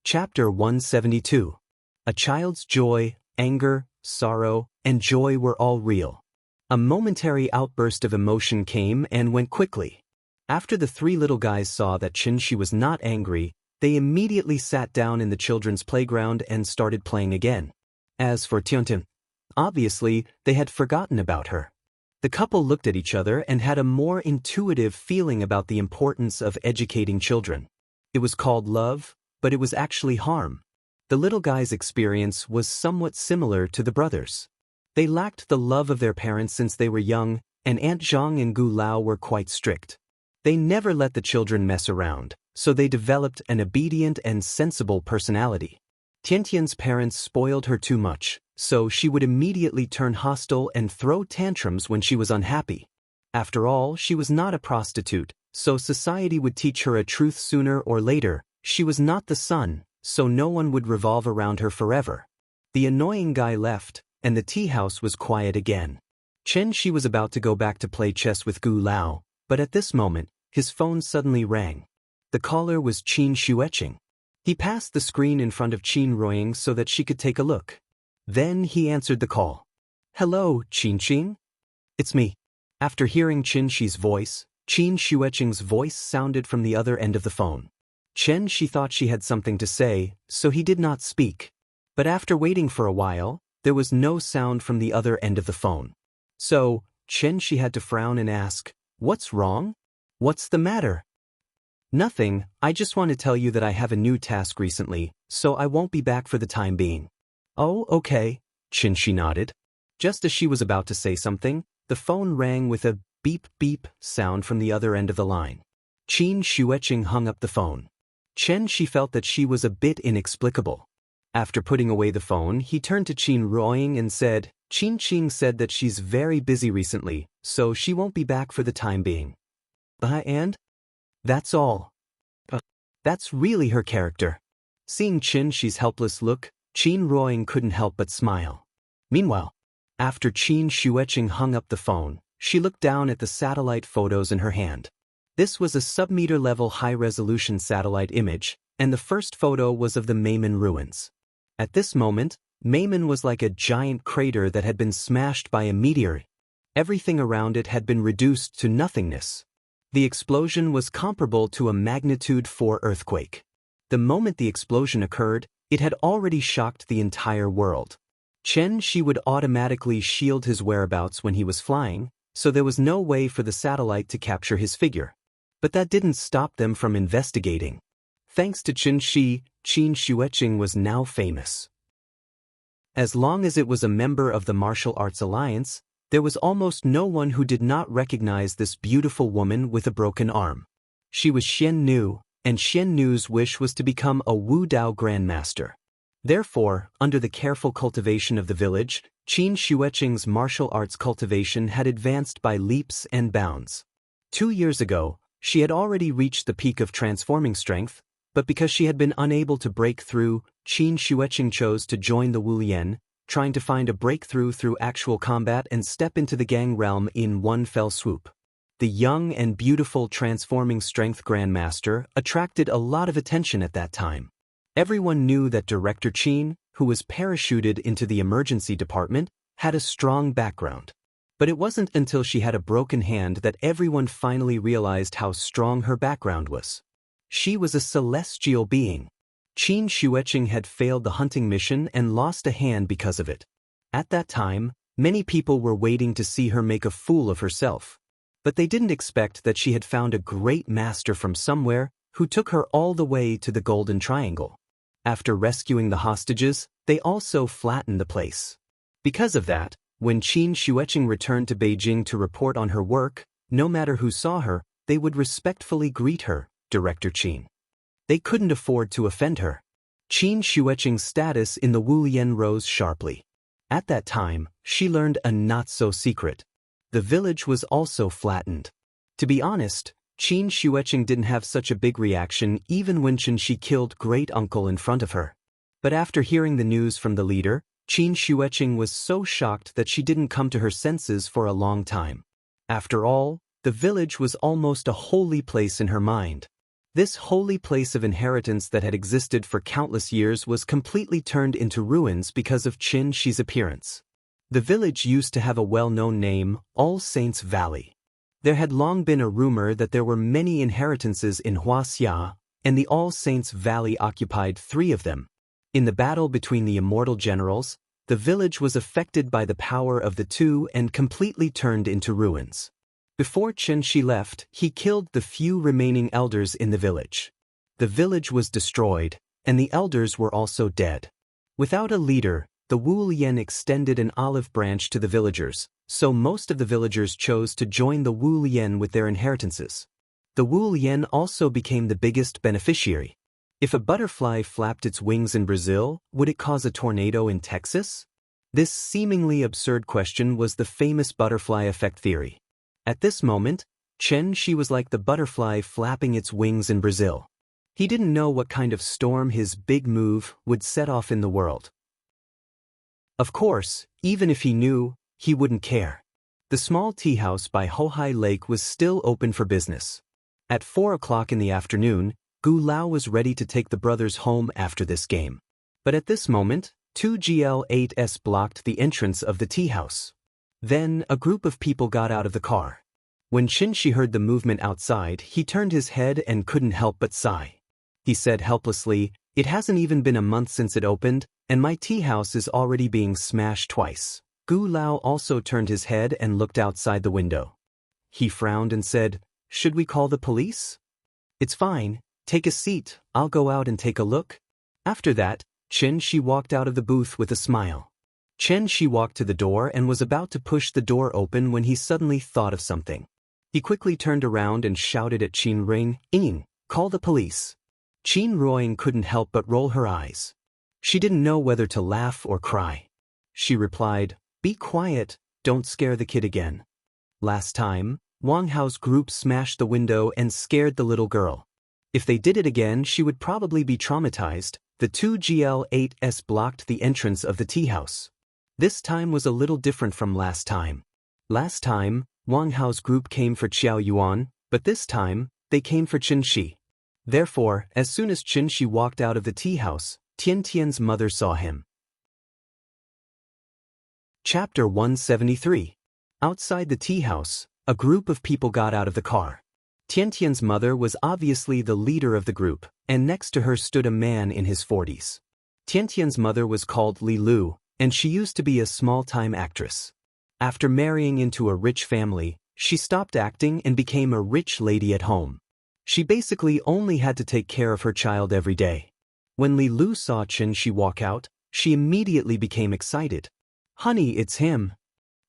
Chapter 172. A child's joy, anger, sorrow, and joy were all real. A momentary outburst of emotion came and went quickly. After the three little guys saw that Xianxia was not angry, they immediately sat down in the children's playground and started playing again. As for Tiantian, obviously, they had forgotten about her. The couple looked at each other and had a more intuitive feeling about the importance of educating children. It was called love, but it was actually harm. The little guy's experience was somewhat similar to the brothers. They lacked the love of their parents since they were young, and Aunt Zhang and Gu Lao were quite strict. They never let the children mess around, so they developed an obedient and sensible personality. Tiantian's parents spoiled her too much, so she would immediately turn hostile and throw tantrums when she was unhappy. After all, she was not a prostitute, so society would teach her a truth sooner or later. She was not the sun, so no one would revolve around her forever. The annoying guy left, and the tea house was quiet again. Xianxia was about to go back to play chess with Gu Lao, but at this moment, his phone suddenly rang. The caller was Qin Xueqing. He passed the screen in front of Qin Ruoying so that she could take a look. Then he answered the call. "Hello, Qin. It's me." After hearing Xianxia's voice, Qin Xueqing's voice sounded from the other end of the phone. Xianxia thought she had something to say, so he did not speak. But after waiting for a while, there was no sound from the other end of the phone. So, Xianxia had to frown and ask, "What's wrong? What's the matter?" "Nothing, I just want to tell you that I have a new task recently, so I won't be back for the time being." "Oh, okay," Xianxia nodded. Just as she was about to say something, the phone rang with a beep-beep sound from the other end of the line. Qin Xueqing hung up the phone. Xianxia felt that she was a bit inexplicable. After putting away the phone, he turned to Qin Ruoying and said, "Qin said that she's very busy recently, so she won't be back for the time being." And? That's all. That's really her character. Seeing Xianxia's helpless look, Qin Ruoying couldn't help but smile. Meanwhile, after Qin Xueqing hung up the phone, she looked down at the satellite photos in her hand. This was a sub-meter-level high-resolution satellite image, and the first photo was of the Meimen ruins. At this moment, Meimen was like a giant crater that had been smashed by a meteor. Everything around it had been reduced to nothingness. The explosion was comparable to a magnitude 4 earthquake. The moment the explosion occurred, it had already shocked the entire world. Xianxia would automatically shield his whereabouts when he was flying, so there was no way for the satellite to capture his figure. But that didn't stop them from investigating. Thanks to Xianxia, Qin Xueqing was now famous. As long as it was a member of the Martial Arts Alliance, there was almost no one who did not recognize this beautiful woman with a broken arm. She was Xian Nu, and Xian Nu's wish was to become a Wu Dao Grandmaster. Therefore, under the careful cultivation of the village, Qin Xueqing's martial arts cultivation had advanced by leaps and bounds. 2 years ago, she had already reached the peak of transforming strength, but because she had been unable to break through, Qin Xueqing chose to join the Wu Lian, trying to find a breakthrough through actual combat and step into the gang realm in one fell swoop. The young and beautiful transforming strength grandmaster attracted a lot of attention at that time. Everyone knew that Director Qin, who was parachuted into the emergency department, had a strong background. But it wasn't until she had a broken hand that everyone finally realized how strong her background was. She was a celestial being. Qin Xueqing had failed the hunting mission and lost a hand because of it. At that time, many people were waiting to see her make a fool of herself. But they didn't expect that she had found a great master from somewhere who took her all the way to the Golden Triangle. After rescuing the hostages, they also flattened the place. Because of that, when Qin Xueqing returned to Beijing to report on her work, no matter who saw her, they would respectfully greet her, Director Qin. They couldn't afford to offend her. Qin Xueqing's status in the Wu Lian rose sharply. At that time, she learned a not-so-secret. The village was also flattened. To be honest, Qin Xueqing didn't have such a big reaction even when Xianxia killed great-uncle in front of her. But after hearing the news from the leader, Qin Xueqing was so shocked that she didn't come to her senses for a long time. After all, the village was almost a holy place in her mind. This holy place of inheritance that had existed for countless years was completely turned into ruins because of Xianxia's appearance. The village used to have a well-known name, All Saints Valley. There had long been a rumor that there were many inheritances in Wuxia, and the All Saints Valley occupied 3 of them. In the battle between the Immortal generals, the village was affected by the power of the 2 and completely turned into ruins. Before Xianxia left, he killed the few remaining elders in the village. The village was destroyed, and the elders were also dead. Without a leader, the Wu Lian extended an olive branch to the villagers, so most of the villagers chose to join the Wu Lian with their inheritances. The Wu Lian also became the biggest beneficiary. If a butterfly flapped its wings in Brazil, would it cause a tornado in Texas? This seemingly absurd question was the famous butterfly effect theory. At this moment, Xianxia was like the butterfly flapping its wings in Brazil. He didn't know what kind of storm his big move would set off in the world. Of course, even if he knew, he wouldn't care. The small tea house by Hohai Lake was still open for business. At 4 o'clock in the afternoon, Gu Lao was ready to take the brothers home after this game. But at this moment, 2 GL8s blocked the entrance of the tea house. Then, a group of people got out of the car. When Xianxia heard the movement outside, he turned his head and couldn't help but sigh. He said helplessly, "It hasn't even been a month since it opened, and my tea house is already being smashed twice." Gu Lao also turned his head and looked outside the window. He frowned and said, "Should we call the police?" "It's fine. Take a seat, I'll go out and take a look." After that, Xianxia walked out of the booth with a smile. Xianxia walked to the door and was about to push the door open when he suddenly thought of something. He quickly turned around and shouted at Qin Ring, "Call the police." Qin Ruoying couldn't help but roll her eyes. She didn't know whether to laugh or cry. She replied, "Be quiet, don't scare the kid again." Last time, Wang Hao's group smashed the window and scared the little girl. If they did it again, she would probably be traumatized. The 2 GL8s blocked the entrance of the tea house. This time was a little different from last time. Last time, Wang Hao's group came for Xiao Yuan, but this time, they came for Xianxia. Therefore, as soon as Xianxia walked out of the tea house, Tian Tian's mother saw him. Chapter 173. Outside the tea house, a group of people got out of the car. Tian Tian's mother was obviously the leader of the group, and next to her stood a man in his 40s. Tian Tian's mother was called Li Lu, and she used to be a small-time actress. After marrying into a rich family, she stopped acting and became a rich lady at home. She basically only had to take care of her child every day. When Li Lu saw Xianxia walk out, she immediately became excited. "Honey, it's him."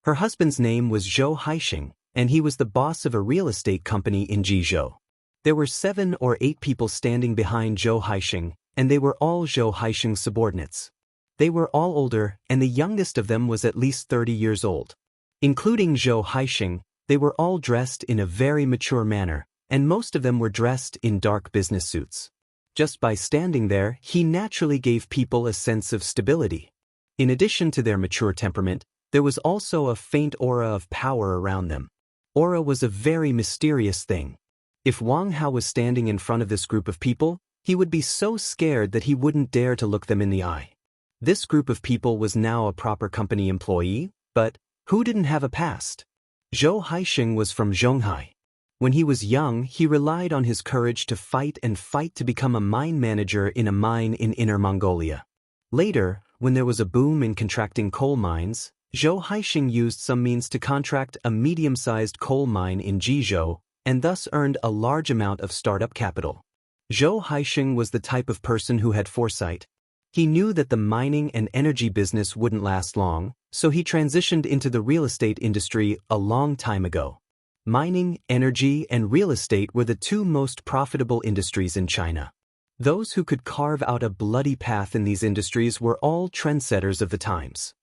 Her husband's name was Zhou Haixing, and he was the boss of a real estate company in Jizhou. There were 7 or 8 people standing behind Zhou Haixing, and they were all Zhou Haixing's subordinates. They were all older, and the youngest of them was at least 30 years old. Including Zhou Haixing, they were all dressed in a very mature manner, and most of them were dressed in dark business suits. Just by standing there, he naturally gave people a sense of stability. In addition to their mature temperament, there was also a faint aura of power around them. Aura was a very mysterious thing. If Wang Hao was standing in front of this group of people, he would be so scared that he wouldn't dare to look them in the eye. This group of people was now a proper company employee, but who didn't have a past? Zhou Haixing was from Zhonghai. When he was young, he relied on his courage to fight to become a mine manager in a mine in Inner Mongolia. Later, when there was a boom in contracting coal mines, Zhou Haixing used some means to contract a medium-sized coal mine in Jizhou, and thus earned a large amount of startup capital. Zhou Haixing was the type of person who had foresight. He knew that the mining and energy business wouldn't last long, so he transitioned into the real estate industry a long time ago. Mining, energy, and real estate were the 2 most profitable industries in China. Those who could carve out a bloody path in these industries were all trendsetters of the times.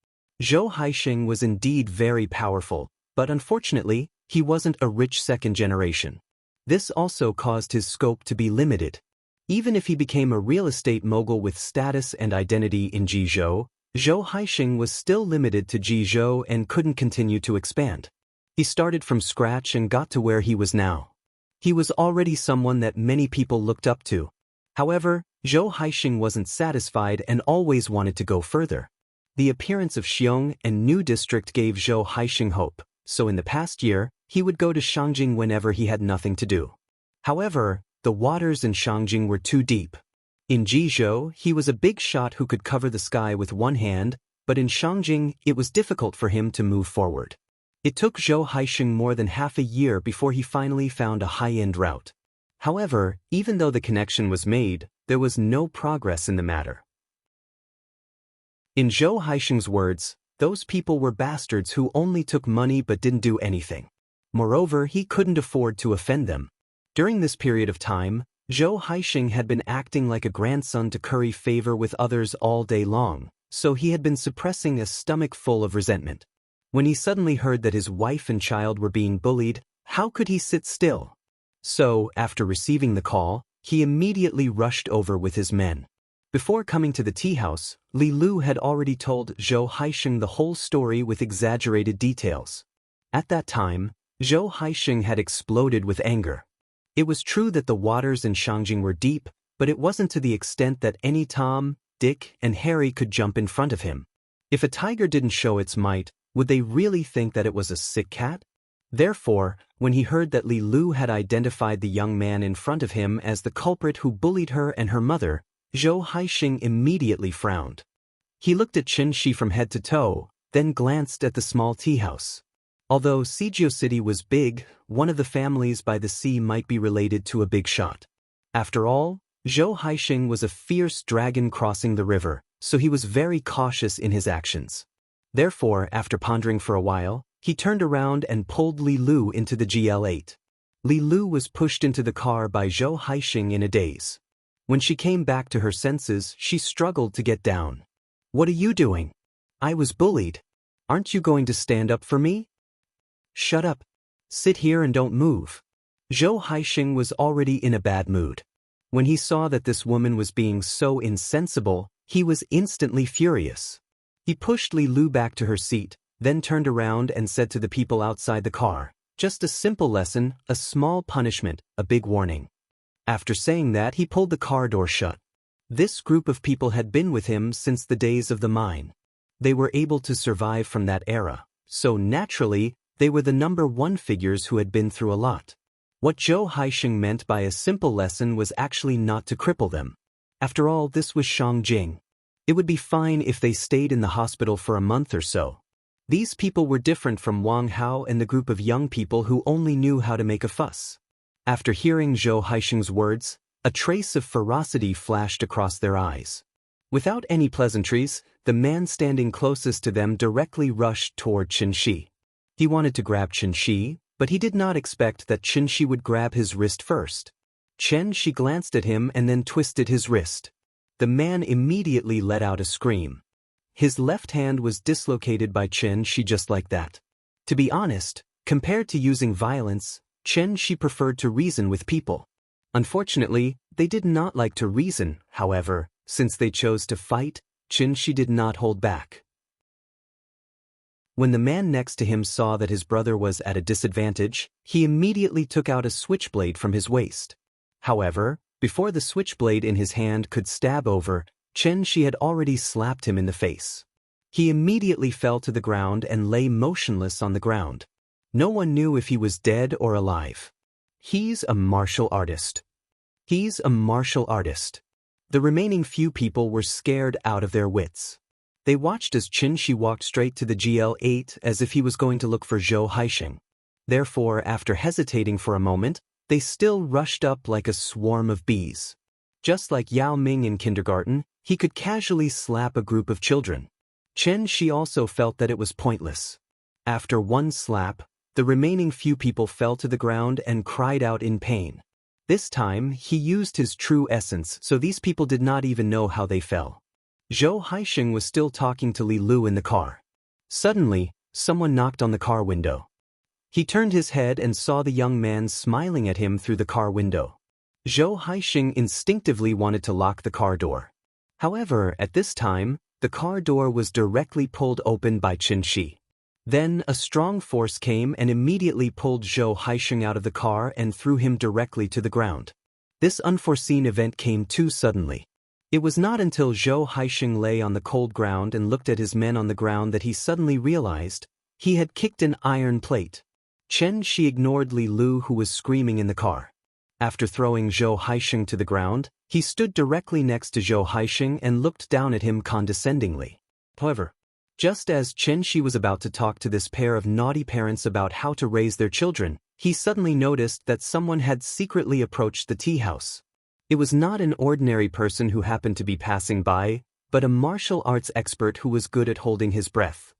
Zhou Haixing was indeed very powerful, but unfortunately, he wasn't a rich second generation. This also caused his scope to be limited. Even if he became a real estate mogul with status and identity in Jizhou, Zhou Haixing was still limited to Jizhou and couldn't continue to expand. He started from scratch and got to where he was now. He was already someone that many people looked up to. However, Zhou Haixing wasn't satisfied and always wanted to go further. The appearance of Xiong and new district gave Zhou Haixing hope, so in the past year, he would go to Shangjing whenever he had nothing to do. However, the waters in Shangjing were too deep. In Jizhou, he was a big shot who could cover the sky with one hand, but in Shangjing, it was difficult for him to move forward. It took Zhou Haixing more than half a year before he finally found a high-end route. However, even though the connection was made, there was no progress in the matter. In Zhou Haixing's words, those people were bastards who only took money but didn't do anything. Moreover, he couldn't afford to offend them. During this period of time, Zhou Haixing had been acting like a grandson to curry favor with others all day long, so he had been suppressing a stomach full of resentment. When he suddenly heard that his wife and child were being bullied, how could he sit still? So, after receiving the call, he immediately rushed over with his men. Before coming to the tea house, Li Lu had already told Zhou Haixing the whole story with exaggerated details. At that time, Zhou Haixing had exploded with anger. It was true that the waters in Shangjing were deep, but it wasn't to the extent that any Tom, Dick, and Harry could jump in front of him. If a tiger didn't show its might, would they really think that it was a sick cat? Therefore, when he heard that Li Lu had identified the young man in front of him as the culprit who bullied her and her mother, Zhou Haixing immediately frowned. He looked at Xianxia from head to toe, then glanced at the small tea house. Although Sijio City was big, one of the families by the sea might be related to a big shot. After all, Zhou Haixing was a fierce dragon crossing the river, so he was very cautious in his actions. Therefore, after pondering for a while, he turned around and pulled Li Lu into the GL8. Li Lu was pushed into the car by Zhou Haixing in a daze. When she came back to her senses, she struggled to get down. "What are you doing? I was bullied. Aren't you going to stand up for me?" "Shut up. Sit here and don't move." Zhou Haixing was already in a bad mood. When he saw that this woman was being so insensible, he was instantly furious. He pushed Li Lu back to her seat, then turned around and said to the people outside the car, "Just a simple lesson, a small punishment, a big warning." After saying that, he pulled the car door shut. This group of people had been with him since the days of the mine. They were able to survive from that era, so naturally, they were the number one figures who had been through a lot. What Zhou Haixing meant by a simple lesson was actually not to cripple them. After all, this was Shangjing. It would be fine if they stayed in the hospital for a month or so. These people were different from Wang Hao and the group of young people who only knew how to make a fuss. After hearing Zhou Haixing's words, a trace of ferocity flashed across their eyes. Without any pleasantries, the man standing closest to them directly rushed toward Xianxia. He wanted to grab Xianxia, but he did not expect that Xianxia would grab his wrist first. Xianxia glanced at him and then twisted his wrist. The man immediately let out a scream. His left hand was dislocated by Xianxia just like that. To be honest, compared to using violence, Xianxia preferred to reason with people. Unfortunately, they did not like to reason, however, since they chose to fight, Xianxia did not hold back. When the man next to him saw that his brother was at a disadvantage, he immediately took out a switchblade from his waist. However, before the switchblade in his hand could stab over, Xianxia had already slapped him in the face. He immediately fell to the ground and lay motionless on the ground. No one knew if he was dead or alive. He's a martial artist. He's a martial artist. The remaining few people were scared out of their wits. They watched as Xianxia walked straight to the GL8 as if he was going to look for Zhou Haixing. Therefore, after hesitating for a moment, they still rushed up like a swarm of bees. Just like Yao Ming in kindergarten, he could casually slap a group of children. Xianxia also felt that it was pointless. After one slap, the remaining few people fell to the ground and cried out in pain. This time, he used his true essence, so these people did not even know how they fell. Zhou Haixing was still talking to Li Lu in the car. Suddenly, someone knocked on the car window. He turned his head and saw the young man smiling at him through the car window. Zhou Haixing instinctively wanted to lock the car door. However, at this time, the car door was directly pulled open by Xianxia. Then a strong force came and immediately pulled Zhou Haisheng out of the car and threw him directly to the ground. This unforeseen event came too suddenly. It was not until Zhou Haisheng lay on the cold ground and looked at his men on the ground that he suddenly realized he had kicked an iron plate. Chen Shi ignored Li Lu, who was screaming in the car. After throwing Zhou Haisheng to the ground, he stood directly next to Zhou Haisheng and looked down at him condescendingly. However, just as Chen Shi was about to talk to this pair of naughty parents about how to raise their children, he suddenly noticed that someone had secretly approached the tea house. It was not an ordinary person who happened to be passing by, but a martial arts expert who was good at holding his breath.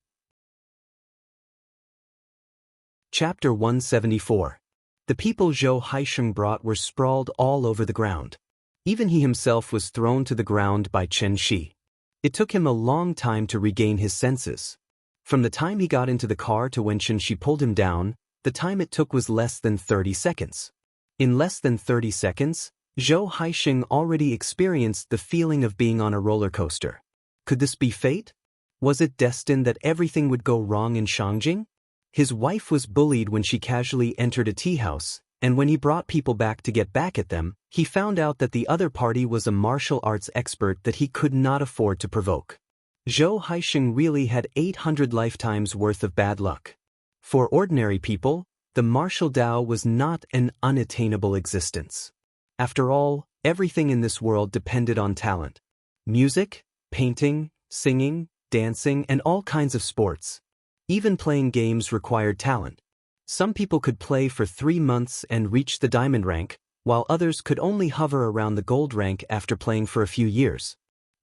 Chapter 174. The people Zhou Haisheng brought were sprawled all over the ground. Even he himself was thrown to the ground by Chen Shi. It took him a long time to regain his senses. From the time he got into the car to when Chen Shi pulled him down, the time it took was less than 30 seconds. In less than 30 seconds, Zhou Haisheng already experienced the feeling of being on a roller coaster. Could this be fate? Was it destined that everything would go wrong in Shangjing? His wife was bullied when she casually entered a tea house, and when he brought people back to get back at them, he found out that the other party was a martial arts expert that he could not afford to provoke. Zhou Haisheng really had 800 lifetimes worth of bad luck. For ordinary people, the martial Dao was not an unattainable existence. After all, everything in this world depended on talent. Music, painting, singing, dancing, and all kinds of sports. Even playing games required talent. Some people could play for 3 months and reach the diamond rank, while others could only hover around the gold rank after playing for a few years.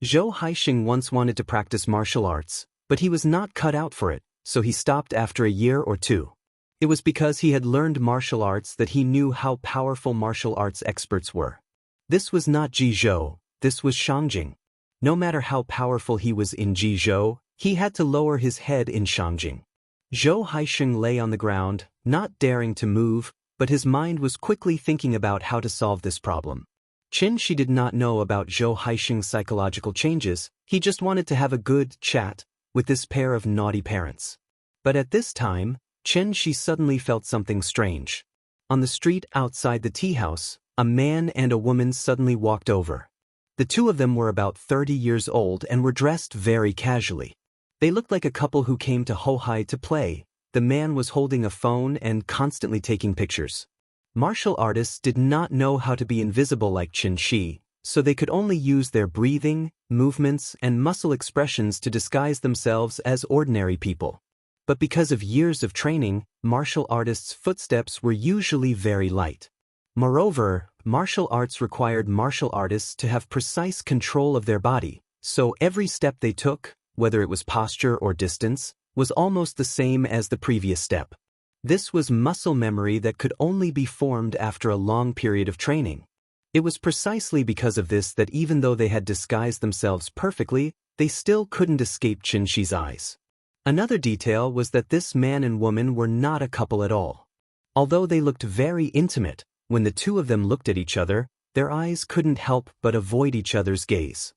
Zhou Haisheng once wanted to practice martial arts, but he was not cut out for it, so he stopped after a year or two. It was because he had learned martial arts that he knew how powerful martial arts experts were. This was not Jizhou, this was Shangjing. No matter how powerful he was in Jizhou, he had to lower his head in Shangjing. Zhou Haisheng lay on the ground, not daring to move, but his mind was quickly thinking about how to solve this problem. Chen Shi did not know about Zhou Haisheng's psychological changes, he just wanted to have a good chat with this pair of naughty parents. But at this time, Chen Shi suddenly felt something strange. On the street outside the tea house, a man and a woman suddenly walked over. The two of them were about 30 years old and were dressed very casually. They looked like a couple who came to Hohai to play. The man was holding a phone and constantly taking pictures. Martial artists did not know how to be invisible like Chen Shi, so they could only use their breathing, movements, and muscle expressions to disguise themselves as ordinary people. But because of years of training, martial artists' footsteps were usually very light. Moreover, martial arts required martial artists to have precise control of their body, so every step they took, whether it was posture or distance, was almost the same as the previous step. This was muscle memory that could only be formed after a long period of training. It was precisely because of this that even though they had disguised themselves perfectly, they still couldn't escape Chen Shi's eyes. Another detail was that this man and woman were not a couple at all. Although they looked very intimate, when the two of them looked at each other, their eyes couldn't help but avoid each other's gaze.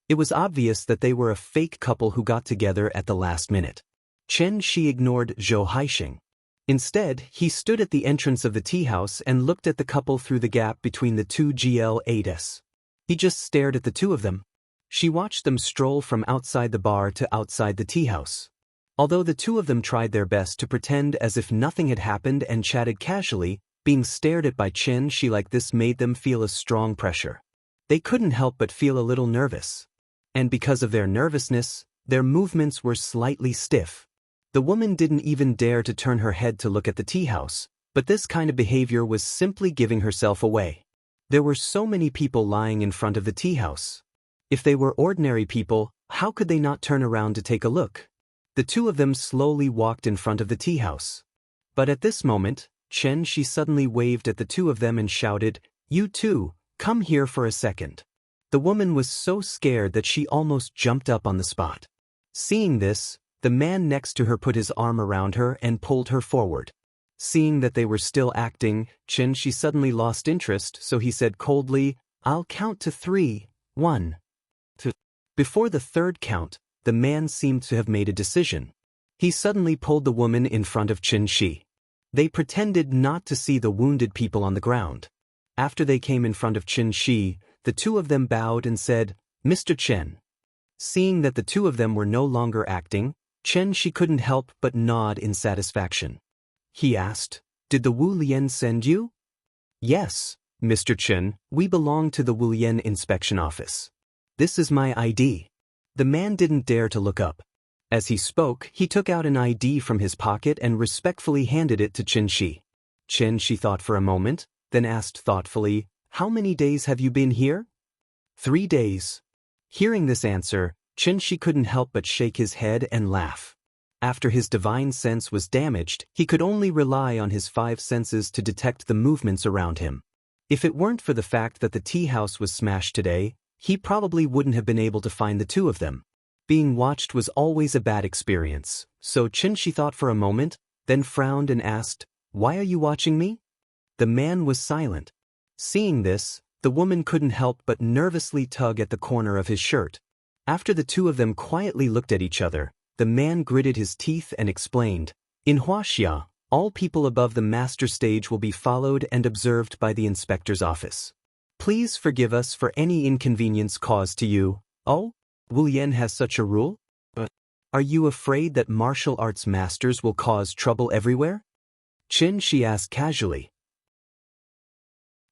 It was obvious that they were a fake couple who got together at the last minute. Chen Shi ignored Zhou Haisheng. Instead, he stood at the entrance of the tea house and looked at the couple through the gap between the two GL8s. He just stared at the two of them. She watched them stroll from outside the bar to outside the tea house. Although the two of them tried their best to pretend as if nothing had happened and chatted casually, being stared at by Chen Shi like this made them feel a strong pressure. They couldn't help but feel a little nervous. And because of their nervousness, their movements were slightly stiff. The woman didn't even dare to turn her head to look at the tea house, but this kind of behavior was simply giving herself away. There were so many people lying in front of the tea house. If they were ordinary people, how could they not turn around to take a look? The two of them slowly walked in front of the tea house. But at this moment, Chen Shi suddenly waved at the two of them and shouted, "You two, come here for a second." The woman was so scared that she almost jumped up on the spot. Seeing this, the man next to her put his arm around her and pulled her forward. Seeing that they were still acting, Chen Shi suddenly lost interest, so he said coldly, "I'll count to 3, 1, 2. Before the third count, the man seemed to have made a decision. He suddenly pulled the woman in front of Xianxia. They pretended not to see the wounded people on the ground. After they came in front of Xianxia, the two of them bowed and said, "Mr. Chen." Seeing that the two of them were no longer acting, Xianxia couldn't help but nod in satisfaction. He asked, "Did the Wu Lian send you?" "Yes, Mr. Chen, we belong to the Wu Lian inspection office. This is my ID." The man didn't dare to look up. As he spoke, he took out an ID from his pocket and respectfully handed it to Xianxia. Xianxia thought for a moment, then asked thoughtfully, "How many days have you been here?" "3 days. Hearing this answer, Xianxia couldn't help but shake his head and laugh. After his divine sense was damaged, he could only rely on his 5 senses to detect the movements around him. If it weren't for the fact that the tea house was smashed today, he probably wouldn't have been able to find the two of them. Being watched was always a bad experience, so Xianxia thought for a moment, then frowned and asked, "Why are you watching me?" The man was silent. Seeing this, the woman couldn't help but nervously tug at the corner of his shirt. After the two of them quietly looked at each other, the man gritted his teeth and explained, "In Wuxia, all people above the master stage will be followed and observed by the inspector's office. Please forgive us for any inconvenience caused to you." "Oh? Wu Lian has such a rule? But are you afraid that martial arts masters will cause trouble everywhere?" Xianxia asked casually.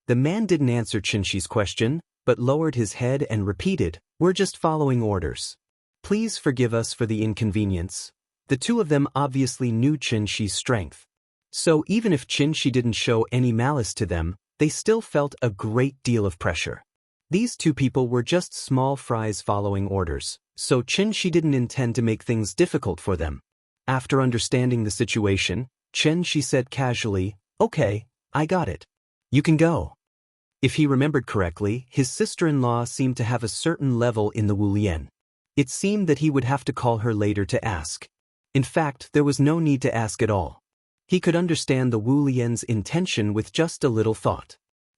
The man didn't answer Xianxia's question, but lowered his head and repeated, "We're just following orders. Please forgive us for the inconvenience." The two of them obviously knew Xianxia's strength. So even if Xianxia didn't show any malice to them, they still felt a great deal of pressure. These two people were just small fries following orders, so Xianxia didn't intend to make things difficult for them. After understanding the situation, Xianxia said casually, "Okay, I got it. You can go." If he remembered correctly, his sister-in-law seemed to have a certain level in the Wu Lian. It seemed that he would have to call her later to ask. In fact, there was no need to ask at all. He could understand the Wu Lian's intention with just a little thought.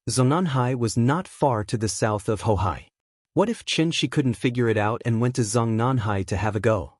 Zongnanhai was not far to the south of Hohai. What if Xianxia couldn't figure it out and went to Zongnanhai to have a go?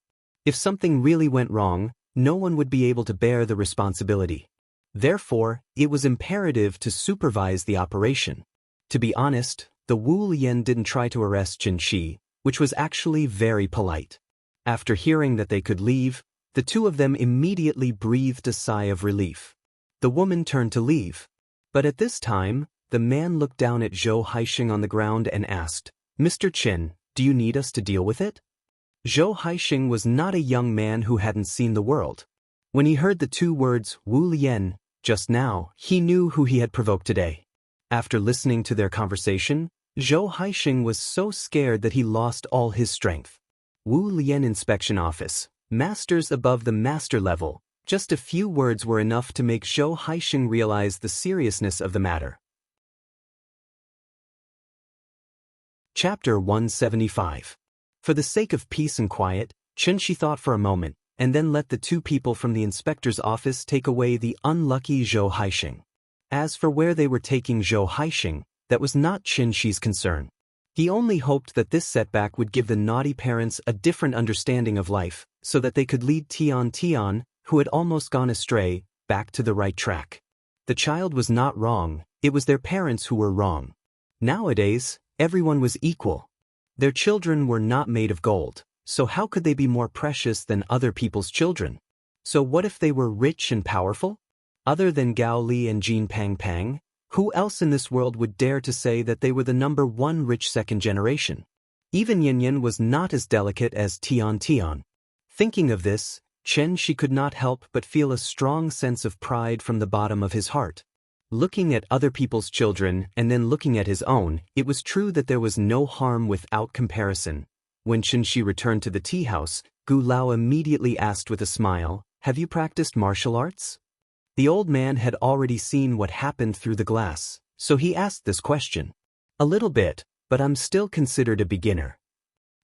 If something really went wrong, no one would be able to bear the responsibility. Therefore, it was imperative to supervise the operation. To be honest, the Wu Lian didn't try to arrest Xianxia, which was actually very polite. After hearing that they could leave, the two of them immediately breathed a sigh of relief. The woman turned to leave. But at this time, the man looked down at Zhou Haixing on the ground and asked, "Mr. Chen, do you need us to deal with it?" Zhou Haixing was not a young man who hadn't seen the world. When he heard the two words Wu Lian just now, he knew who he had provoked today. After listening to their conversation, Zhou Haixing was so scared that he lost all his strength. Wu Lian Inspection Office, masters above the master level. Just a few words were enough to make Zhou Haixing realize the seriousness of the matter. Chapter 175. For the sake of peace and quiet, Xianxia thought for a moment, and then let the two people from the inspector's office take away the unlucky Zhou Haixing. As for where they were taking Zhou Haixing, that was not Xianxia's concern. He only hoped that this setback would give the naughty parents a different understanding of life, so that they could lead Tian, who had almost gone astray, back to the right track. The child was not wrong, it was their parents who were wrong. Nowadays, everyone was equal. Their children were not made of gold, so how could they be more precious than other people's children? So what if they were rich and powerful? Other than Gao Li and Jin Pang, who else in this world would dare to say that they were the number one rich second generation? Even Yin was not as delicate as Tian. Thinking of this, Xianxia could not help but feel a strong sense of pride from the bottom of his heart. Looking at other people's children and then looking at his own, it was true that there was no harm without comparison. When Xianxia returned to the tea house, Gu Lao immediately asked with a smile, "Have you practiced martial arts?" The old man had already seen what happened through the glass, so he asked this question. "A little bit, but I'm still considered a beginner."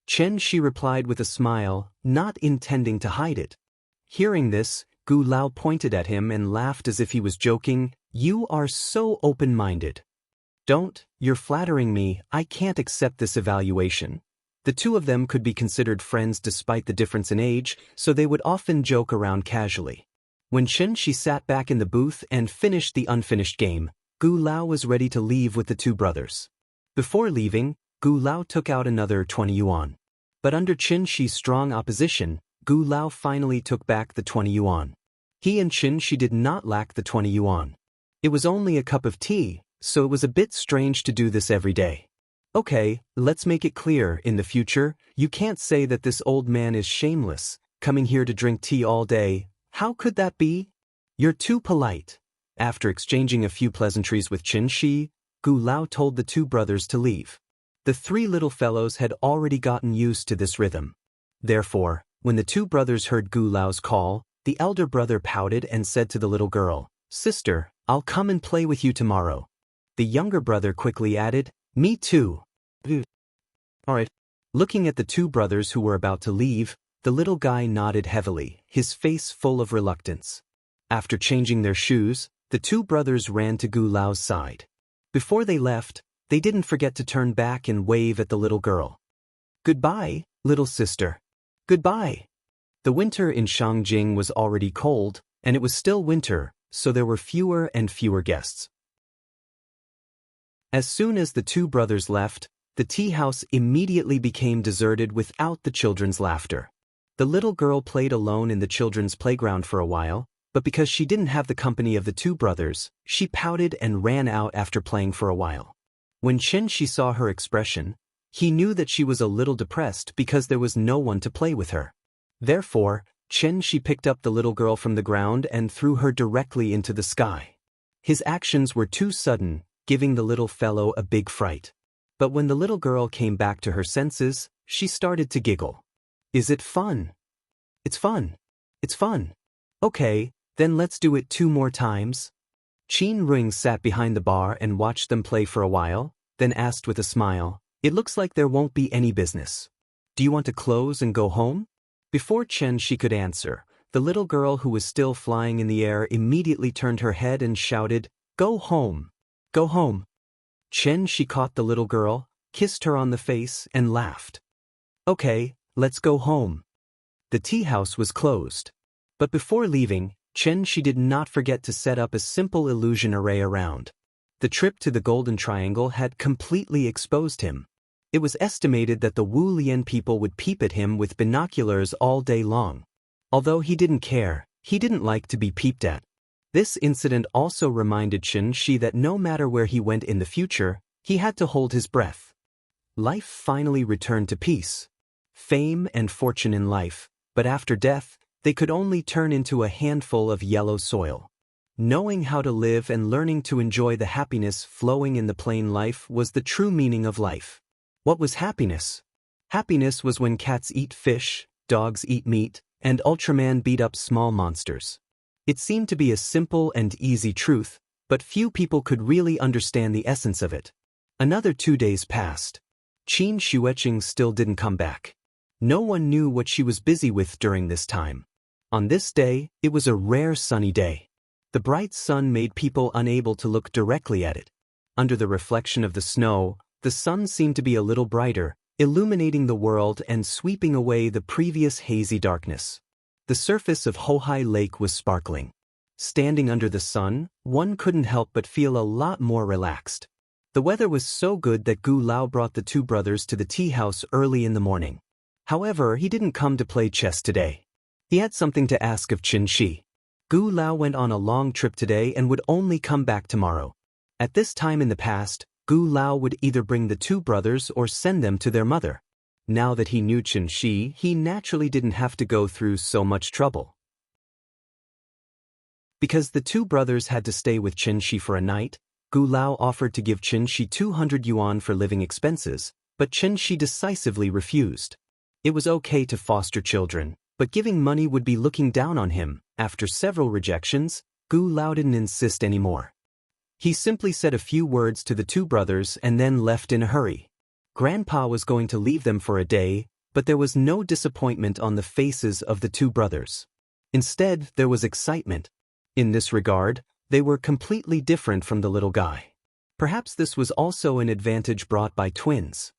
Xianxia replied with a smile, not intending to hide it. Hearing this, Gu Lao pointed at him and laughed as if he was joking, "You are so open-minded." "Don't, you're flattering me, I can't accept this evaluation." The two of them could be considered friends despite the difference in age, so they would often joke around casually. When Xianxia sat back in the booth and finished the unfinished game, Gu Lao was ready to leave with the two brothers. Before leaving, Gu Lao took out another 20 yuan. But under Xianxia's strong opposition, Gu Lao finally took back the 20 yuan. He and Xianxia did not lack the 20 yuan. It was only a cup of tea, so it was a bit strange to do this every day. Okay, let's make it clear, in the future, you can't say that this old man is shameless, coming here to drink tea all day. How could that be? You're too polite. After exchanging a few pleasantries with Xianxia, Gu Lao told the two brothers to leave. The three little fellows had already gotten used to this rhythm. Therefore, when the two brothers heard Gu Lao's call, the elder brother pouted and said to the little girl, "Sister, I'll come and play with you tomorrow." The younger brother quickly added, "Me too." Alright. Looking at the two brothers who were about to leave, the little guy nodded heavily, his face full of reluctance. After changing their shoes, the two brothers ran to Gu Lao's side. Before they left, they didn't forget to turn back and wave at the little girl. "Goodbye, little sister. Goodbye." The winter in Shangjing was already cold, and it was still winter, so there were fewer and fewer guests. As soon as the two brothers left, the tea house immediately became deserted without the children's laughter. The little girl played alone in the children's playground for a while, but because she didn't have the company of the two brothers, she pouted and ran out after playing for a while. When Xianxia saw her expression, he knew that she was a little depressed because there was no one to play with her. Therefore, Xianxia picked up the little girl from the ground and threw her directly into the sky. His actions were too sudden, giving the little fellow a big fright. But when the little girl came back to her senses, she started to giggle. "Is it fun? It's fun. It's fun. Okay, then let's do it 2 more times." Qin Ring sat behind the bar and watched them play for a while, then asked with a smile, "It looks like there won't be any business. Do you want to close and go home?" Before Xianxia could answer, the little girl who was still flying in the air immediately turned her head and shouted, "Go home. Go home." Xianxia caught the little girl, kissed her on the face, and laughed. "Okay, let's go home." The tea house was closed. But before leaving, Xianxia did not forget to set up a simple illusion array around. The trip to the Golden Triangle had completely exposed him. It was estimated that the Wu Lian people would peep at him with binoculars all day long. Although he didn't care, he didn't like to be peeped at. This incident also reminded Xianxia that no matter where he went in the future, he had to hold his breath. Life finally returned to peace. Fame and fortune in life, but after death, they could only turn into a handful of yellow soil. Knowing how to live and learning to enjoy the happiness flowing in the plain life was the true meaning of life. What was happiness? Happiness was when cats eat fish, dogs eat meat, and Ultraman beat up small monsters. It seemed to be a simple and easy truth, but few people could really understand the essence of it. Another 2 days passed. Qin Xueqing still didn't come back. No one knew what she was busy with during this time. On this day, it was a rare sunny day. The bright sun made people unable to look directly at it. Under the reflection of the snow, the sun seemed to be a little brighter, illuminating the world and sweeping away the previous hazy darkness. The surface of Hohai Lake was sparkling. Standing under the sun, one couldn't help but feel a lot more relaxed. The weather was so good that Gu Lao brought the two brothers to the tea house early in the morning. However, he didn't come to play chess today. He had something to ask of Xianxia. Gu Lao went on a long trip today and would only come back tomorrow. At this time in the past, Gu Lao would either bring the two brothers or send them to their mother. Now that he knew Xianxia, he naturally didn't have to go through so much trouble. Because the two brothers had to stay with Xianxia for a night, Gu Lao offered to give Xianxia 200 yuan for living expenses, but Xianxia decisively refused. It was okay to foster children, but giving money would be looking down on him. After several rejections, Gu Lao didn't insist anymore. He simply said a few words to the two brothers and then left in a hurry. Grandpa was going to leave them for a day, but there was no disappointment on the faces of the two brothers. Instead, there was excitement. In this regard, they were completely different from the little guy. Perhaps this was also an advantage brought by twins.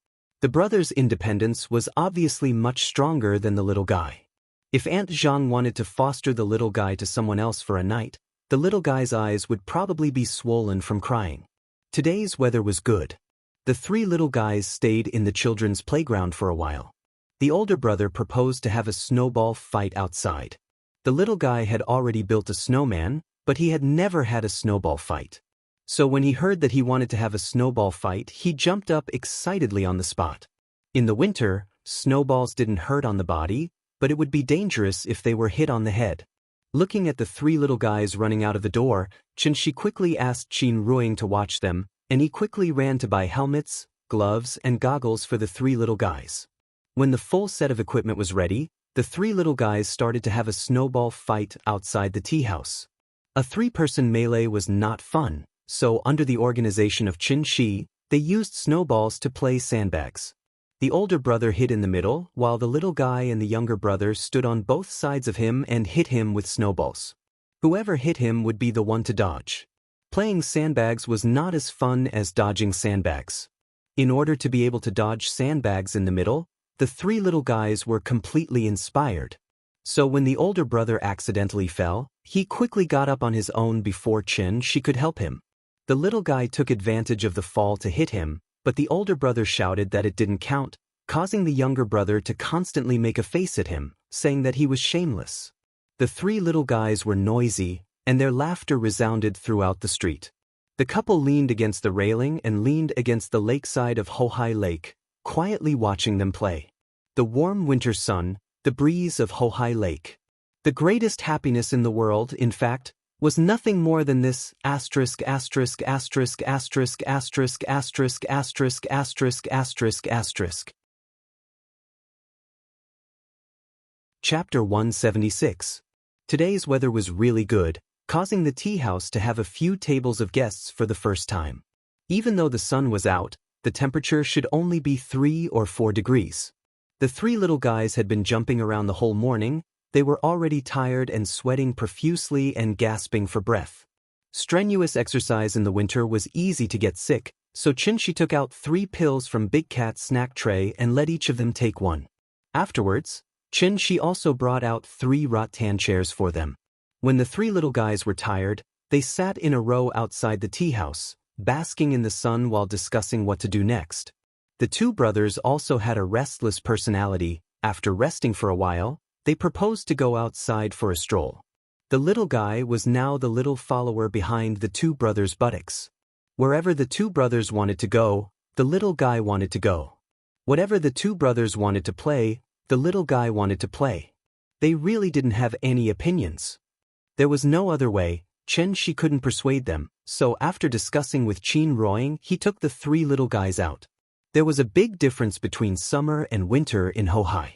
The brother's independence was obviously much stronger than the little guy. If Aunt Zhang wanted to foster the little guy to someone else for a night, the little guy's eyes would probably be swollen from crying. Today's weather was good. The three little guys stayed in the children's playground for a while. The older brother proposed to have a snowball fight outside. The little guy had already built a snowman, but he had never had a snowball fight. So when he heard that he wanted to have a snowball fight, he jumped up excitedly on the spot. In the winter, snowballs didn't hurt on the body, but it would be dangerous if they were hit on the head. Looking at the three little guys running out of the door, Xianxia quickly asked Qin Ruiying to watch them, and he quickly ran to buy helmets, gloves, and goggles for the three little guys. When the full set of equipment was ready, the three little guys started to have a snowball fight outside the tea house. A three-person melee was not fun, so under the organization of Xianxia, they used snowballs to play sandbags. The older brother hid in the middle, while the little guy and the younger brother stood on both sides of him and hit him with snowballs. Whoever hit him would be the one to dodge. Playing sandbags was not as fun as dodging sandbags. In order to be able to dodge sandbags in the middle, the three little guys were completely inspired. So when the older brother accidentally fell, he quickly got up on his own before Xianxia could help him. The little guy took advantage of the fall to hit him, but the older brother shouted that it didn't count, causing the younger brother to constantly make a face at him, saying that he was shameless. The three little guys were noisy, and their laughter resounded throughout the street. The couple leaned against the railing and leaned against the lakeside of Hohai Lake, quietly watching them play. The warm winter sun, the breeze of Hohai Lake. The greatest happiness in the world, in fact, was nothing more than this asterisk asterisk asterisk asterisk asterisk asterisk asterisk asterisk asterisk asterisk. Chapter 176. Today's weather was really good, causing the tea house to have a few tables of guests for the first time. Even though the sun was out, the temperature should only be 3 or 4 degrees. The three little guys had been jumping around the whole morning. They were already tired and sweating profusely and gasping for breath. Strenuous exercise in the winter was easy to get sick, so Xianxia took out 3 pills from Big Cat's snack tray and let each of them take one. Afterwards, Xianxia also brought out 3 rattan chairs for them. When the three little guys were tired, they sat in a row outside the tea house, basking in the sun while discussing what to do next. The two brothers also had a restless personality. After resting for a while, they proposed to go outside for a stroll. The little guy was now the little follower behind the two brothers' buttocks. Wherever the two brothers wanted to go, the little guy wanted to go. Whatever the two brothers wanted to play, the little guy wanted to play. They really didn't have any opinions. There was no other way. Xianxia couldn't persuade them, so after discussing with Qin Ruiying, he took the three little guys out. There was a big difference between summer and winter in Hohai.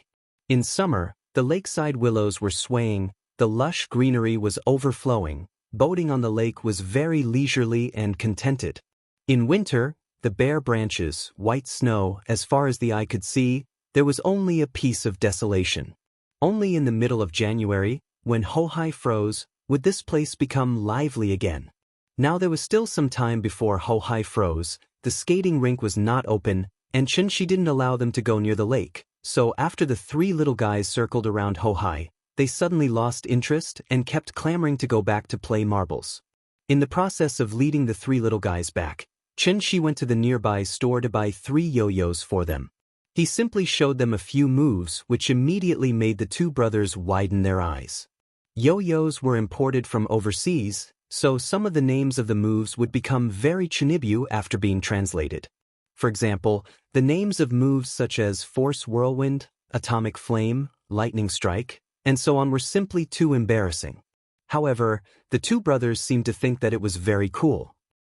In summer, the lakeside willows were swaying, the lush greenery was overflowing, boating on the lake was very leisurely and contented. In winter, the bare branches, white snow, as far as the eye could see, there was only a piece of desolation. Only in the middle of January, when Hohai froze, would this place become lively again. Now there was still some time before Hohai froze, the skating rink was not open, and Xianxia didn't allow them to go near the lake. So after the three little guys circled around Hohai, they suddenly lost interest and kept clamoring to go back to play marbles. In the process of leading the three little guys back, Xianxia went to the nearby store to buy 3 yo-yos for them. He simply showed them a few moves which immediately made the two brothers widen their eyes. Yo-yos were imported from overseas, so some of the names of the moves would become very Chinibyu after being translated. For example, the names of moves such as Force Whirlwind, Atomic Flame, Lightning Strike, and so on were simply too embarrassing. However, the two brothers seemed to think that it was very cool.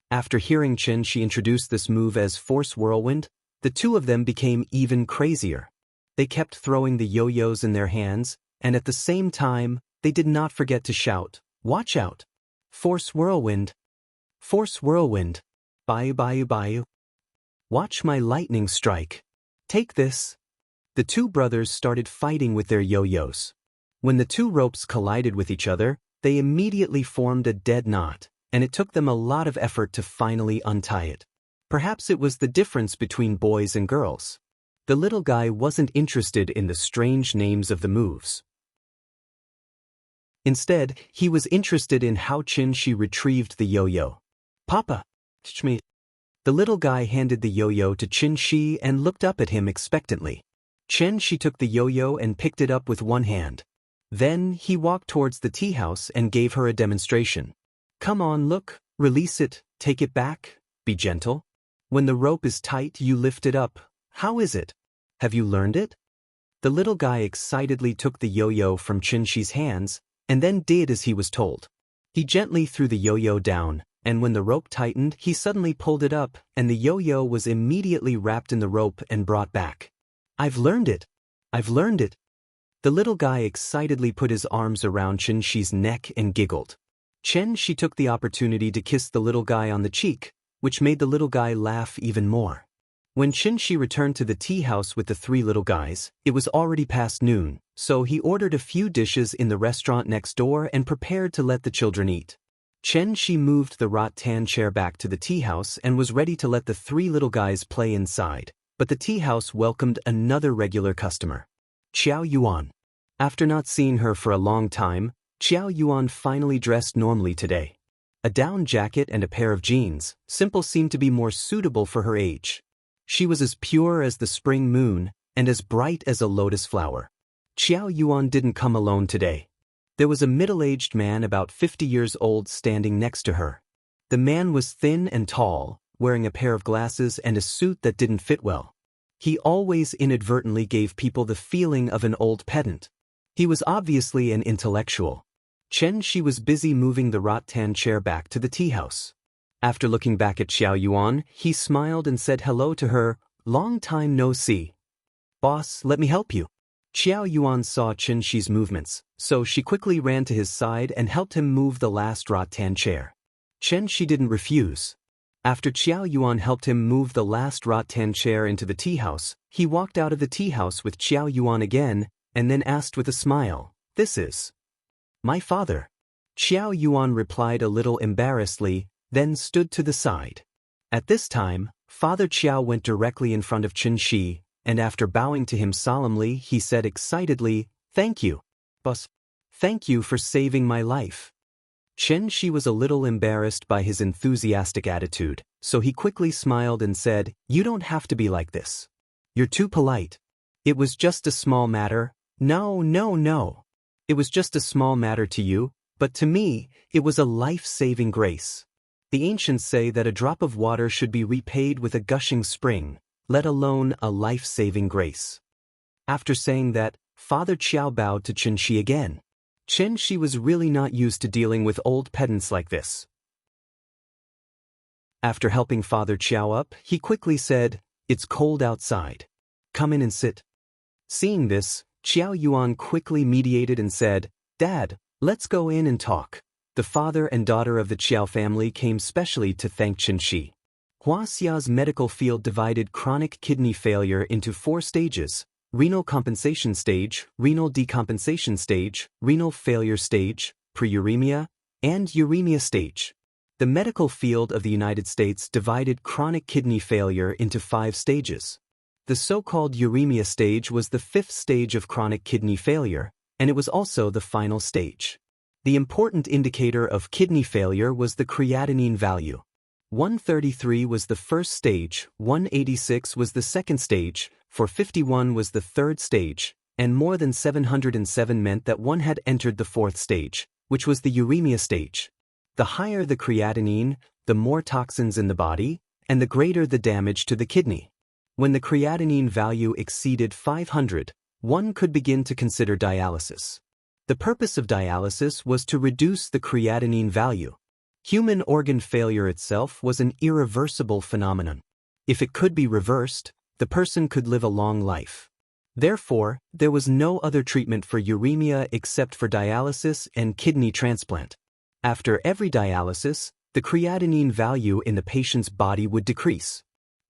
After hearing Xianxia introduce this move as Force Whirlwind, the two of them became even crazier. They kept throwing the yo-yos in their hands, and at the same time, they did not forget to shout, "Watch out! Force Whirlwind! Force Whirlwind! Bayu bayu bayu! Watch my lightning strike! Take this!" The two brothers started fighting with their yo-yos. When the two ropes collided with each other, they immediately formed a dead knot, and it took them a lot of effort to finally untie it. Perhaps it was the difference between boys and girls. The little guy wasn't interested in the strange names of the moves. Instead, he was interested in how Xianxia retrieved the yo-yo. "Papa, teach me." The little guy handed the yo-yo to Xianxia and looked up at him expectantly. Xianxia took the yo-yo and picked it up with one hand. Then he walked towards the tea house and gave her a demonstration. "Come on, look, release it, take it back, be gentle. When the rope is tight, you lift it up. How is it? Have you learned it?" The little guy excitedly took the yo-yo from Xianxia's hands and then did as he was told. He gently threw the yo-yo down, and when the rope tightened, he suddenly pulled it up, and the yo-yo was immediately wrapped in the rope and brought back. "I've learned it! I've learned it!" The little guy excitedly put his arms around Xianxia's neck and giggled. Xianxia took the opportunity to kiss the little guy on the cheek, which made the little guy laugh even more. When Xianxia returned to the tea house with the three little guys, it was already past noon, so he ordered a few dishes in the restaurant next door and prepared to let the children eat. Xianxia moved the rattan chair back to the tea house and was ready to let the three little guys play inside, but the tea house welcomed another regular customer. Xiao Yuan. After not seeing her for a long time, Xiao Yuan finally dressed normally today. A down jacket and a pair of jeans, simple, seemed to be more suitable for her age. She was as pure as the spring moon and as bright as a lotus flower. Xiao Yuan didn't come alone today. There was a middle-aged man about 50 years old standing next to her. The man was thin and tall, wearing a pair of glasses and a suit that didn't fit well. He always inadvertently gave people the feeling of an old pedant. He was obviously an intellectual. Xianxia was busy moving the rattan chair back to the tea house. After looking back at Xiao Yuan, he smiled and said hello to her. "Long time no see. Boss, let me help you." Xiao Yuan saw Xianxia's movements, so she quickly ran to his side and helped him move the last rattan chair. Xianxia didn't refuse. After Xiao Yuan helped him move the last rattan chair into the tea house, he walked out of the tea house with Xiao Yuan again, and then asked with a smile, "This is my father." Xiao Yuan replied a little embarrassedly, then stood to the side. At this time, Father Qiao went directly in front of Xianxia, and after bowing to him solemnly, he said excitedly, "Thank you, boss. Thank you for saving my life." Xianxia was a little embarrassed by his enthusiastic attitude, so he quickly smiled and said, "You don't have to be like this. You're too polite. It was just a small matter." No. It was just a small matter to you, but to me, it was a life-saving grace. The ancients say that a drop of water should be repaid with a gushing spring, let alone a life-saving grace. After saying that, Father Qiao bowed to Xianxia again. Xianxia was really not used to dealing with old pedants like this. After helping Father Qiao up, he quickly said, "It's cold outside. Come in and sit." Seeing this, Xiao Yuan quickly mediated and said, "Dad, let's go in and talk." The father and daughter of the Qiao family came specially to thank Xianxia. Wuxia's medical field divided chronic kidney failure into 4 stages: renal compensation stage, renal decompensation stage, renal failure stage, preuremia, and uremia stage. The medical field of the United States divided chronic kidney failure into 5 stages. The so-called uremia stage was the 5th stage of chronic kidney failure, and it was also the final stage. The important indicator of kidney failure was the creatinine value. 133 was the first stage, 186 was the second stage, 451 was the third stage, and more than 707 meant that one had entered the 4th stage, which was the uremia stage. The higher the creatinine, the more toxins in the body, and the greater the damage to the kidney. When the creatinine value exceeded 500, one could begin to consider dialysis. The purpose of dialysis was to reduce the creatinine value. Human organ failure itself was an irreversible phenomenon. If it could be reversed, the person could live a long life. Therefore, there was no other treatment for uremia except for dialysis and kidney transplant. After every dialysis, the creatinine value in the patient's body would decrease.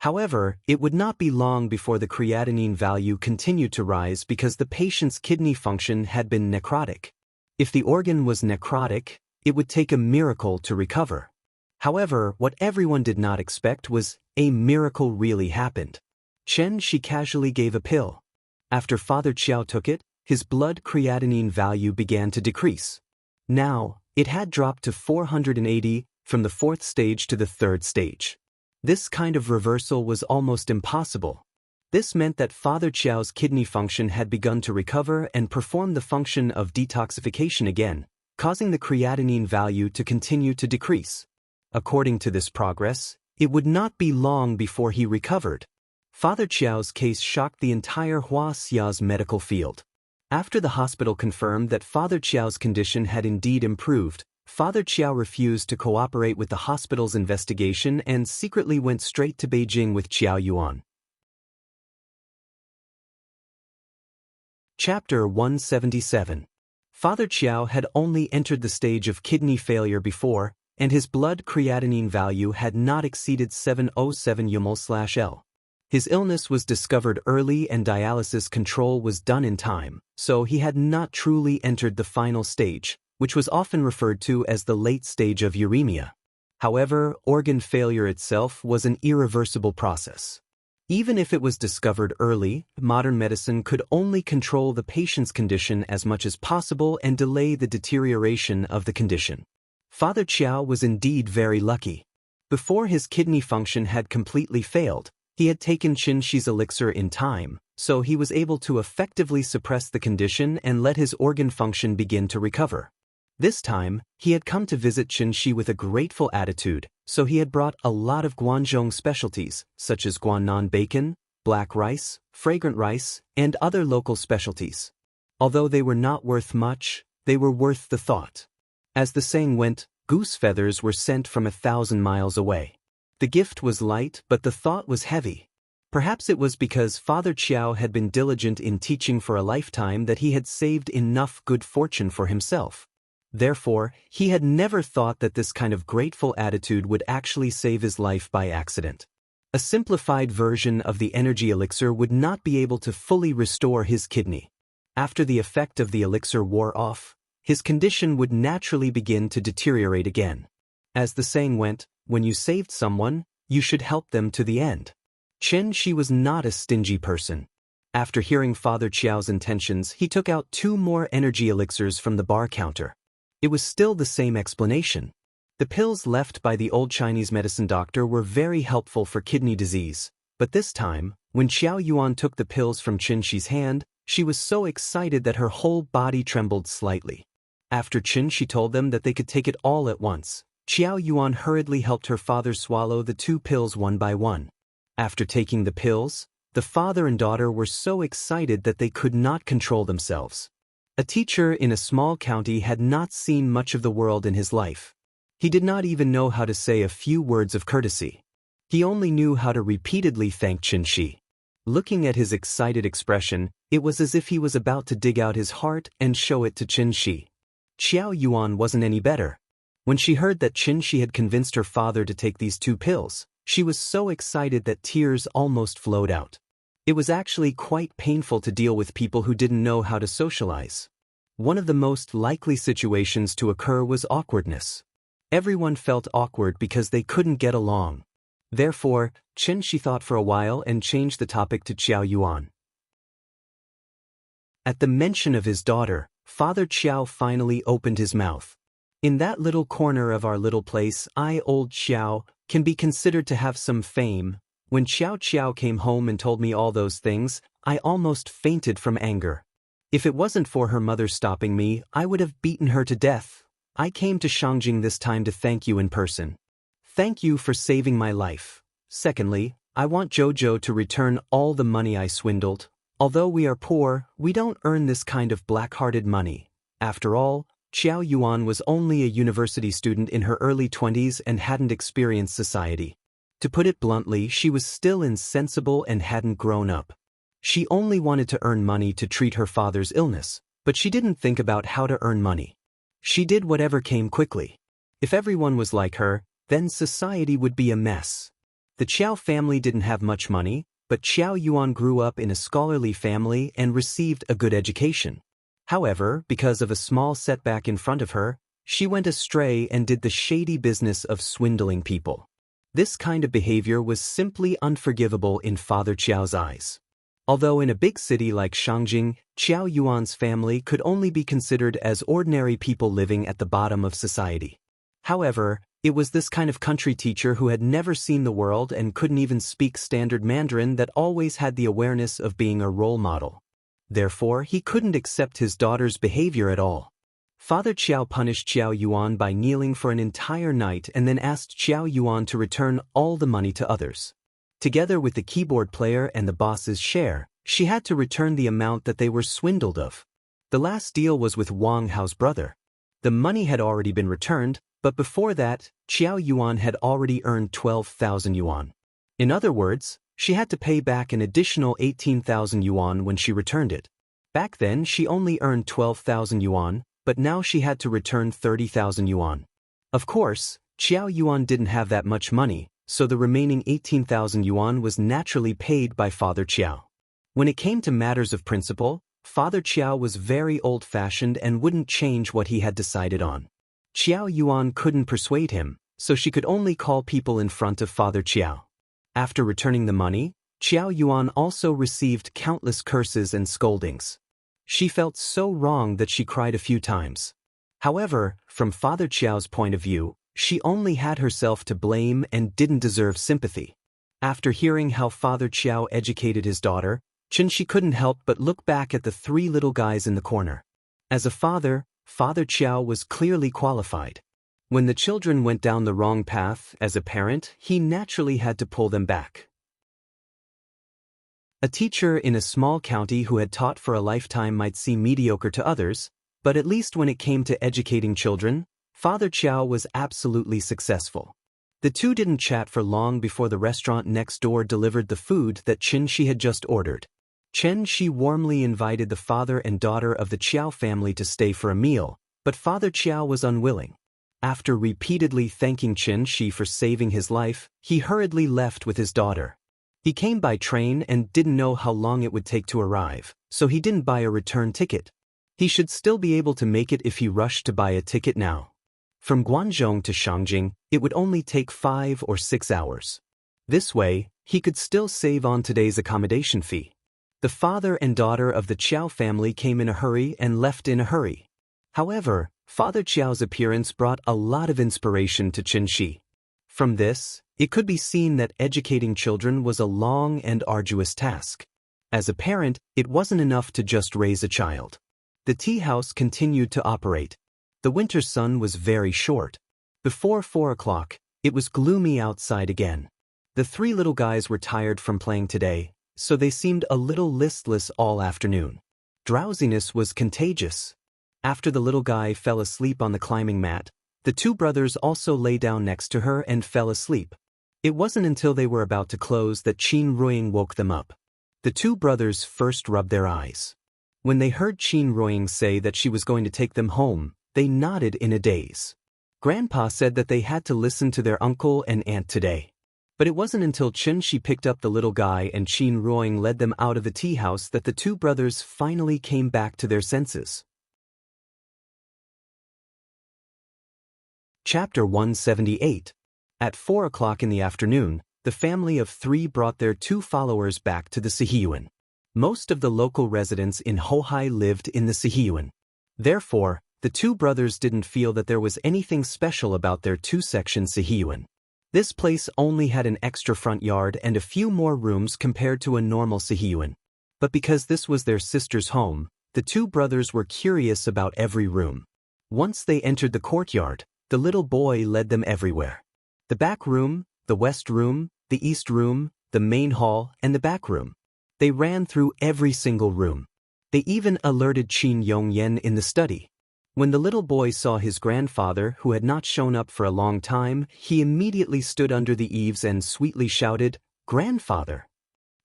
However, it would not be long before the creatinine value continued to rise because the patient's kidney function had been necrotic. If the organ was necrotic, it would take a miracle to recover. However, what everyone did not expect was a miracle really happened. Xianxia casually gave a pill. After Father Qiao took it, his blood creatinine value began to decrease. Now, it had dropped to 480 from the 4th stage to the 3rd stage. This kind of reversal was almost impossible. This meant that Father Qiao's kidney function had begun to recover and perform the function of detoxification again, causing the creatinine value to continue to decrease. According to this progress, it would not be long before he recovered. Father Qiao's case shocked the entire Wuxia's medical field. After the hospital confirmed that Father Qiao's condition had indeed improved, Father Qiao refused to cooperate with the hospital's investigation and secretly went straight to Beijing with Qiao Yuan. Chapter 177. Father Qiao had only entered the stage of kidney failure before, and his blood creatinine value had not exceeded 707 UML/L. His illness was discovered early and dialysis control was done in time, so he had not truly entered the final stage, which was often referred to as the late stage of uremia. However, organ failure itself was an irreversible process. Even if it was discovered early, modern medicine could only control the patient's condition as much as possible and delay the deterioration of the condition. Father Qiao was indeed very lucky. Before his kidney function had completely failed, he had taken Xianxia's elixir in time, so he was able to effectively suppress the condition and let his organ function begin to recover. This time, he had come to visit Xianxia with a grateful attitude, so he had brought a lot of Guangzhou specialties, such as Guangnan bacon, black rice, fragrant rice, and other local specialties. Although they were not worth much, they were worth the thought. As the saying went, goose feathers were sent from 1,000 miles away. The gift was light, but the thought was heavy. Perhaps it was because Father Qiao had been diligent in teaching for a lifetime that he had saved enough good fortune for himself. Therefore, he had never thought that this kind of grateful attitude would actually save his life by accident. A simplified version of the energy elixir would not be able to fully restore his kidney. After the effect of the elixir wore off, his condition would naturally begin to deteriorate again. As the saying went, when you saved someone, you should help them to the end. Xianxia was not a stingy person. After hearing Father Qiao's intentions, he took out 2 more energy elixirs from the bar counter. It was still the same explanation. The pills left by the old Chinese medicine doctor were very helpful for kidney disease, but this time, when Qiao Yuan took the pills from Xianxia's hand, she was so excited that her whole body trembled slightly. After Xianxia told them that they could take it all at once, Qiao Yuan hurriedly helped her father swallow the 2 pills one by one. After taking the pills, the father and daughter were so excited that they could not control themselves. A teacher in a small county had not seen much of the world in his life. He did not even know how to say a few words of courtesy. He only knew how to repeatedly thank Xianxia. Looking at his excited expression, it was as if he was about to dig out his heart and show it to Xianxia. Qiao Yuan wasn't any better. When she heard that Xianxia had convinced her father to take these 2 pills, she was so excited that tears almost flowed out. It was actually quite painful to deal with people who didn't know how to socialize. One of the most likely situations to occur was awkwardness. Everyone felt awkward because they couldn't get along. Therefore, Xianxia thought for a while and changed the topic to Qiao Yuan. At the mention of his daughter, Father Qiao finally opened his mouth. In that little corner of our little place, old Qiao, can be considered to have some fame. When Xiao Qiao came home and told me all those things, I almost fainted from anger. If it wasn't for her mother stopping me, I would have beaten her to death. I came to Shangjing this time to thank you in person. Thank you for saving my life. Secondly, I want Jojo to return all the money I swindled. Although we are poor, we don't earn this kind of black-hearted money. After all, Qiao Yuan was only a university student in her early 20s and hadn't experienced society. To put it bluntly, she was still insensible and hadn't grown up. She only wanted to earn money to treat her father's illness, but she didn't think about how to earn money. She did whatever came quickly. If everyone was like her, then society would be a mess. The Qiao family didn't have much money, but Qiao Yuan grew up in a scholarly family and received a good education. However, because of a small setback in front of her, she went astray and did the shady business of swindling people. This kind of behavior was simply unforgivable in Father Qiao's eyes. Although in a big city like Shangjing, Qiao Yuan's family could only be considered as ordinary people living at the bottom of society. However, it was this kind of country teacher who had never seen the world and couldn't even speak standard Mandarin that always had the awareness of being a role model. Therefore, he couldn't accept his daughter's behavior at all. Father Qiao punished Qiao Yuan by kneeling for an entire night and then asked Qiao Yuan to return all the money to others. Together with the keyboard player and the boss's share, she had to return the amount that they were swindled of. The last deal was with Wang Hao's brother. The money had already been returned, but before that, Qiao Yuan had already earned 12,000 yuan. In other words, she had to pay back an additional 18,000 yuan when she returned it. Back then she only earned 12,000 yuan, but now she had to return 30,000 yuan. Of course, Qiao Yuan didn't have that much money, so the remaining 18,000 yuan was naturally paid by Father Qiao. When it came to matters of principle, Father Qiao was very old-fashioned and wouldn't change what he had decided on. Qiao Yuan couldn't persuade him, so she could only call people in front of Father Qiao. After returning the money, Qiao Yuan also received countless curses and scoldings. She felt so wrong that she cried a few times. However, from Father Qiao's point of view, she only had herself to blame and didn't deserve sympathy. After hearing how Father Qiao educated his daughter, Xianxia couldn't help but look back at the three little guys in the corner. As a father, Father Qiao was clearly qualified. When the children went down the wrong path, as a parent, he naturally had to pull them back. A teacher in a small county who had taught for a lifetime might seem mediocre to others, but at least when it came to educating children, Father Qiao was absolutely successful. The two didn't chat for long before the restaurant next door delivered the food that Xianxia had just ordered. Xianxia warmly invited the father and daughter of the Qiao family to stay for a meal, but Father Qiao was unwilling. After repeatedly thanking Xianxia for saving his life, he hurriedly left with his daughter. He came by train and didn't know how long it would take to arrive, so he didn't buy a return ticket. He should still be able to make it if he rushed to buy a ticket now. From Guangzhou to Shangjing, it would only take 5 or 6 hours. This way, he could still save on today's accommodation fee. The father and daughter of the Qiao family came in a hurry and left in a hurry. However, Father Qiao's appearance brought a lot of inspiration to Xianxia. From this, it could be seen that educating children was a long and arduous task. As a parent, it wasn't enough to just raise a child. The tea house continued to operate. The winter sun was very short. Before 4 o'clock, it was gloomy outside again. The three little guys were tired from playing today, so they seemed a little listless all afternoon. Drowsiness was contagious. After the little guy fell asleep on the climbing mat, the two brothers also lay down next to her and fell asleep. It wasn't until they were about to close that Qin Ruiying woke them up. The two brothers first rubbed their eyes. When they heard Qin Ruiying say that she was going to take them home, they nodded in a daze. Grandpa said that they had to listen to their uncle and aunt today. But it wasn't until Xianxia picked up the little guy and Qin Ruiying led them out of the tea house that the two brothers finally came back to their senses. Chapter 178. At 4 o'clock in the afternoon, the family of 3 brought their 2 followers back to the Sihiyuan. Most of the local residents in Hohai lived in the Sihiyuan. Therefore, the 2 brothers didn't feel that there was anything special about their 2-section Sihiyuan. This place only had an extra front yard and a few more rooms compared to a normal Sihiyuan. But because this was their sister's home, the 2 brothers were curious about every room. Once they entered the courtyard, the little boy led them everywhere. The back room, the west room, the east room, the main hall, and the back room. They ran through every single room. They even alerted Qin Yongyan in the study. When the little boy saw his grandfather, who had not shown up for a long time, he immediately stood under the eaves and sweetly shouted, "Grandfather!"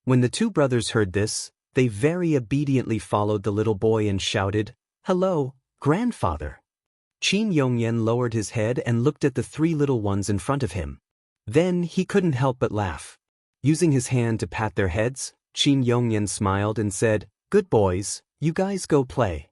When the 2 brothers heard this, they very obediently followed the little boy and shouted, "Hello, grandfather!" Qin Yongyan lowered his head and looked at the 3 little ones in front of him. Then he couldn't help but laugh. Using his hand to pat their heads, Qin Yongyan smiled and said, "Good boys, you guys go play."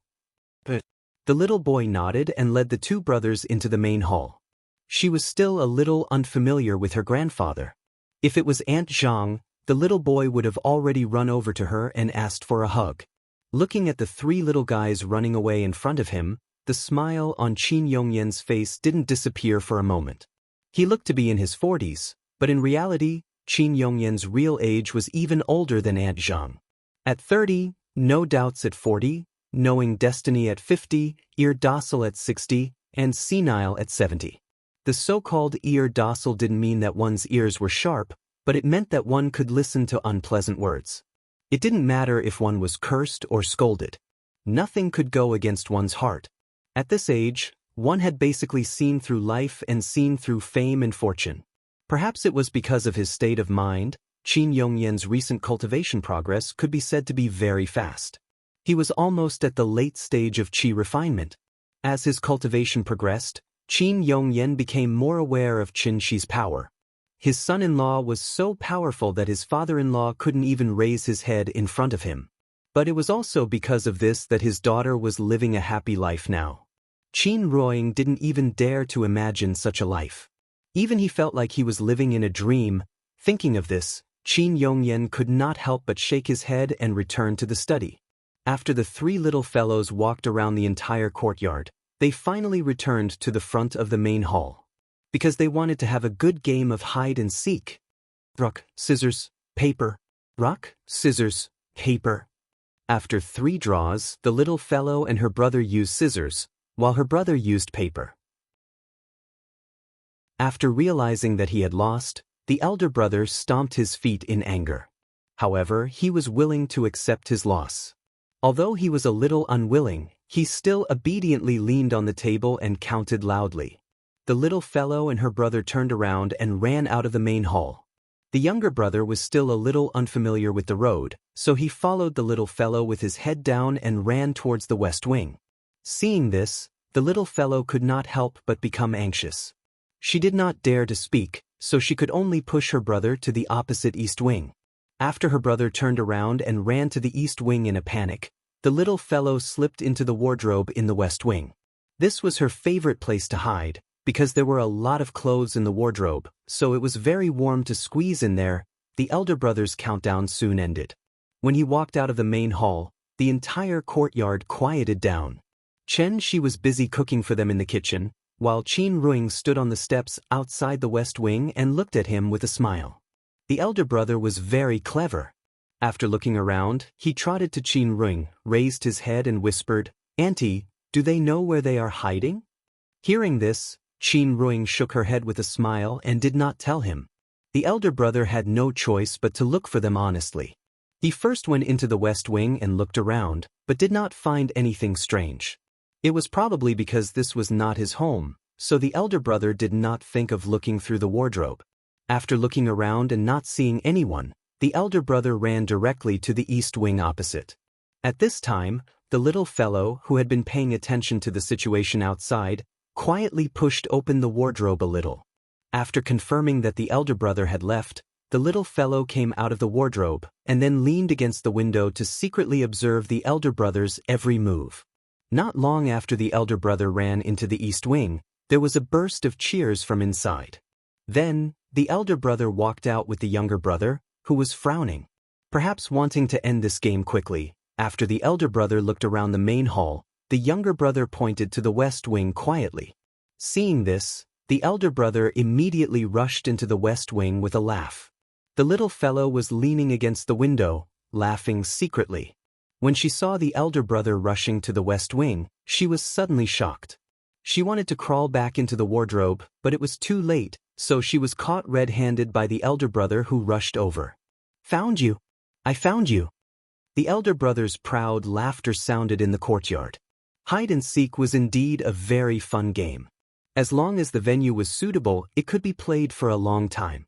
But the little boy nodded and led the 2 brothers into the main hall. She was still a little unfamiliar with her grandfather. If it was Aunt Zhang, the little boy would have already run over to her and asked for a hug. Looking at the three little guys running away in front of him, the smile on Qin Yongyan's face didn't disappear for a moment. He looked to be in his 40s, but in reality, Qin Yongyan's real age was even older than Aunt Zhang. At 30, no doubts at 40, knowing destiny at 50, ear docile at 60, and senile at 70. The so-called ear docile didn't mean that one's ears were sharp, but it meant that one could listen to unpleasant words. It didn't matter if one was cursed or scolded. Nothing could go against one's heart. At this age, one had basically seen through life and seen through fame and fortune. Perhaps it was because of his state of mind, Qin Yongyan's recent cultivation progress could be said to be very fast. He was almost at the late stage of qi refinement. As his cultivation progressed, Qin Yongyan became more aware of Qin Shi's power. His son-in-law was so powerful that his father-in-law couldn't even raise his head in front of him. But it was also because of this that his daughter was living a happy life now. Qin Ruoying didn't even dare to imagine such a life. Even he felt like he was living in a dream. Thinking of this, Qin Yongyan could not help but shake his head and return to the study. After the three little fellows walked around the entire courtyard, they finally returned to the front of the main hall. Because they wanted to have a good game of hide and seek. Rock, scissors, paper. Rock, scissors, paper. After 3 draws, the little fellow and her brother used scissors, while her brother used paper. After realizing that he had lost, the elder brother stomped his feet in anger. However, he was willing to accept his loss. Although he was a little unwilling, he still obediently leaned on the table and counted loudly. The little fellow and her brother turned around and ran out of the main hall. The younger brother was still a little unfamiliar with the road, so he followed the little fellow with his head down and ran towards the west wing. Seeing this, the little fellow could not help but become anxious. She did not dare to speak, so she could only push her brother to the opposite east wing. After her brother turned around and ran to the east wing in a panic, the little fellow slipped into the wardrobe in the west wing. This was her favorite place to hide, because there were a lot of clothes in the wardrobe, so it was very warm to squeeze in there. The elder brother's countdown soon ended. When he walked out of the main hall, the entire courtyard quieted down. Chen Shi was busy cooking for them in the kitchen, while Qin Ruing stood on the steps outside the west wing and looked at him with a smile. The elder brother was very clever. After looking around, he trotted to Qin Ruing, raised his head and whispered, "Auntie, do they know where they are hiding?" Hearing this, Qin Ruing shook her head with a smile and did not tell him. The elder brother had no choice but to look for them honestly. He first went into the west wing and looked around, but did not find anything strange. It was probably because this was not his home, so the elder brother did not think of looking through the wardrobe. After looking around and not seeing anyone, the elder brother ran directly to the east wing opposite. At this time, the little fellow, who had been paying attention to the situation outside, quietly pushed open the wardrobe a little. After confirming that the elder brother had left, the little fellow came out of the wardrobe and then leaned against the window to secretly observe the elder brother's every move. Not long after the elder brother ran into the east wing, there was a burst of cheers from inside. Then, the elder brother walked out with the younger brother, who was frowning. Perhaps wanting to end this game quickly, after the elder brother looked around the main hall, the younger brother pointed to the west wing quietly. Seeing this, the elder brother immediately rushed into the west wing with a laugh. The little fellow was leaning against the window, laughing secretly. When she saw the elder brother rushing to the west wing, she was suddenly shocked. She wanted to crawl back into the wardrobe, but it was too late, so she was caught red-handed by the elder brother who rushed over. "Found you! I found you!" The elder brother's proud laughter sounded in the courtyard. Hide and seek was indeed a very fun game. As long as the venue was suitable, it could be played for a long time.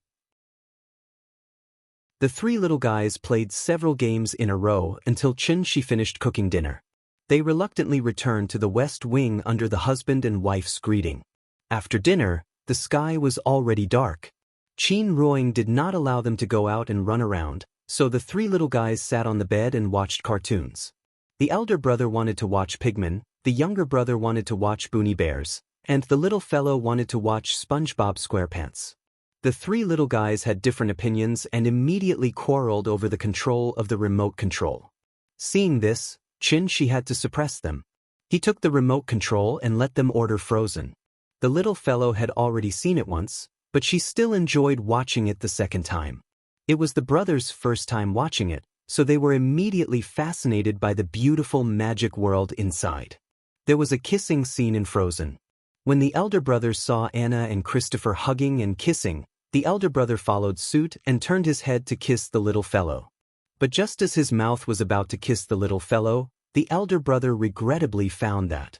The three little guys played several games in a row until Chen Shi finished cooking dinner. They reluctantly returned to the west wing under the husband and wife's greeting. After dinner, the sky was already dark. Qin Ruoing did not allow them to go out and run around, so the three little guys sat on the bed and watched cartoons. The elder brother wanted to watch Pigman, the younger brother wanted to watch Boonie Bears, and the little fellow wanted to watch SpongeBob SquarePants. The three little guys had different opinions and immediately quarreled over the control of the remote control. Seeing this, Xianxia had to suppress them. He took the remote control and let them order Frozen. The little fellow had already seen it once, but she still enjoyed watching it the second time. It was the brothers' first time watching it, so they were immediately fascinated by the beautiful magic world inside. There was a kissing scene in Frozen. When the elder brothers saw Anna and Christopher hugging and kissing, the elder brother followed suit and turned his head to kiss the little fellow. But just as his mouth was about to kiss the little fellow, the elder brother regrettably found that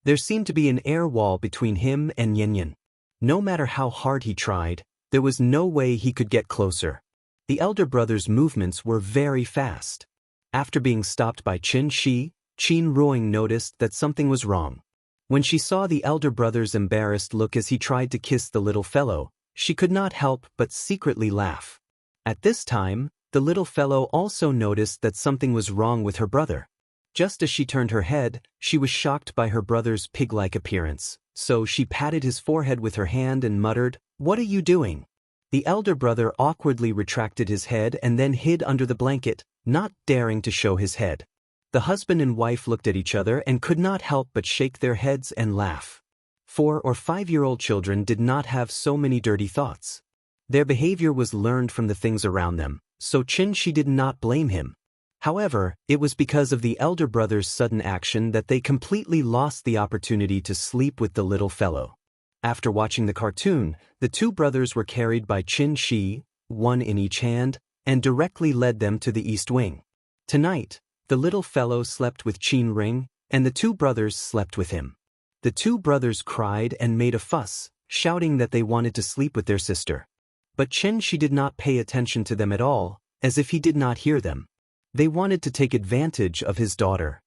there seemed to be an air wall between him and Xianxia. No matter how hard he tried, there was no way he could get closer. The elder brother's movements were very fast. After being stopped by Xianxia, Qin Ruoying noticed that something was wrong. When she saw the elder brother's embarrassed look as he tried to kiss the little fellow, she could not help but secretly laugh. At this time, the little fellow also noticed that something was wrong with her brother. Just as she turned her head, she was shocked by her brother's pig-like appearance, so she patted his forehead with her hand and muttered, "What are you doing?" The elder brother awkwardly retracted his head and then hid under the blanket, not daring to show his head. The husband and wife looked at each other and could not help but shake their heads and laugh. 4- or 5-year-old children did not have so many dirty thoughts. Their behavior was learned from the things around them, so Xianxia did not blame him. However, it was because of the elder brother's sudden action that they completely lost the opportunity to sleep with the little fellow. After watching the cartoon, the two brothers were carried by Xianxia, one in each hand, and directly led them to the East Wing. Tonight, the little fellow slept with Qin Ring, and the two brothers slept with him. The two brothers cried and made a fuss, shouting that they wanted to sleep with their sister. But Xianxia did not pay attention to them at all, as if he did not hear them. They wanted to take advantage of his daughter.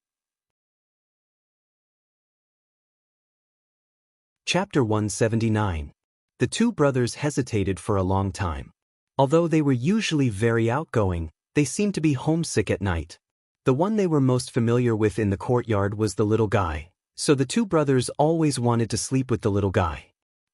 Chapter 179. The two brothers hesitated for a long time. Although they were usually very outgoing, they seemed to be homesick at night. The one they were most familiar with in the courtyard was the little guy, so the two brothers always wanted to sleep with the little guy.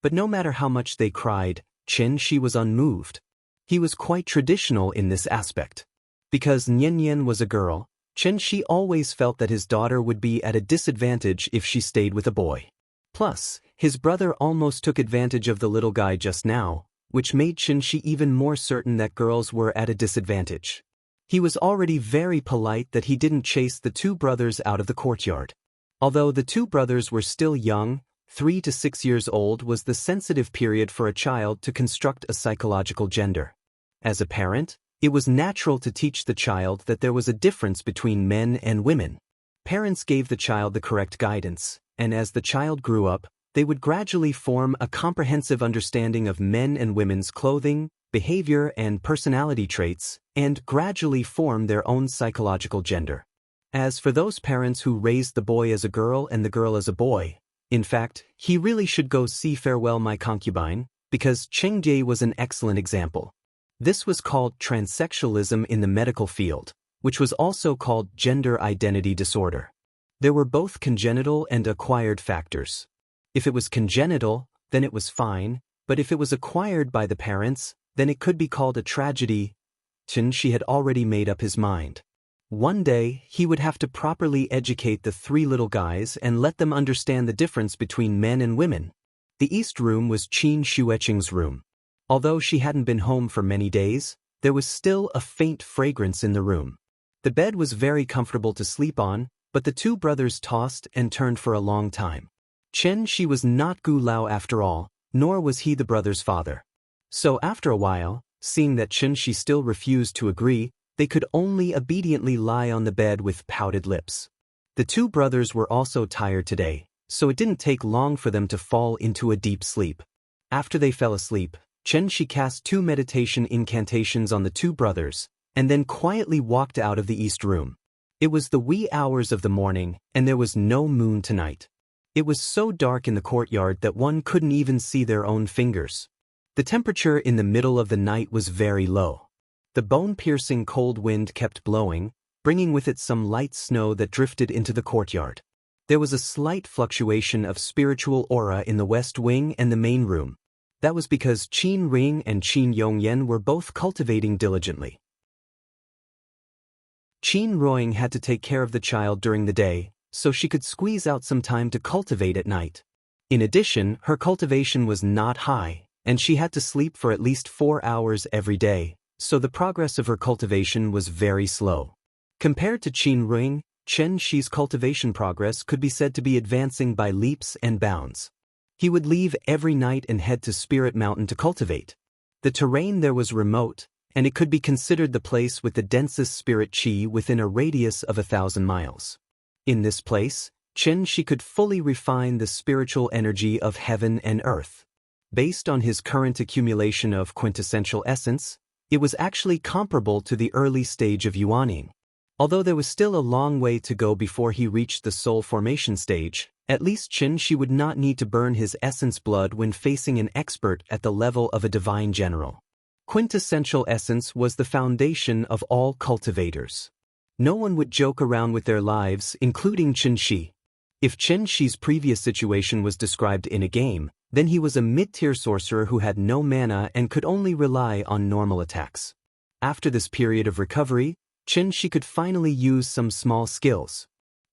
But no matter how much they cried, Xianxia was unmoved. He was quite traditional in this aspect. Because Xianxia was a girl, Xianxia always felt that his daughter would be at a disadvantage if she stayed with a boy. Plus, his brother almost took advantage of the little guy just now, which made Xianxia even more certain that girls were at a disadvantage. He was already very polite that he didn't chase the two brothers out of the courtyard. Although the two brothers were still young, 3 to 6 years old was the sensitive period for a child to construct a psychological gender. As a parent, it was natural to teach the child that there was a difference between men and women. Parents gave the child the correct guidance, and as the child grew up, they would gradually form a comprehensive understanding of men and women's clothing, behavior, and personality traits, and gradually form their own psychological gender. As for those parents who raised the boy as a girl and the girl as a boy, in fact, he really should go see Farewell My Concubine, because Chengde was an excellent example. This was called transsexualism in the medical field, which was also called gender identity disorder. There were both congenital and acquired factors. If it was congenital, then it was fine, but if it was acquired by the parents, then it could be called a tragedy. Xianxia had already made up his mind. One day, he would have to properly educate the three little guys and let them understand the difference between men and women. The East Room was Qin Shueqing's room. Although she hadn't been home for many days, there was still a faint fragrance in the room. The bed was very comfortable to sleep on, but the two brothers tossed and turned for a long time. Xianxia was not Gu Lao after all, nor was he the brother's father. So after a while, seeing that Xianxia still refused to agree, they could only obediently lie on the bed with pouted lips. The two brothers were also tired today, so it didn't take long for them to fall into a deep sleep. After they fell asleep, Xianxia cast 2 meditation incantations on the two brothers, and then quietly walked out of the East Room. It was the wee hours of the morning, and there was no moon tonight. It was so dark in the courtyard that one couldn't even see their own fingers. The temperature in the middle of the night was very low. The bone-piercing cold wind kept blowing, bringing with it some light snow that drifted into the courtyard. There was a slight fluctuation of spiritual aura in the west wing and the main room. That was because Qin Ring and Qin Yongyan were both cultivating diligently. Qin Ruoying had to take care of the child during the day, so she could squeeze out some time to cultivate at night. In addition, her cultivation was not high, and she had to sleep for at least 4 hours every day, so the progress of her cultivation was very slow. Compared to Qin Ruoying, Chen Shi's cultivation progress could be said to be advancing by leaps and bounds. He would leave every night and head to Spirit Mountain to cultivate. The terrain there was remote, and it could be considered the place with the densest spirit qi within a radius of 1,000 miles. In this place, Chen Shi could fully refine the spiritual energy of heaven and earth. Based on his current accumulation of quintessential essence, it was actually comparable to the early stage of Yuaning. Although there was still a long way to go before he reached the soul formation stage, at least Chen Shi would not need to burn his essence blood when facing an expert at the level of a divine general. Quintessential essence was the foundation of all cultivators. No one would joke around with their lives, including Chen Shi. If Chen Shi's previous situation was described in a game, then he was a mid-tier sorcerer who had no mana and could only rely on normal attacks. After this period of recovery, Chen Shi could finally use some small skills.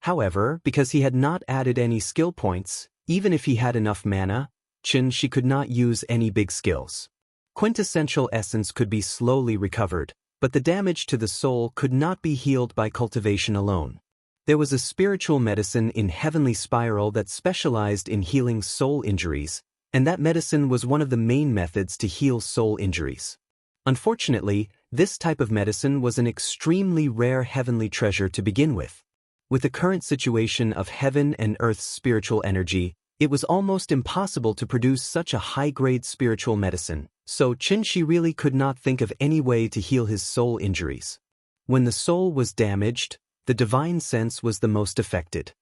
However, because he had not added any skill points, even if he had enough mana, Chen Shi could not use any big skills. Quintessential essence could be slowly recovered, but the damage to the soul could not be healed by cultivation alone. There was a spiritual medicine in Heavenly Spiral that specialized in healing soul injuries, and that medicine was one of the main methods to heal soul injuries. Unfortunately, this type of medicine was an extremely rare heavenly treasure to begin with. With the current situation of heaven and earth's spiritual energy, it was almost impossible to produce such a high-grade spiritual medicine, so Chen Shi really could not think of any way to heal his soul injuries. When the soul was damaged, the divine sense was the most affected.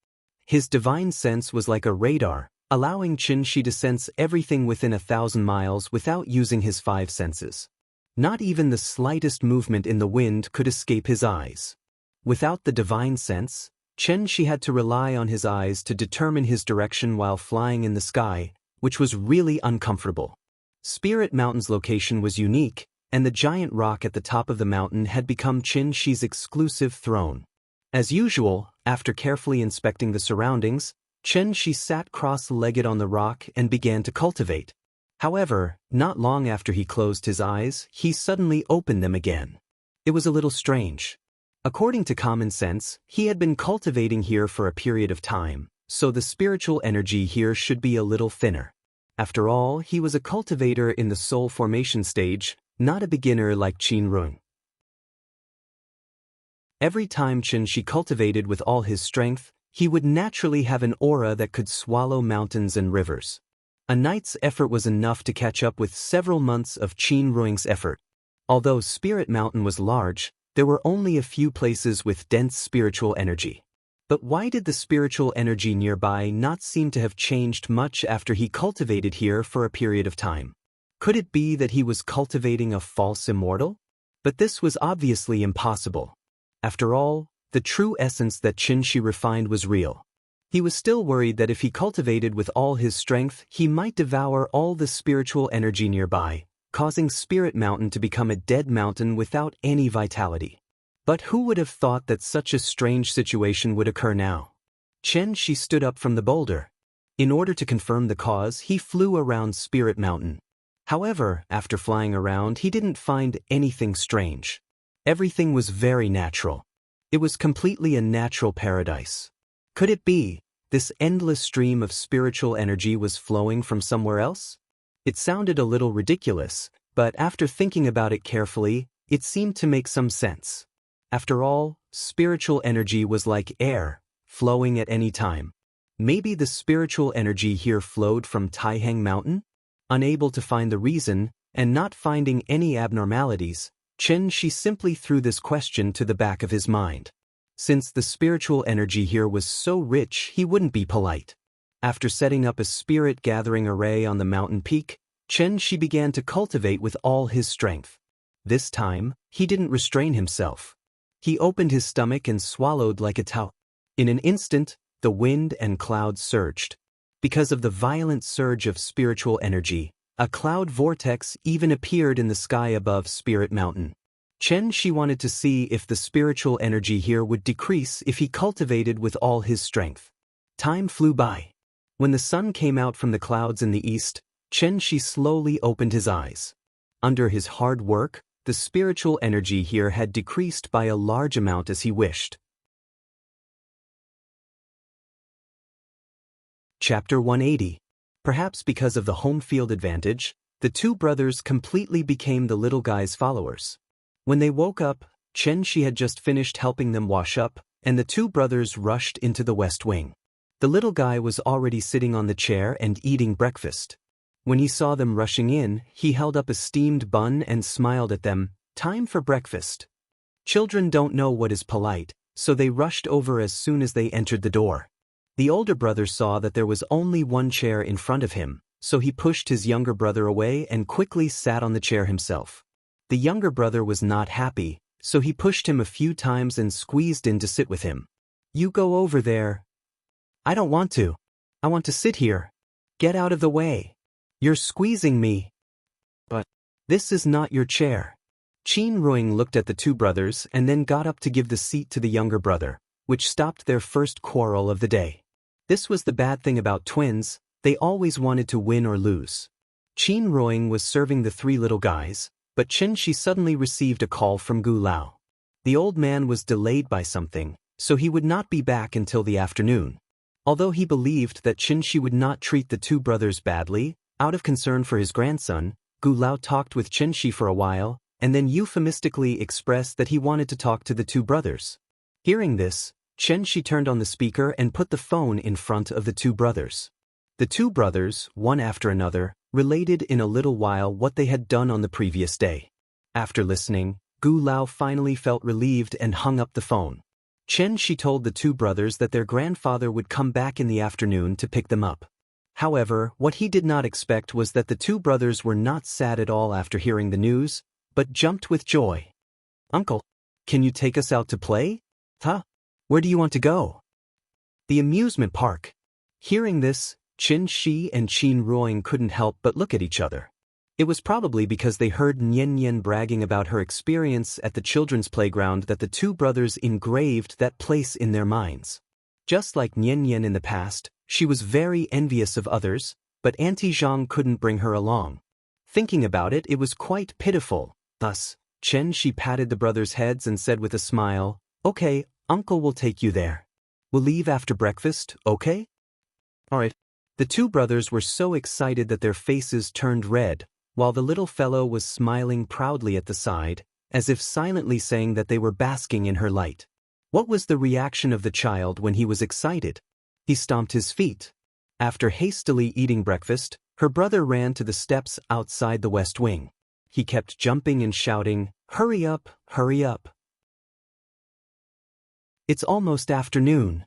His divine sense was like a radar, allowing Chen Shi to sense everything within 1,000 miles without using his 5 senses. Not even the slightest movement in the wind could escape his eyes. Without the divine sense, Chen Shi had to rely on his eyes to determine his direction while flying in the sky, which was really uncomfortable. Spirit Mountain's location was unique, and the giant rock at the top of the mountain had become Chen Shi's exclusive throne. As usual, after carefully inspecting the surroundings, Chen Shi sat cross-legged on the rock and began to cultivate. However, not long after he closed his eyes, he suddenly opened them again. It was a little strange. According to common sense, he had been cultivating here for a period of time, so the spiritual energy here should be a little thinner. After all, he was a cultivator in the soul formation stage, not a beginner like Qin Ruoying. Every time Chen Shi cultivated with all his strength, he would naturally have an aura that could swallow mountains and rivers. A night's effort was enough to catch up with several months of Qin Ruoying's effort. Although Spirit Mountain was large, there were only a few places with dense spiritual energy. But why did the spiritual energy nearby not seem to have changed much after he cultivated here for a period of time? Could it be that he was cultivating a false immortal? But this was obviously impossible. After all, the true essence that Chen Shi refined was real. He was still worried that if he cultivated with all his strength, he might devour all the spiritual energy nearby, causing Spirit Mountain to become a dead mountain without any vitality. But who would have thought that such a strange situation would occur now? Chen Shi stood up from the boulder. In order to confirm the cause, he flew around Spirit Mountain. However, after flying around, he didn't find anything strange. Everything was very natural. It was completely a natural paradise. Could it be this endless stream of spiritual energy was flowing from somewhere else? It sounded a little ridiculous, but after thinking about it carefully, it seemed to make some sense. After all, spiritual energy was like air, flowing at any time. Maybe the spiritual energy here flowed from Taiheng Mountain? Unable to find the reason, and not finding any abnormalities, Chen Shi simply threw this question to the back of his mind. Since the spiritual energy here was so rich, he wouldn't be polite. After setting up a spirit gathering array on the mountain peak, Chen Shi began to cultivate with all his strength. This time, he didn't restrain himself. He opened his stomach and swallowed like a tao. In an instant, the wind and clouds surged. Because of the violent surge of spiritual energy, a cloud vortex even appeared in the sky above Spirit Mountain. Xianxia wanted to see if the spiritual energy here would decrease if he cultivated with all his strength. Time flew by. When the sun came out from the clouds in the east, Xianxia slowly opened his eyes. Under his hard work, the spiritual energy here had decreased by a large amount as he wished. Chapter 180. Perhaps because of the home field advantage, the two brothers completely became the little guy's followers. When they woke up, Xianxia had just finished helping them wash up, and the two brothers rushed into the west wing. The little guy was already sitting on the chair and eating breakfast. When he saw them rushing in, he held up a steamed bun and smiled at them. Time for breakfast. Children don't know what is polite, so they rushed over as soon as they entered the door. The older brother saw that there was only one chair in front of him, so he pushed his younger brother away and quickly sat on the chair himself. The younger brother was not happy, so he pushed him a few times and squeezed in to sit with him. "You go over there." "I don't want to. I want to sit here." "Get out of the way. You're squeezing me." "But this is not your chair." Qin looked at the two brothers and then got up to give the seat to the younger brother, which stopped their first quarrel of the day. This was the bad thing about twins, they always wanted to win or lose. Qin was serving the three little guys, but Xianxia suddenly received a call from Gu Lao. The old man was delayed by something, so he would not be back until the afternoon. Although he believed that Xianxia would not treat the two brothers badly, out of concern for his grandson, Gu Lao talked with Xianxia for a while, and then euphemistically expressed that he wanted to talk to the two brothers. Hearing this, Xianxia turned on the speaker and put the phone in front of the two brothers. The two brothers, one after another, related in a little while what they had done on the previous day. After listening, Gu Lao finally felt relieved and hung up the phone. Xianxia told the two brothers that their grandfather would come back in the afternoon to pick them up. However, what he did not expect was that the two brothers were not sad at all after hearing the news, but jumped with joy. "Uncle, can you take us out to play?" "Huh? Where do you want to go?" "The amusement park." Hearing this, Xianxia and Qin couldn't help but look at each other. It was probably because they heard Nian bragging about her experience at the children's playground that the two brothers engraved that place in their minds. Just like Nian in the past, she was very envious of others, but Auntie Zhang couldn't bring her along. Thinking about it, it was quite pitiful. Thus, Xianxia patted the brothers' heads and said with a smile, "Okay, Uncle will take you there. We'll leave after breakfast, okay?" "Alright." The two brothers were so excited that their faces turned red, while the little fellow was smiling proudly at the side, as if silently saying that they were basking in her light. What was the reaction of the child when he was excited? He stomped his feet. After hastily eating breakfast, her brother ran to the steps outside the west wing. He kept jumping and shouting, "Hurry up, hurry up. It's almost afternoon."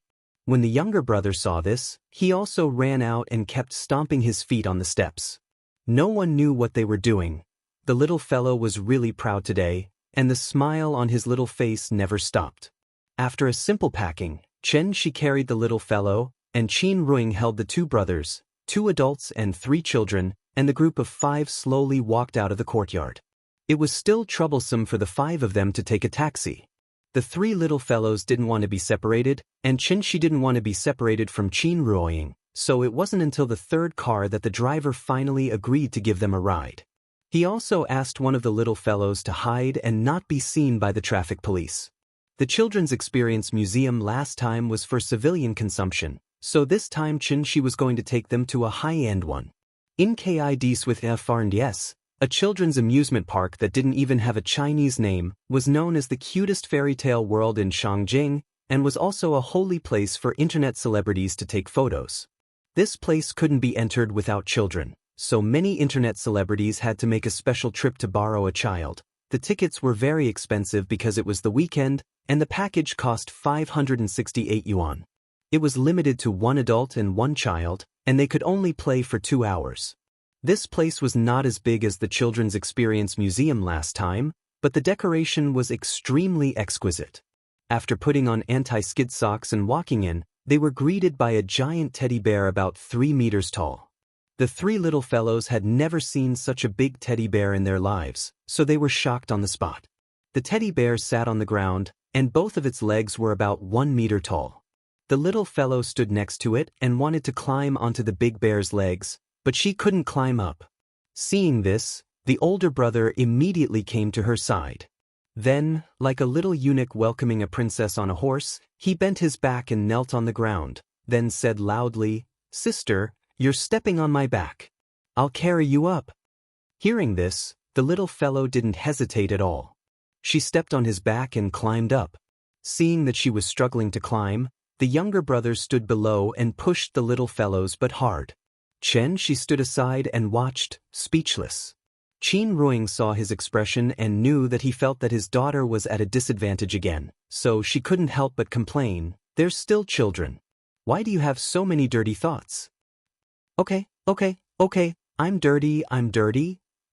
When the younger brother saw this, he also ran out and kept stomping his feet on the steps. No one knew what they were doing. The little fellow was really proud today, and the smile on his little face never stopped. After a simple packing, Xianxia carried the little fellow, and Qin held the two brothers, 2 adults and 3 children, and the group of 5 slowly walked out of the courtyard. It was still troublesome for the 5 of them to take a taxi. The 3 little fellows didn't want to be separated, and Xianxia didn't want to be separated from Qin, so it wasn't until the 3rd car that the driver finally agreed to give them a ride. He also asked one of the little fellows to hide and not be seen by the traffic police. The Children's Experience Museum last time was for civilian consumption, so this time Xianxia was going to take them to a high-end one. In Kids with FRNDS, a children's amusement park that didn't even have a Chinese name, was known as the cutest fairy tale world in Shangjing, and was also a holy place for internet celebrities to take photos. This place couldn't be entered without children, so many internet celebrities had to make a special trip to borrow a child. The tickets were very expensive because it was the weekend, and the package cost 568 yuan. It was limited to 1 adult and 1 child, and they could only play for 2 hours. This place was not as big as the Children's Experience Museum last time, but the decoration was extremely exquisite. After putting on anti-skid socks and walking in, they were greeted by a giant teddy bear about 3 meters tall. The three little fellows had never seen such a big teddy bear in their lives, so they were shocked on the spot. The teddy bear sat on the ground, and both of its legs were about 1 meter tall. The little fellow stood next to it and wanted to climb onto the big bear's legs, but she couldn't climb up. Seeing this, the older brother immediately came to her side. Then, like a little eunuch welcoming a princess on a horse, he bent his back and knelt on the ground, then said loudly, "Sister, you're stepping on my back. I'll carry you up." Hearing this, the little fellow didn't hesitate at all. She stepped on his back and climbed up. Seeing that she was struggling to climb, the younger brother stood below and pushed the little fellows but hard. She stood aside and watched, speechless. Qin Ruing saw his expression and knew that he felt that his daughter was at a disadvantage again, so she couldn't help but complain, "They're still children. Why do you have so many dirty thoughts?" Okay, I'm dirty.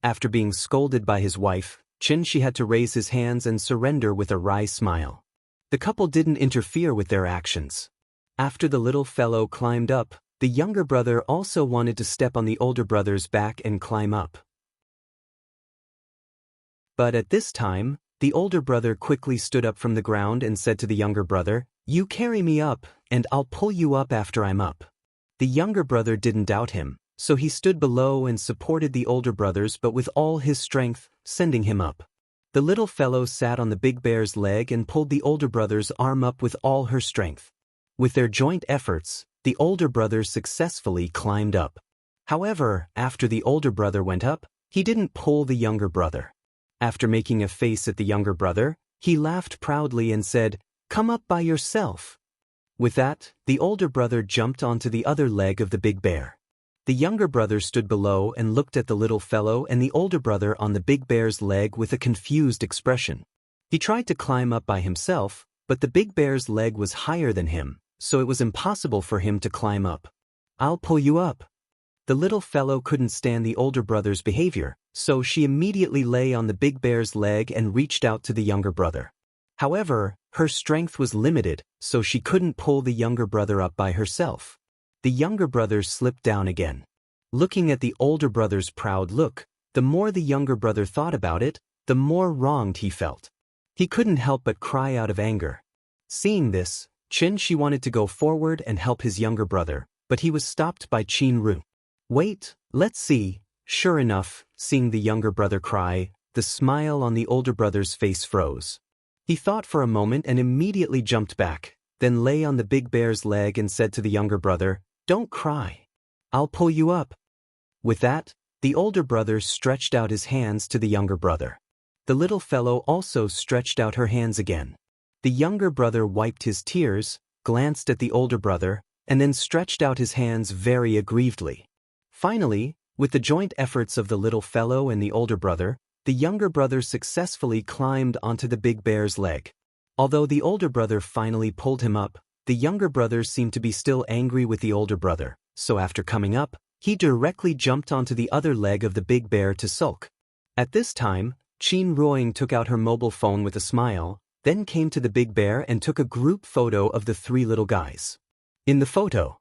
After being scolded by his wife, She had to raise his hands and surrender with a wry smile. The couple didn't interfere with their actions. After the little fellow climbed up, the younger brother also wanted to step on the older brother's back and climb up. But at this time, the older brother quickly stood up from the ground and said to the younger brother, "You carry me up, and I'll pull you up after I'm up." The younger brother didn't doubt him, so he stood below and supported the older brothers but with all his strength, sending him up. The little fellow sat on the big bear's leg and pulled the older brother's arm up with all her strength. With their joint efforts, the older brother successfully climbed up. However, after the older brother went up, he didn't pull the younger brother. After making a face at the younger brother, he laughed proudly and said, "Come up by yourself." With that, the older brother jumped onto the other leg of the big bear. The younger brother stood below and looked at the little fellow and the older brother on the big bear's leg with a confused expression. He tried to climb up by himself, but the big bear's leg was higher than him, so it was impossible for him to climb up. "I'll pull you up." The little fellow couldn't stand the older brother's behavior, so she immediately lay on the big bear's leg and reached out to the younger brother. However, her strength was limited, so she couldn't pull the younger brother up by herself. The younger brother slipped down again. Looking at the older brother's proud look, the more the younger brother thought about it, the more wronged he felt. He couldn't help but cry out of anger. Seeing this, Shi wanted to go forward and help his younger brother, but he was stopped by Qin Ru. "Wait, let's see." Sure enough, seeing the younger brother cry, the smile on the older brother's face froze. He thought for a moment and immediately jumped back, then lay on the big bear's leg and said to the younger brother, "Don't cry. I'll pull you up." With that, the older brother stretched out his hands to the younger brother. The little fellow also stretched out her hands again. The younger brother wiped his tears, glanced at the older brother, and then stretched out his hands very aggrievedly. Finally, with the joint efforts of the little fellow and the older brother, the younger brother successfully climbed onto the big bear's leg. Although the older brother finally pulled him up, the younger brother seemed to be still angry with the older brother, so after coming up, he directly jumped onto the other leg of the big bear to sulk. At this time, Qin Ruing took out her mobile phone with a smile, then came to the big bear and took a group photo of the three little guys. In the photo,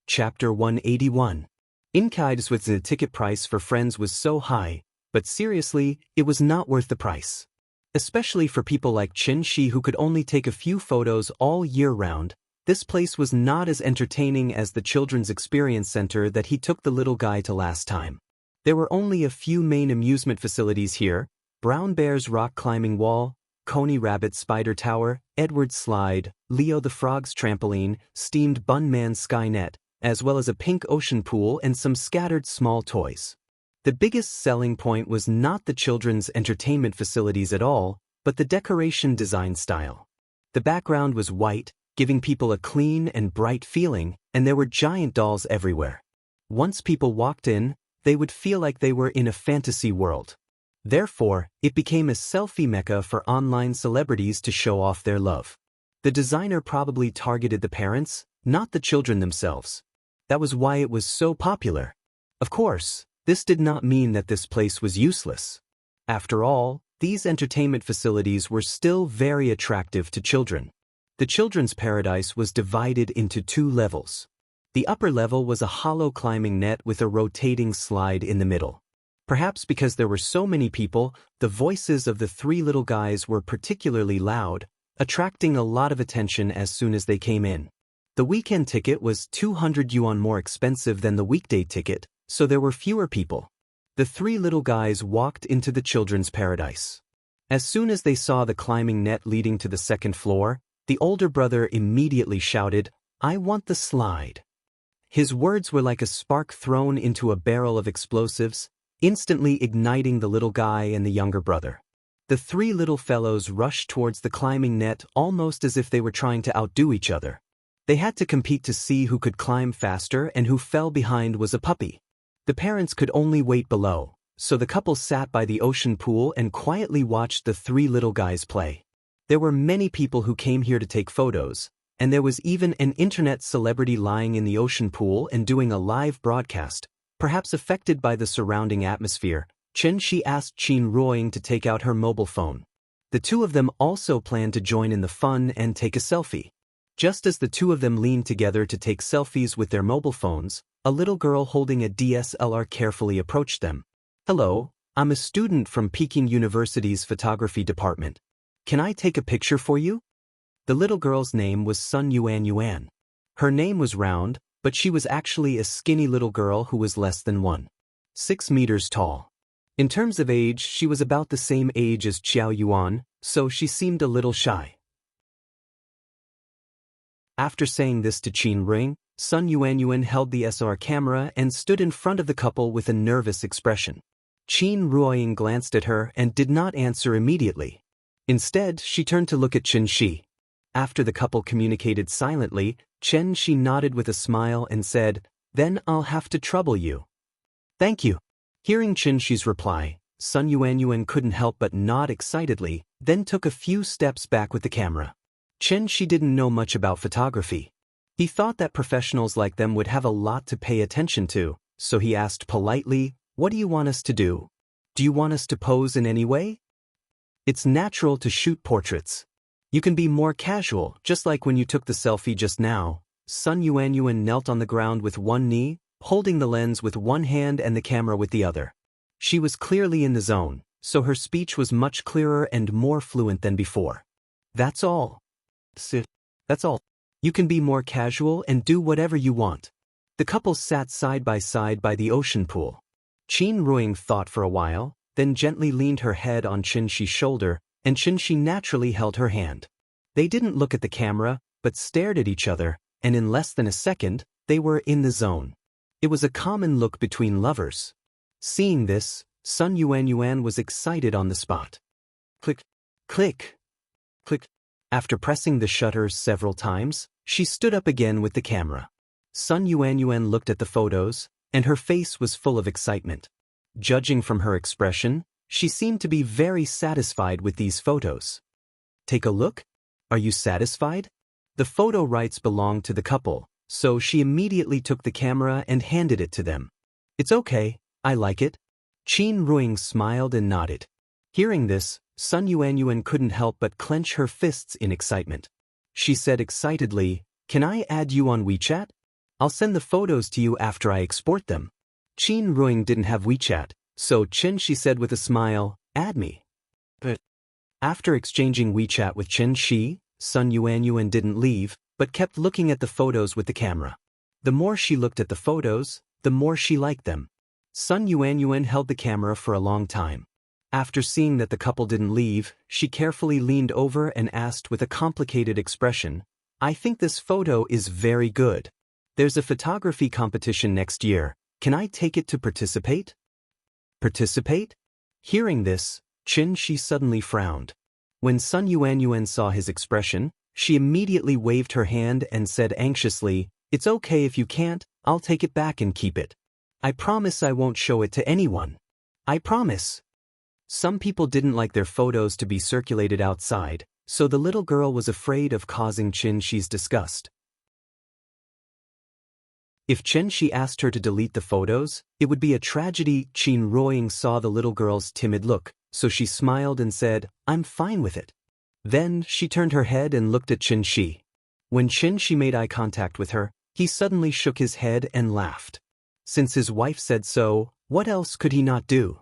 Chapter 181. Inkides with the ticket price for friends was so high, but seriously, it was not worth the price. Especially for people like Qin Shi who could only take a few photos all year round, this place was not as entertaining as the Children's Experience Center that he took the little guy to last time. There were only a few main amusement facilities here: Brown Bear's rock climbing wall, Coney Rabbit's spider tower, Edward's slide, Leo the Frog's trampoline, Steamed Bun Man's Skynet, as well as a pink ocean pool and some scattered small toys. The biggest selling point was not the children's entertainment facilities at all, but the decoration design style. The background was white, giving people a clean and bright feeling, and there were giant dolls everywhere. Once people walked in, they would feel like they were in a fantasy world. Therefore, it became a selfie mecca for online celebrities to show off their love. The designer probably targeted the parents, not the children themselves. That was why it was so popular. Of course, this did not mean that this place was useless. After all, These entertainment facilities were still very attractive to children. The children's paradise was divided into 2 levels. The upper level was a hollow climbing net with a rotating slide in the middle. Perhaps because there were so many people, the voices of the 3 little guys were particularly loud, attracting a lot of attention as soon as they came in. The weekend ticket was 200 yuan more expensive than the weekday ticket, so there were fewer people. The 3 little guys walked into the children's paradise. As soon as they saw the climbing net leading to the 2nd floor, the older brother immediately shouted, "I want the slide." His words were like a spark thrown into a barrel of explosives, instantly igniting the little guy and the younger brother. The 3 little fellows rushed towards the climbing net almost as if they were trying to outdo each other. They had to compete to see who could climb faster, and who fell behind was a puppy. The parents could only wait below, so the couple sat by the ocean pool and quietly watched the 3 little guys play. There were many people who came here to take photos, and there was even an internet celebrity lying in the ocean pool and doing a live broadcast. Perhaps affected by the surrounding atmosphere, Xianxia asked Qin Ruoying to take out her mobile phone. The 2 of them also planned to join in the fun and take a selfie. Just as the 2 of them leaned together to take selfies with their mobile phones, a little girl holding a DSLR carefully approached them. "Hello, I'm a student from Peking University's photography department. Can I take a picture for you?" The little girl's name was Sun Yuan. Her name was round, but she was actually a skinny little girl who was less than 1.6 meters tall. In terms of age, she was about the same age as Xiao Yuan, so she seemed a little shy. After saying this to Qin Ring, Sun Yuan held the SR camera and stood in front of the couple with a nervous expression. Qin Ruoying glanced at her and did not answer immediately. Instead, she turned to look at Xianxia. After the couple communicated silently, Xianxia nodded with a smile and said, "Then I'll have to trouble you." "Thank you." Hearing Xianxia's reply, Sun Yuan couldn't help but nod excitedly, then took a few steps back with the camera. Xianxia didn't know much about photography. He thought that professionals like them would have a lot to pay attention to, so he asked politely, "What do you want us to do? Do you want us to pose in any way?" "It's natural to shoot portraits. You can be more casual, just like when you took the selfie just now." Sun Yuan knelt on the ground with one knee, holding the lens with one hand and the camera with the other. She was clearly in the zone, so her speech was much clearer and more fluent than before. "That's all. That's all. You can be more casual and do whatever you want." The couple sat side by the ocean pool. Qin Ruoying thought for a while, then gently leaned her head on Xianxia's shoulder, and Xianxia naturally held her hand. They didn't look at the camera, but stared at each other, and in less than a second, they were in the zone. It was a common look between lovers. Seeing this, Sun Yuan was excited on the spot. Click, click, click. After pressing the shutters several times, she stood up again with the camera. Sun Yuan looked at the photos, and her face was full of excitement. Judging from her expression, she seemed to be very satisfied with these photos. "Take a look? Are you satisfied?" The photo rights belonged to the couple, so she immediately took the camera and handed it to them. "It's okay, I like it." Qin Ruoying smiled and nodded. Hearing this, Sun Yuan couldn't help but clench her fists in excitement. She said excitedly, "Can I add you on WeChat? I'll send the photos to you after I export them." Qin Ruoying didn't have WeChat, so Xianxia said with a smile, "Add me." But after exchanging WeChat with Xianxia, Sun Yuan didn't leave, but kept looking at the photos with the camera. The more she looked at the photos, the more she liked them. Sun Yuan held the camera for a long time. After seeing that the couple didn't leave, she carefully leaned over and asked with a complicated expression, "I think this photo is very good. There's a photography competition next year. Can I take it to participate?" "Participate?" Hearing this, Xianxia suddenly frowned. When Sun Yuan saw his expression, she immediately waved her hand and said anxiously, "It's okay if you can't, I'll take it back and keep it. I promise I won't show it to anyone. I promise." Some people didn't like their photos to be circulated outside, so the little girl was afraid of causing Xianxia's disgust. If Xianxia asked her to delete the photos, it would be a tragedy. Qin Ruoying saw the little girl's timid look, so she smiled and said, "I'm fine with it." Then she turned her head and looked at Xianxia. When Xianxia made eye contact with her, he suddenly shook his head and laughed. Since his wife said so, what else could he not do?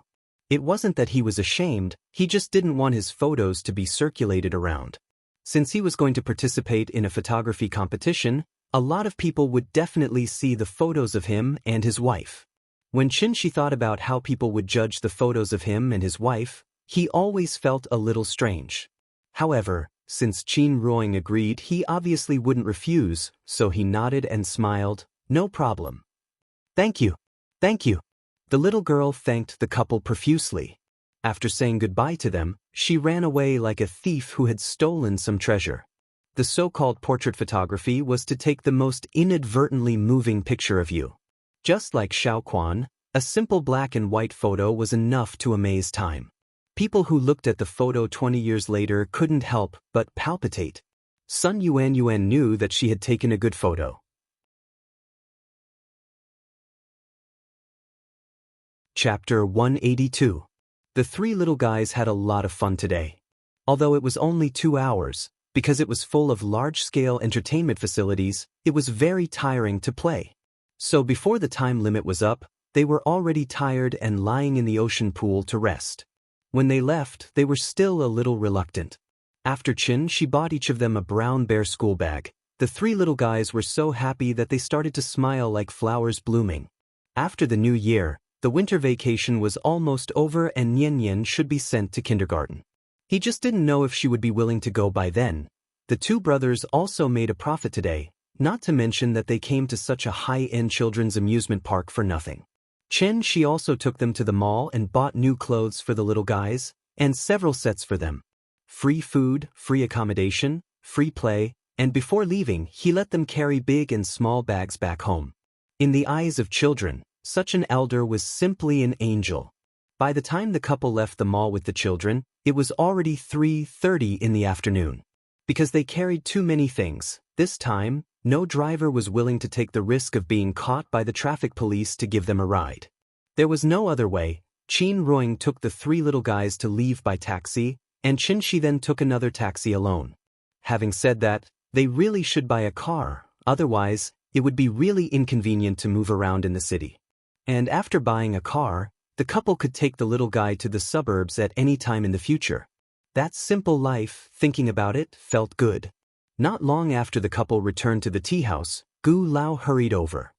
It wasn't that he was ashamed, he just didn't want his photos to be circulated around. Since he was going to participate in a photography competition, a lot of people would definitely see the photos of him and his wife. When Xianxia thought about how people would judge the photos of him and his wife, he always felt a little strange. However, since Qin Ruoying agreed, he obviously wouldn't refuse, so he nodded and smiled, "No problem." "Thank you. Thank you." The little girl thanked the couple profusely. After saying goodbye to them, she ran away like a thief who had stolen some treasure. The so-called portrait photography was to take the most inadvertently moving picture of you. Just like Xiaoquan, a simple black and white photo was enough to amaze time. People who looked at the photo 20 years later couldn't help but palpitate. Sun Yuan knew that she had taken a good photo. Chapter 182. The three little guys had a lot of fun today. Although it was only 2 hours, because it was full of large-scale entertainment facilities, it was very tiring to play. So before the time limit was up, they were already tired and lying in the ocean pool to rest. When they left, they were still a little reluctant. After she bought each of them a brown bear school bag. The three little guys were so happy that they started to smile like flowers blooming. After the new year, the winter vacation was almost over and Nian should be sent to kindergarten. He just didn't know if she would be willing to go by then. The two brothers also made a profit today, not to mention that they came to such a high-end children's amusement park for nothing. She also took them to the mall and bought new clothes for the little guys, and several sets for them. Free food, free accommodation, free play, and before leaving, he let them carry big and small bags back home. In the eyes of children, such an elder was simply an angel. By the time the couple left the mall with the children, it was already 3:30 in the afternoon. Because they carried too many things, this time, no driver was willing to take the risk of being caught by the traffic police to give them a ride. There was no other way. Qin Ruoying took the three little guys to leave by taxi, and Xianxia then took another taxi alone. Having said that, they really should buy a car, otherwise, it would be really inconvenient to move around in the city. And after buying a car, the couple could take the little guy to the suburbs at any time in the future. That simple life, thinking about it, felt good. Not long after the couple returned to the tea house, Gu Lao hurried over.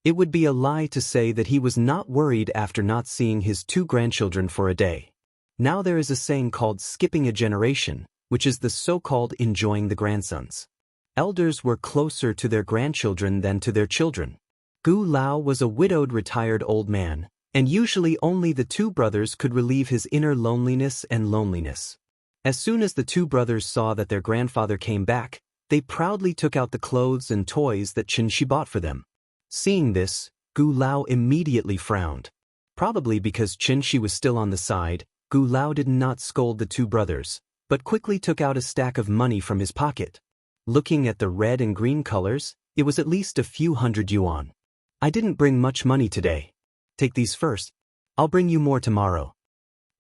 It would be a lie to say that he was not worried after not seeing his two grandchildren for a day. Now there is a saying called skipping a generation, which is the so-called enjoying the grandsons. Elders were closer to their grandchildren than to their children. Gu Lao was a widowed retired old man, and usually only the two brothers could relieve his inner loneliness and loneliness. As soon as the two brothers saw that their grandfather came back, they proudly took out the clothes and toys that Xianxia bought for them. Seeing this, Gu Lao immediately frowned. Probably because Xianxia was still on the side, Gu Lao did not scold the two brothers, but quickly took out a stack of money from his pocket. Looking at the red and green colors, it was at least a few hundred yuan. "I didn't bring much money today. Take these first. I'll bring you more tomorrow."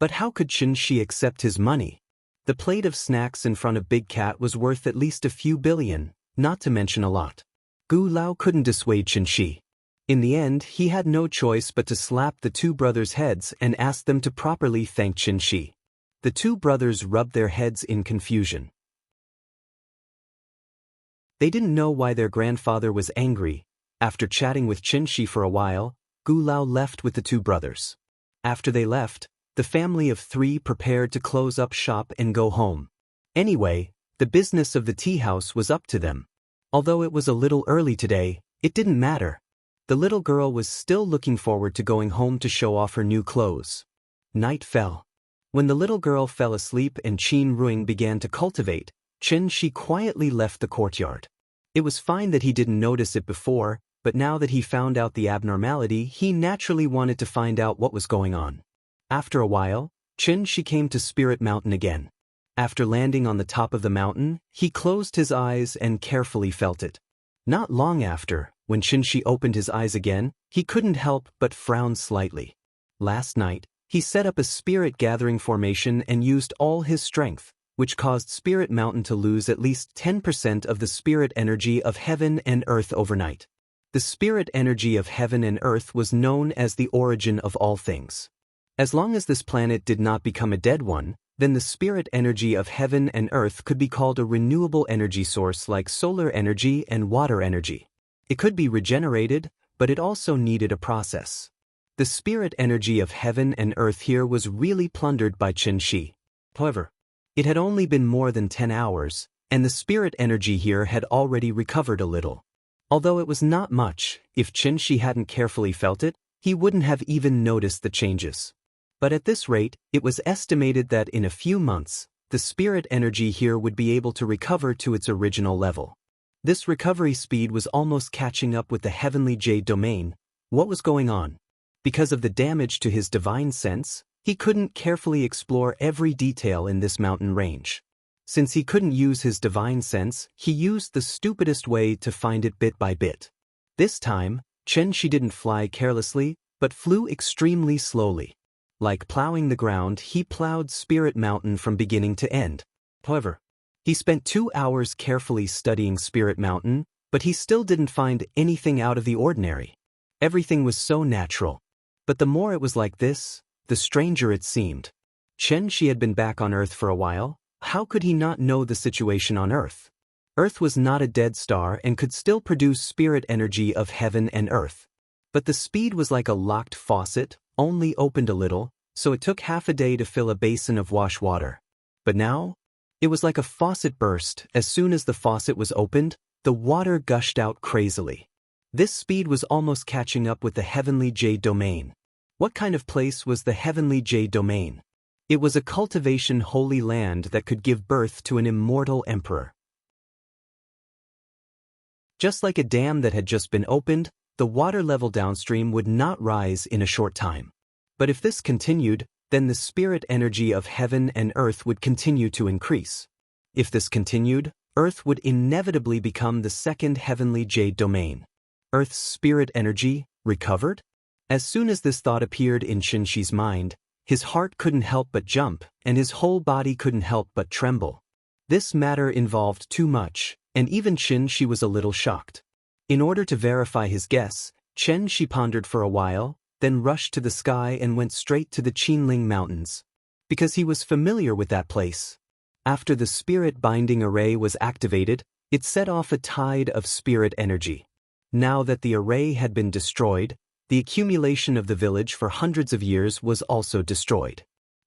But how could Xianxia accept his money? The plate of snacks in front of Big Cat was worth at least a few billion, not to mention a lot. Gu Lao couldn't dissuade Xianxia. In the end, he had no choice but to slap the two brothers' heads and ask them to properly thank Xianxia. The two brothers rubbed their heads in confusion. They didn't know why their grandfather was angry. After chatting with Xianxia for a while, Gu Lao left with the two brothers. After they left, the family of three prepared to close up shop and go home. Anyway, the business of the tea house was up to them. Although it was a little early today, it didn't matter. The little girl was still looking forward to going home to show off her new clothes. Night fell. When the little girl fell asleep and Qin Ruoying began to cultivate, Xianxia quietly left the courtyard. It was fine that he didn't notice it before, but now that he found out the abnormality, he naturally wanted to find out what was going on. After a while, Xianxia came to Spirit Mountain again. After landing on the top of the mountain, he closed his eyes and carefully felt it. Not long after, when Xianxia opened his eyes again, he couldn't help but frown slightly. Last night, He set up a spirit gathering formation and used all his strength, which caused Spirit Mountain to lose at least 10% of the spirit energy of heaven and earth overnight. The spirit energy of heaven and earth was known as the origin of all things. As long as this planet did not become a dead one, then the spirit energy of heaven and earth could be called a renewable energy source like solar energy and water energy. It could be regenerated, but it also needed a process. The spirit energy of heaven and earth here was really plundered by Xianxia. However, it had only been more than 10 hours, and the spirit energy here had already recovered a little. Although it was not much, if Xianxia hadn't carefully felt it, he wouldn't have even noticed the changes. But at this rate, it was estimated that in a few months, the spirit energy here would be able to recover to its original level. This recovery speed was almost catching up with the heavenly jade domain. What was going on? Because of the damage to his divine sense, he couldn't carefully explore every detail in this mountain range. Since he couldn't use his divine sense, he used the stupidest way to find it bit by bit. This time, Xianxia didn't fly carelessly, but flew extremely slowly. Like plowing the ground, he plowed Spirit Mountain from beginning to end. However, he spent 2 hours carefully studying Spirit Mountain, but he still didn't find anything out of the ordinary. Everything was so natural. But the more it was like this, the stranger it seemed. Xianxia had been back on Earth for a while. How could he not know the situation on Earth? Earth was not a dead star and could still produce spirit energy of heaven and earth. But the speed was like a locked faucet, only opened a little, so it took half a day to fill a basin of wash water. But now, it was like a faucet burst. As soon as the faucet was opened, the water gushed out crazily. This speed was almost catching up with the heavenly jade domain. What kind of place was the heavenly jade domain? It was a cultivation holy land that could give birth to an immortal emperor. Just like a dam that had just been opened, the water level downstream would not rise in a short time. But if this continued, then the spirit energy of heaven and earth would continue to increase. If this continued, earth would inevitably become the second heavenly jade domain. Earth's spirit energy recovered? As soon as this thought appeared in Xianxia's mind, his heart couldn't help but jump, and his whole body couldn't help but tremble. This matter involved too much, and even Xianxia was a little shocked. In order to verify his guess, Xianxia pondered for a while, then rushed to the sky and went straight to the Qinling Mountains. Because he was familiar with that place. After the spirit binding array was activated, it set off a tide of spirit energy. Now that the array had been destroyed, the accumulation of the village for hundreds of years was also destroyed.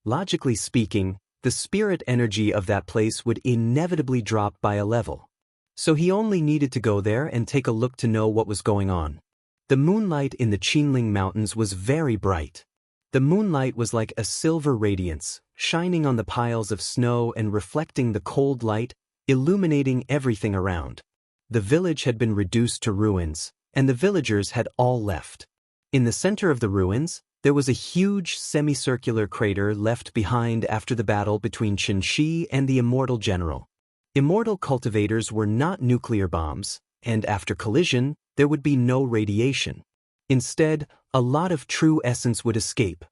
Logically speaking, the spirit energy of that place would inevitably drop by a level. So he only needed to go there and take a look to know what was going on. The moonlight in the Qinling Mountains was very bright. The moonlight was like a silver radiance, shining on the piles of snow and reflecting the cold light, illuminating everything around. The village had been reduced to ruins, and the villagers had all left. In the center of the ruins, there was a huge semicircular crater left behind after the battle between Xianxia and the Immortal general. Immortal cultivators were not nuclear bombs, and after collision, there would be no radiation. Instead, a lot of true essence would escape.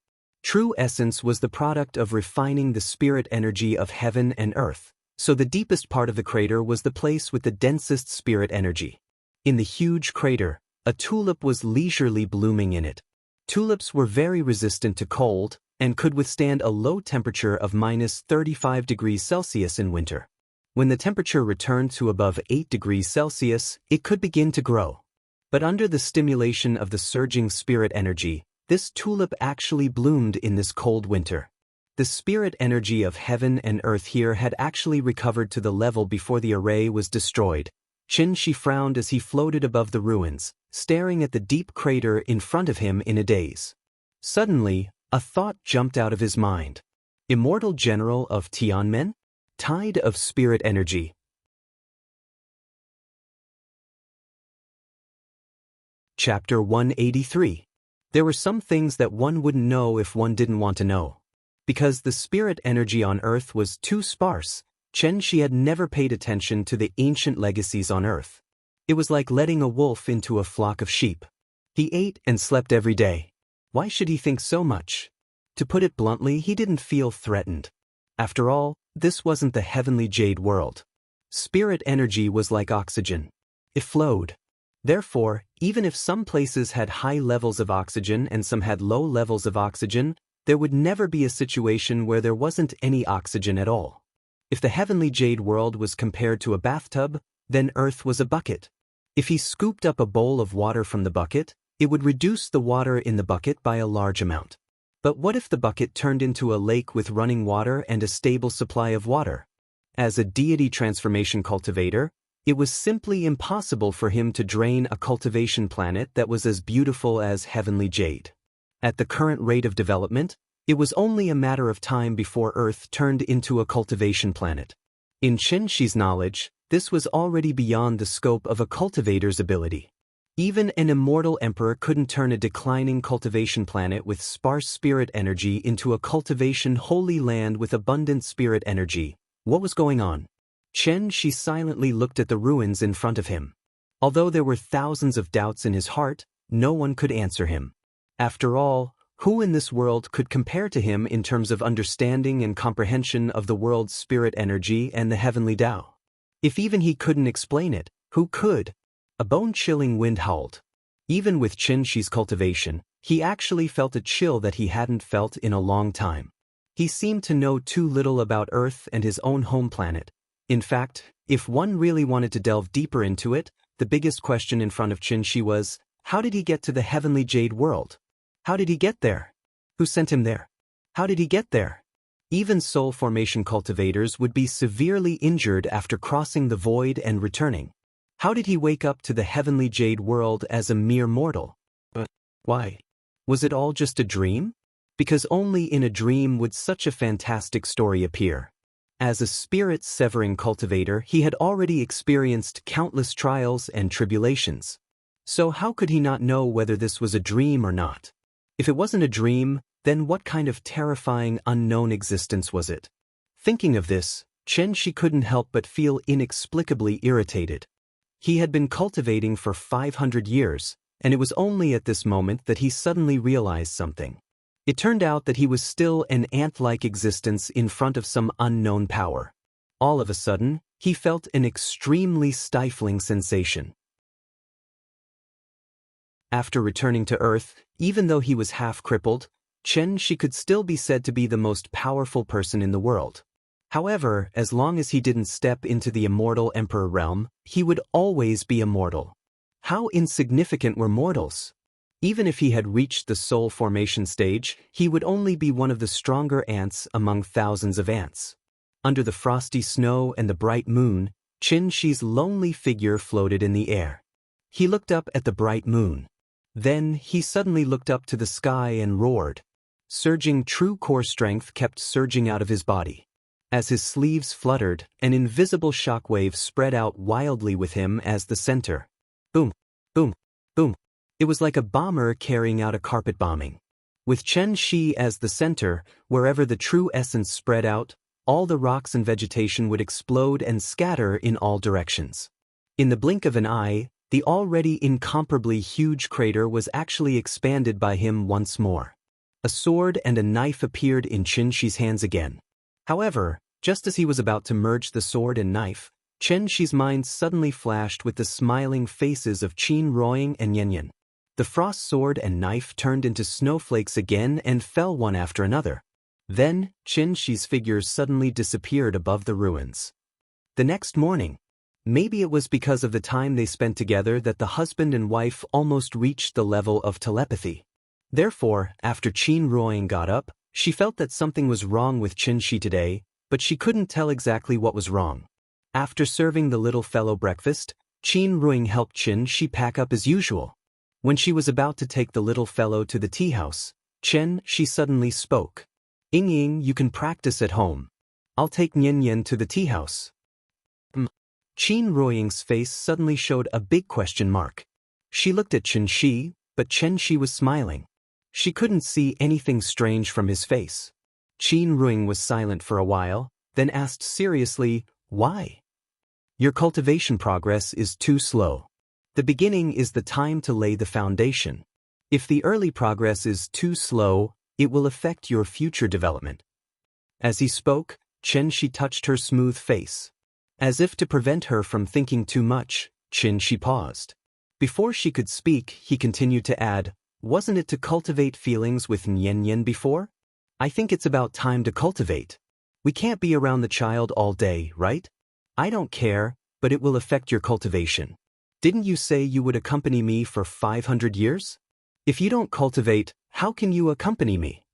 True essence was the product of refining the spirit energy of heaven and earth, so the deepest part of the crater was the place with the densest spirit energy. In the huge crater, a tulip was leisurely blooming in it. Tulips were very resistant to cold and could withstand a low temperature of -35 degrees Celsius in winter. When the temperature returned to above 8 degrees Celsius, it could begin to grow. But under the stimulation of the surging spirit energy, this tulip actually bloomed in this cold winter. The spirit energy of heaven and earth here had actually recovered to the level before the array was destroyed. Xianxia frowned as he floated above the ruins, staring at the deep crater in front of him in a daze. Suddenly, a thought jumped out of his mind. Immortal General of Tianmen? Tide of Spirit Energy. Chapter 183. There were some things that one wouldn't know if one didn't want to know. Because the spirit energy on Earth was too sparse, Xianxia had never paid attention to the ancient legacies on Earth. It was like letting a wolf into a flock of sheep. He ate and slept every day. Why should he think so much? To put it bluntly, he didn't feel threatened. After all, this wasn't the heavenly jade world. Spirit energy was like oxygen. It flowed. Therefore, even if some places had high levels of oxygen and some had low levels of oxygen, there would never be a situation where there wasn't any oxygen at all. If the heavenly jade world was compared to a bathtub, then Earth was a bucket. If he scooped up a bowl of water from the bucket, it would reduce the water in the bucket by a large amount. But what if the bucket turned into a lake with running water and a stable supply of water? As a deity transformation cultivator, it was simply impossible for him to drain a cultivation planet that was as beautiful as heavenly jade. At the current rate of development, it was only a matter of time before Earth turned into a cultivation planet. In Xianxia's knowledge, this was already beyond the scope of a cultivator's ability. Even an immortal emperor couldn't turn a declining cultivation planet with sparse spirit energy into a cultivation holy land with abundant spirit energy. What was going on? Xianxia silently looked at the ruins in front of him. Although there were thousands of doubts in his heart, no one could answer him. After all, who in this world could compare to him in terms of understanding and comprehension of the world's spirit energy and the heavenly Tao? If even he couldn't explain it, who could? A bone-chilling wind howled. Even with Xianxia's cultivation, he actually felt a chill that he hadn't felt in a long time. He seemed to know too little about Earth and his own home planet. In fact, if one really wanted to delve deeper into it, the biggest question in front of Xianxia was, how did he get to the heavenly jade world? How did he get there? Who sent him there? How did he get there? Even soul formation cultivators would be severely injured after crossing the void and returning. How did he wake up to the heavenly jade world as a mere mortal? But why? Was it all just a dream? Because only in a dream would such a fantastic story appear. As a spirit-severing cultivator, he had already experienced countless trials and tribulations. So how could he not know whether this was a dream or not? If it wasn't a dream, then what kind of terrifying unknown existence was it? Thinking of this, Xianxia couldn't help but feel inexplicably irritated. He had been cultivating for 500 years, and it was only at this moment that he suddenly realized something. It turned out that he was still an ant-like existence in front of some unknown power. All of a sudden, he felt an extremely stifling sensation. After returning to Earth, even though he was half-crippled, Xianxia could still be said to be the most powerful person in the world. However, as long as he didn't step into the immortal emperor realm, he would always be immortal. How insignificant were mortals? Even if he had reached the soul formation stage, he would only be one of the stronger ants among thousands of ants. Under the frosty snow and the bright moon, Xianxia's lonely figure floated in the air. He looked up at the bright moon. Then he suddenly looked up to the sky and roared. Surging true core strength kept surging out of his body. As his sleeves fluttered, an invisible shockwave spread out wildly with him as the center. Boom, boom, boom. It was like a bomber carrying out a carpet bombing. With Xianxia as the center, wherever the true essence spread out, all the rocks and vegetation would explode and scatter in all directions. In the blink of an eye, the already incomparably huge crater was actually expanded by him once more. A sword and a knife appeared in Xianxia's hands again. However, just as he was about to merge the sword and knife, Xianxia's mind suddenly flashed with the smiling faces of Qin Ruoying and Yanyan. The frost sword and knife turned into snowflakes again and fell one after another. Then, Xianxia's figures suddenly disappeared above the ruins. The next morning, maybe it was because of the time they spent together that the husband and wife almost reached the level of telepathy. Therefore, after Qin Ruoying got up, she felt that something was wrong with Xianxia today, but she couldn't tell exactly what was wrong. After serving the little fellow breakfast, Qin Ruoying helped Xianxia pack up as usual. When she was about to take the little fellow to the tea house, she suddenly spoke. Ying, you can practice at home. I'll take Yan to the tea house. Qin Ruoying's face suddenly showed a big question mark. She looked at Xianxia, but Xianxia was smiling. She couldn't see anything strange from his face. Qin Ruoying was silent for a while, then asked seriously, why? Your cultivation progress is too slow. The beginning is the time to lay the foundation. If the early progress is too slow, it will affect your future development. As he spoke, Xianxia touched her smooth face. As if to prevent her from thinking too much, Xianxia paused. Before she could speak, he continued to add, "Wasn't it to cultivate feelings with Nian before? I think it's about time to cultivate. We can't be around the child all day, right? I don't care, but it will affect your cultivation. Didn't you say you would accompany me for 500 years? If you don't cultivate, how can you accompany me?"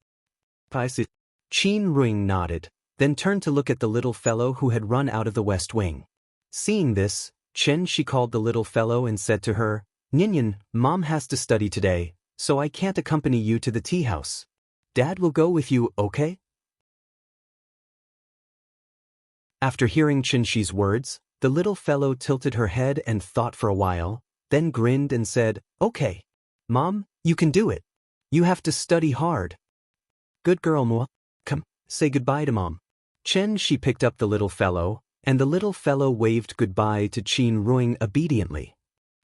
Qin Ruing nodded, then turned to look at the little fellow who had run out of the west wing. Seeing this, Xianxia called the little fellow and said to her, "Nian, Mom has to study today, so I can't accompany you to the tea house. Dad will go with you, okay?" After hearing Xianxia's words, the little fellow tilted her head and thought for a while, then grinned and said, "Okay. Mom, you can do it. You have to study hard. Good girl, Mo. Come, say goodbye to Mom." Xianxia picked up the little fellow, and the little fellow waved goodbye to Qin Ruing obediently.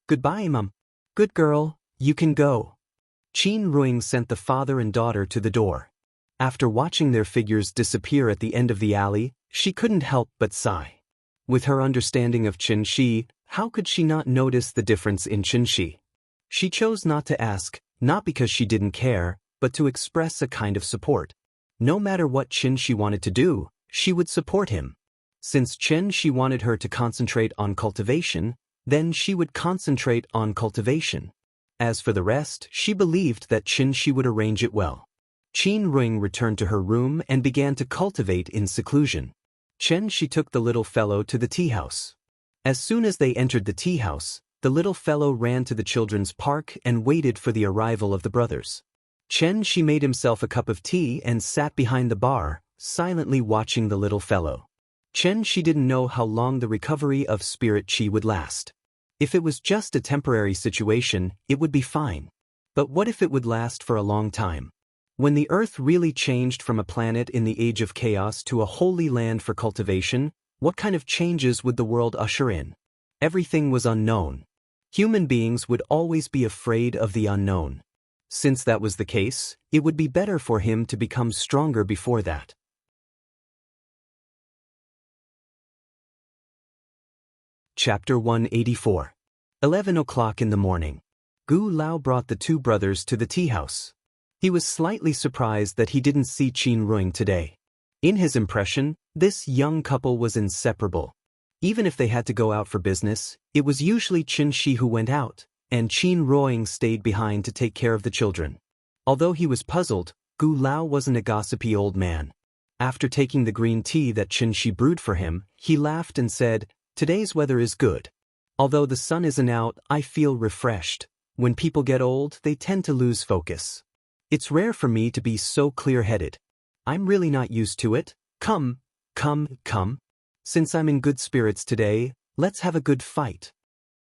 "Goodbye, Mom. Good girl, you can go." Qin Ruing sent the father and daughter to the door. After watching their figures disappear at the end of the alley, she couldn't help but sigh. With her understanding of Xianxia, how could she not notice the difference in Xianxia? She chose not to ask, not because she didn't care, but to express a kind of support. No matter what Xianxia wanted to do, she would support him. Since Xianxia wanted her to concentrate on cultivation, then she would concentrate on cultivation. As for the rest, she believed that Xianxia would arrange it well. Qin Ruing returned to her room and began to cultivate in seclusion. Xianxia took the little fellow to the tea house. As soon as they entered the tea house, the little fellow ran to the children's park and waited for the arrival of the brothers. Xianxia made himself a cup of tea and sat behind the bar, silently watching the little fellow. Xianxia didn't know how long the recovery of spirit qi would last. If it was just a temporary situation, it would be fine. But what if it would last for a long time? When the earth really changed from a planet in the age of chaos to a holy land for cultivation, what kind of changes would the world usher in? Everything was unknown. Human beings would always be afraid of the unknown. Since that was the case, it would be better for him to become stronger before that. Chapter 184. 11 o'clock in the morning. Gu Lao brought the two brothers to the tea house. He was slightly surprised that he didn't see Qin Ruing today. In his impression, this young couple was inseparable. Even if they had to go out for business, it was usually Xianxia who went out, and Qin Ruing stayed behind to take care of the children. Although he was puzzled, Gu Lao wasn't a gossipy old man. After taking the green tea that Xianxia brewed for him, he laughed and said, "Today's weather is good. Although the sun isn't out, I feel refreshed. When people get old, they tend to lose focus. It's rare for me to be so clear-headed. I'm really not used to it. Come. Since I'm in good spirits today, let's have a good fight."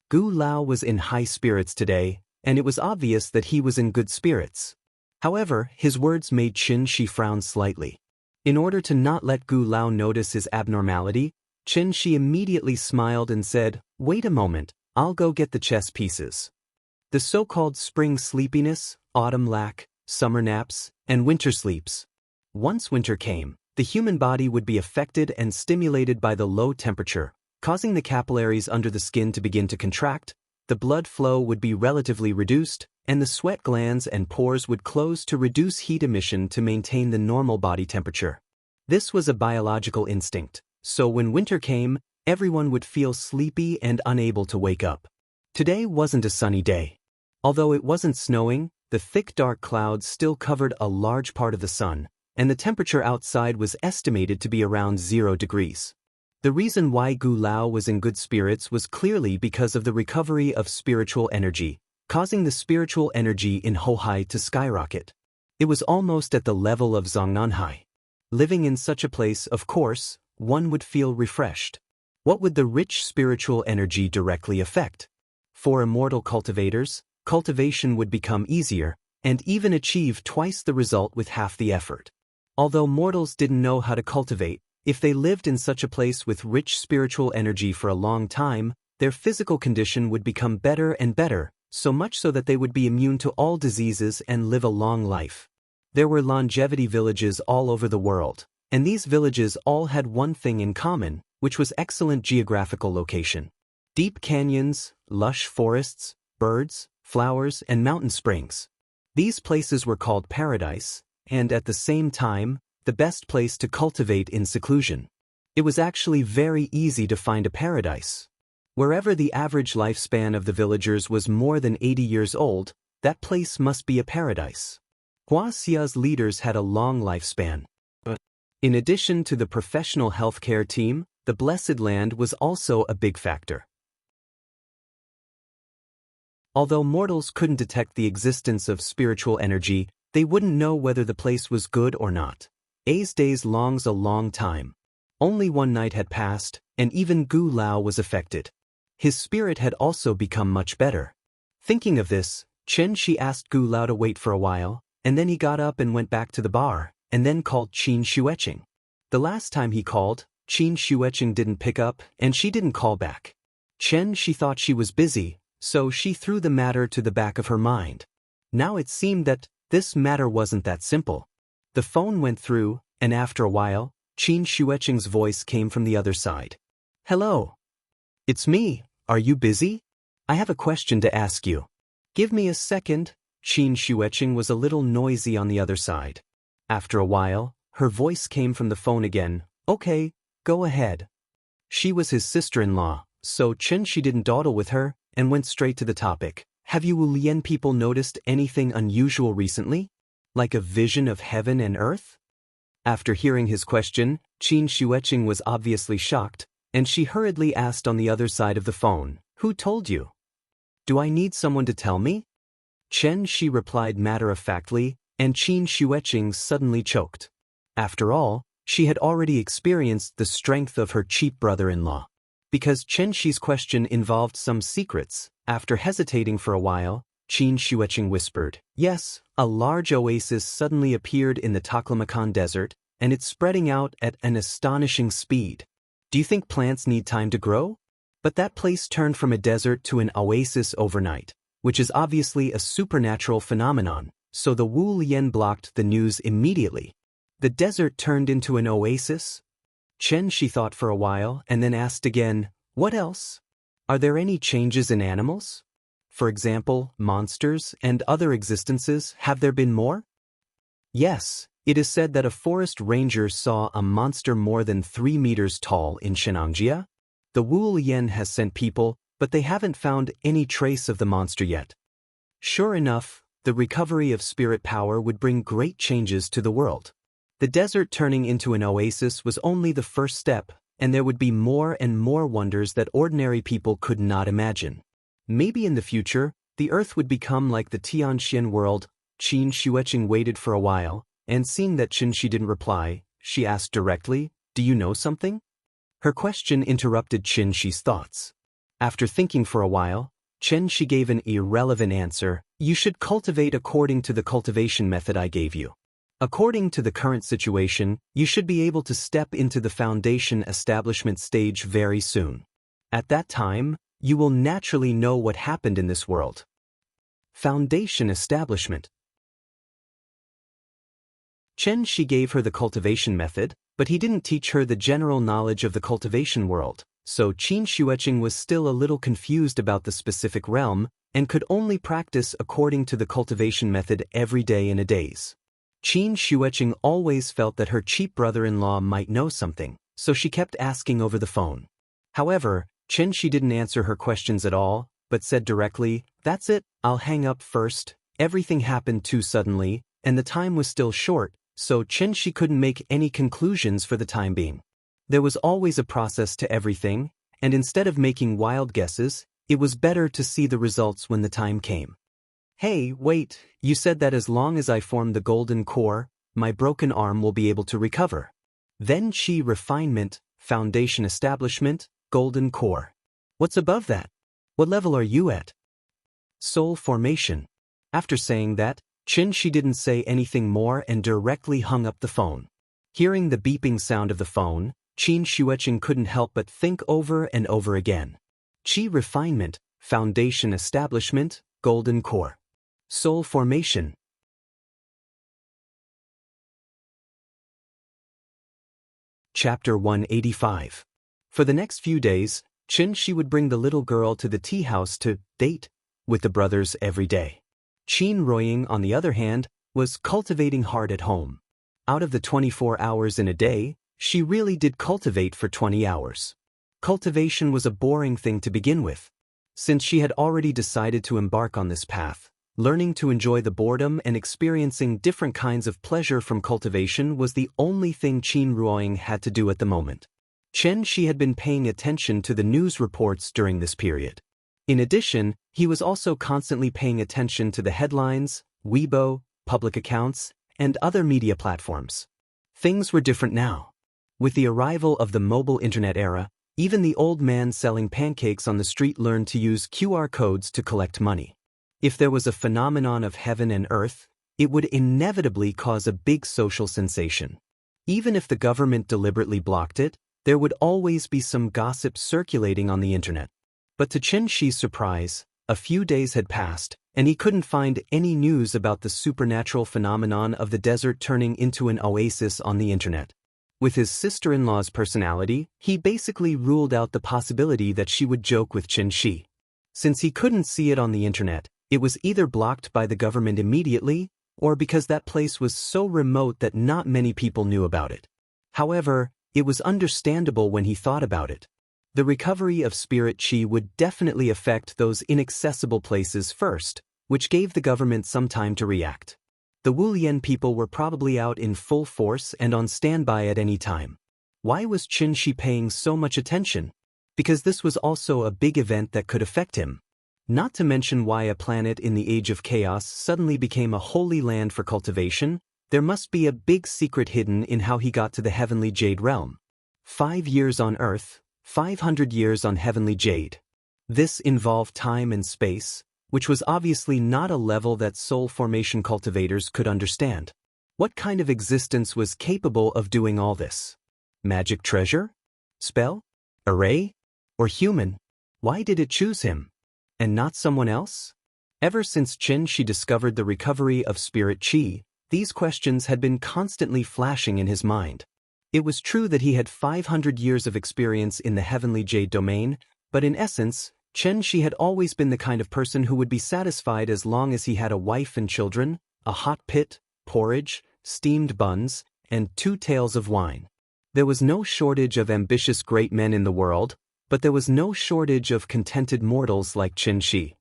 Gu Lao was in high spirits today, and it was obvious that he was in good spirits. However, his words made Xianxia frown slightly. In order to not let Gu Lao notice his abnormality, Xianxia immediately smiled and said, "Wait a moment, I'll go get the chess pieces." The so-called spring sleepiness, autumn lack, summer naps, and winter sleeps. Once winter came, the human body would be affected and stimulated by the low temperature, causing the capillaries under the skin to begin to contract, the blood flow would be relatively reduced, and the sweat glands and pores would close to reduce heat emission to maintain the normal body temperature. This was a biological instinct, so when winter came, everyone would feel sleepy and unable to wake up. Today wasn't a sunny day. Although it wasn't snowing, the thick dark clouds still covered a large part of the sun, and the temperature outside was estimated to be around 0 degrees. The reason why Gu Lao was in good spirits was clearly because of the recovery of spiritual energy, causing the spiritual energy in Hohai to skyrocket. It was almost at the level of Zongnanhai. Living in such a place, of course, one would feel refreshed. What would the rich spiritual energy directly affect? For immortal cultivators, cultivation would become easier, and even achieve twice the result with half the effort. Although mortals didn't know how to cultivate, if they lived in such a place with rich spiritual energy for a long time, their physical condition would become better and better, so much so that they would be immune to all diseases and live a long life. There were longevity villages all over the world, and these villages all had one thing in common, which was excellent geographical location. Deep canyons, lush forests, birds, flowers, and mountain springs. These places were called paradise, and at the same time, the best place to cultivate in seclusion. It was actually very easy to find a paradise. Wherever the average lifespan of the villagers was more than 80 years old, that place must be a paradise. Wuxia's leaders had a long lifespan. But in addition to the professional healthcare team, the Blessed Land was also a big factor. Although mortals couldn't detect the existence of spiritual energy, they wouldn't know whether the place was good or not. A's days longs a long time. Only one night had passed, and even Gu Lao was affected. His spirit had also become much better. Thinking of this, Xianxia asked Gu Lao to wait for a while, and then he got up and went back to the bar, and then called Qin Shueqing. The last time he called, Qin Shueqing didn't pick up, and she didn't call back. She thought she was busy, so she threw the matter to the back of her mind. Now it seemed that this matter wasn't that simple. The phone went through, and after a while, Qin Shueqing's voice came from the other side. "Hello. It's me. Are you busy? I have a question to ask you." "Give me a second." Qin Shueqing was a little noisy on the other side. After a while, her voice came from the phone again. "Okay, go ahead." She was his sister-in-law, so she didn't dawdle with her, and went straight to the topic. "Have you Wulian people noticed anything unusual recently? Like a vision of heaven and earth?" After hearing his question, Qin Shueqing was obviously shocked, and she hurriedly asked on the other side of the phone, "Who told you? Do I need someone to tell me?" She replied matter-of-factly, and Qin Shueqing suddenly choked. After all, she had already experienced the strength of her cheap brother-in-law. Because Xi's question involved some secrets, after hesitating for a while, Qin Shueqing whispered, "Yes, a large oasis suddenly appeared in the Taklamakan desert, and it's spreading out at an astonishing speed. Do you think plants need time to grow? But that place turned from a desert to an oasis overnight, which is obviously a supernatural phenomenon, so the Wu Lian blocked the news immediately. The desert turned into an oasis?" She thought for a while and then asked again, "What else? Are there any changes in animals? For example, monsters and other existences, have there been more?" "Yes, it is said that a forest ranger saw a monster more than 3 meters tall in Xianxia. The Wu Lian has sent people, but they haven't found any trace of the monster yet." Sure enough, the recovery of spirit power would bring great changes to the world. The desert turning into an oasis was only the first step, and there would be more and more wonders that ordinary people could not imagine. Maybe in the future, the earth would become like the Tianxian world. Qin Shueqing waited for a while, and seeing that Xianxia didn't reply, she asked directly, "Do you know something?" Her question interrupted Xianxia's thoughts. After thinking for a while, Xianxia gave an irrelevant answer. "You should cultivate according to the cultivation method I gave you. According to the current situation, you should be able to step into the foundation establishment stage very soon. At that time, you will naturally know what happened in this world." Foundation establishment. She gave her the cultivation method, but he didn't teach her the general knowledge of the cultivation world, so Qin Shueqing was still a little confused about the specific realm, and could only practice according to the cultivation method every day in a daze. Qin Shueqing always felt that her cheap brother-in-law might know something, so she kept asking over the phone. However, Xianxia didn't answer her questions at all, but said directly, "That's it, I'll hang up first." Everything happened too suddenly, and the time was still short, so Xianxia couldn't make any conclusions for the time being. There was always a process to everything, and instead of making wild guesses, it was better to see the results when the time came. "Hey, wait, you said that as long as I form the golden core, my broken arm will be able to recover." Then refinement, foundation establishment, golden core. What's above that? What level are you at? Soul formation. After saying that, Xianxia didn't say anything more and directly hung up the phone. Hearing the beeping sound of the phone, Qin Shueqing couldn't help but think over and over again. Refinement, foundation establishment, golden core. Soul formation. Chapter 185. For the next few days, Xianxia would bring the little girl to the tea house to date with the brothers every day. Qin Ruoying, on the other hand, was cultivating hard at home. Out of the 24 hours in a day, she really did cultivate for 20 hours. Cultivation was a boring thing to begin with. Since she had already decided to embark on this path, learning to enjoy the boredom and experiencing different kinds of pleasure from cultivation was the only thing Qin Ruoying had to do at the moment. Xianxia had been paying attention to the news reports during this period. In addition, he was also constantly paying attention to the headlines, Weibo, public accounts, and other media platforms. Things were different now. With the arrival of the mobile internet era, even the old man selling pancakes on the street learned to use QR codes to collect money. If there was a phenomenon of heaven and earth, it would inevitably cause a big social sensation. Even if the government deliberately blocked it, there would always be some gossip circulating on the internet. But to Xianxi's surprise, a few days had passed, and he couldn't find any news about the supernatural phenomenon of the desert turning into an oasis on the internet. With his sister-in-law's personality, he basically ruled out the possibility that she would joke with Xianxia. Since he couldn't see it on the internet, it was either blocked by the government immediately, or because that place was so remote that not many people knew about it. However, it was understandable when he thought about it. The recovery of spirit qi would definitely affect those inaccessible places first, which gave the government some time to react. The Wulian people were probably out in full force and on standby at any time. Why was Xianxia paying so much attention? Because this was also a big event that could affect him. Not to mention why a planet in the age of chaos suddenly became a holy land for cultivation. There must be a big secret hidden in how he got to the heavenly jade realm. 5 years on Earth, 500 years on heavenly jade. This involved time and space, which was obviously not a level that soul formation cultivators could understand. What kind of existence was capable of doing all this? Magic treasure? Spell? Array? Or human? Why did it choose him? And not someone else? Ever since Xianxia discovered the recovery of spirit qi, these questions had been constantly flashing in his mind. It was true that he had 500 years of experience in the heavenly jade domain, but in essence, Xianxia had always been the kind of person who would be satisfied as long as he had a wife and children, a hot pit, porridge, steamed buns, and 2 tails of wine. There was no shortage of ambitious great men in the world, but there was no shortage of contented mortals like Xianxia.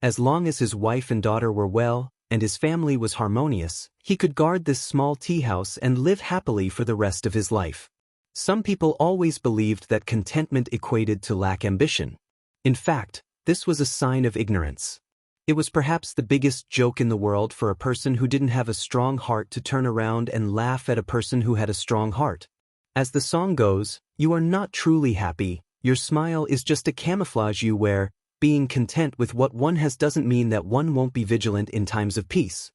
As long as his wife and daughter were well, and his family was harmonious, he could guard this small tea house and live happily for the rest of his life. Some people always believed that contentment equated to lack ambition. In fact, this was a sign of ignorance. It was perhaps the biggest joke in the world for a person who didn't have a strong heart to turn around and laugh at a person who had a strong heart. As the song goes, you are not truly happy, your smile is just a camouflage you wear. Being content with what one has doesn't mean that one won't be vigilant in times of peace.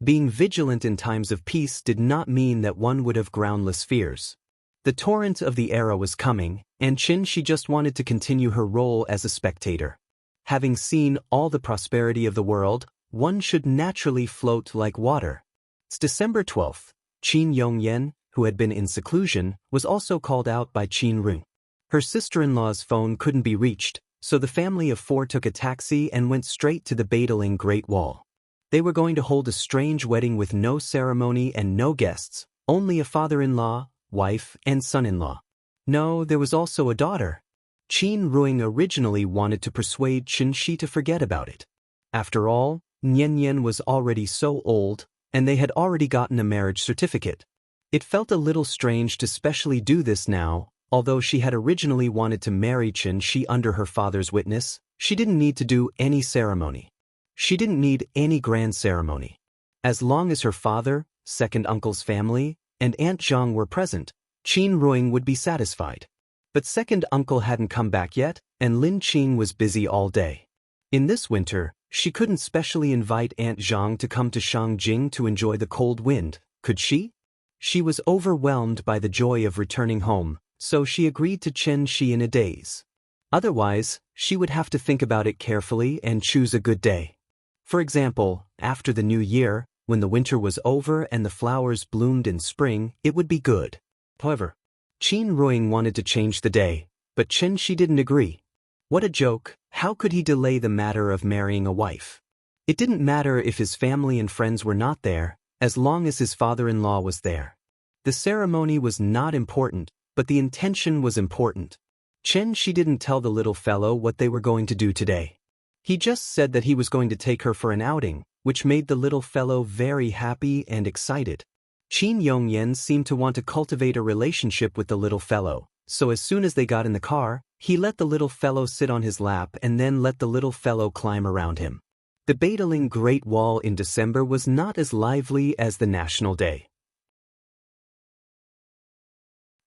Being vigilant in times of peace did not mean that one would have groundless fears. The torrent of the era was coming, and Xianxia just wanted to continue her role as a spectator. Having seen all the prosperity of the world, one should naturally float like water. It's December 12th. Qin Yongyan, who had been in seclusion, was also called out by Qin Ru. Her sister-in-law's phone couldn't be reached, so the family of 4 took a taxi and went straight to the Badaling Great Wall. They were going to hold a strange wedding with no ceremony and no guests, only a father-in-law, wife, and son-in-law. No, there was also a daughter. Qin Ruoying originally wanted to persuade Xianxia to forget about it. After all, Nian was already so old, and they had already gotten a marriage certificate. It felt a little strange to specially do this now. Although she had originally wanted to marry Xianxia under her father's witness, she didn't need to do any ceremony. She didn't need any grand ceremony. As long as her father, second uncle's family, and Aunt Zhang were present, Qin Ruoying would be satisfied. But second uncle hadn't come back yet, and Lin Qing was busy all day. In this winter, she couldn't specially invite Aunt Zhang to come to Shangjing to enjoy the cold wind, could she? She was overwhelmed by the joy of returning home, so she agreed to Xianxia in a daze. Otherwise, she would have to think about it carefully and choose a good day. For example, after the new year, When the winter was over and the flowers bloomed in spring, it would be good. However, Qin Ruing wanted to change the day, but Xianxia didn't agree. What a joke, how could he delay the matter of marrying a wife? It didn't matter if his family and friends were not there, as long as his father-in-law was there. The ceremony was not important, but the intention was important. Xianxia didn't tell the little fellow what they were going to do today. He just said that he was going to take her for an outing, which made the little fellow very happy and excited. Qin Yongyan seemed to want to cultivate a relationship with the little fellow, so as soon as they got in the car, he let the little fellow sit on his lap and then let the little fellow climb around him. The Badaling Great Wall in December was not as lively as the National Day.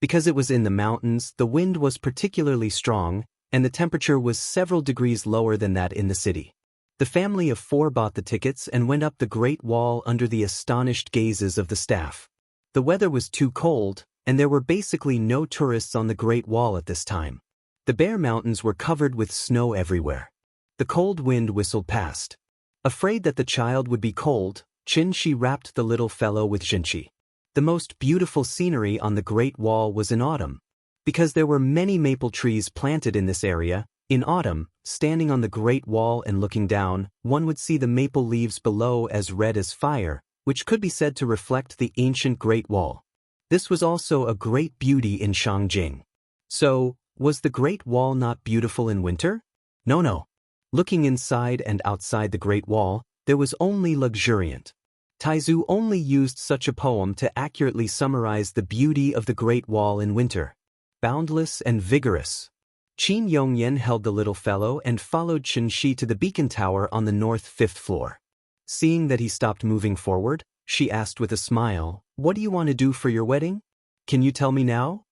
Because it was in the mountains, the wind was particularly strong, and the temperature was several degrees lower than that in the city. The family of four bought the tickets and went up the Great Wall under the astonished gazes of the staff. The weather was too cold, and there were basically no tourists on the Great Wall at this time. The bare mountains were covered with snow everywhere. The cold wind whistled past. Afraid that the child would be cold, Xianxia wrapped the little fellow with Xianxia. The most beautiful scenery on the Great Wall was in autumn. Because there were many maple trees planted in this area, in autumn, standing on the Great Wall and looking down, one would see the maple leaves below as red as fire, which could be said to reflect the ancient Great Wall. This was also a great beauty in Shangjing. So, was the Great Wall not beautiful in winter? No. Looking inside and outside the Great Wall, there was only luxuriant. Taizu only used such a poem to accurately summarize the beauty of the Great Wall in winter. Boundless and vigorous. Qin Yongyan held the little fellow and followed Xianxia to the beacon tower on the north 5th floor. Seeing that he stopped moving forward, she asked with a smile, "What do you want to do for your wedding? Can you tell me now?"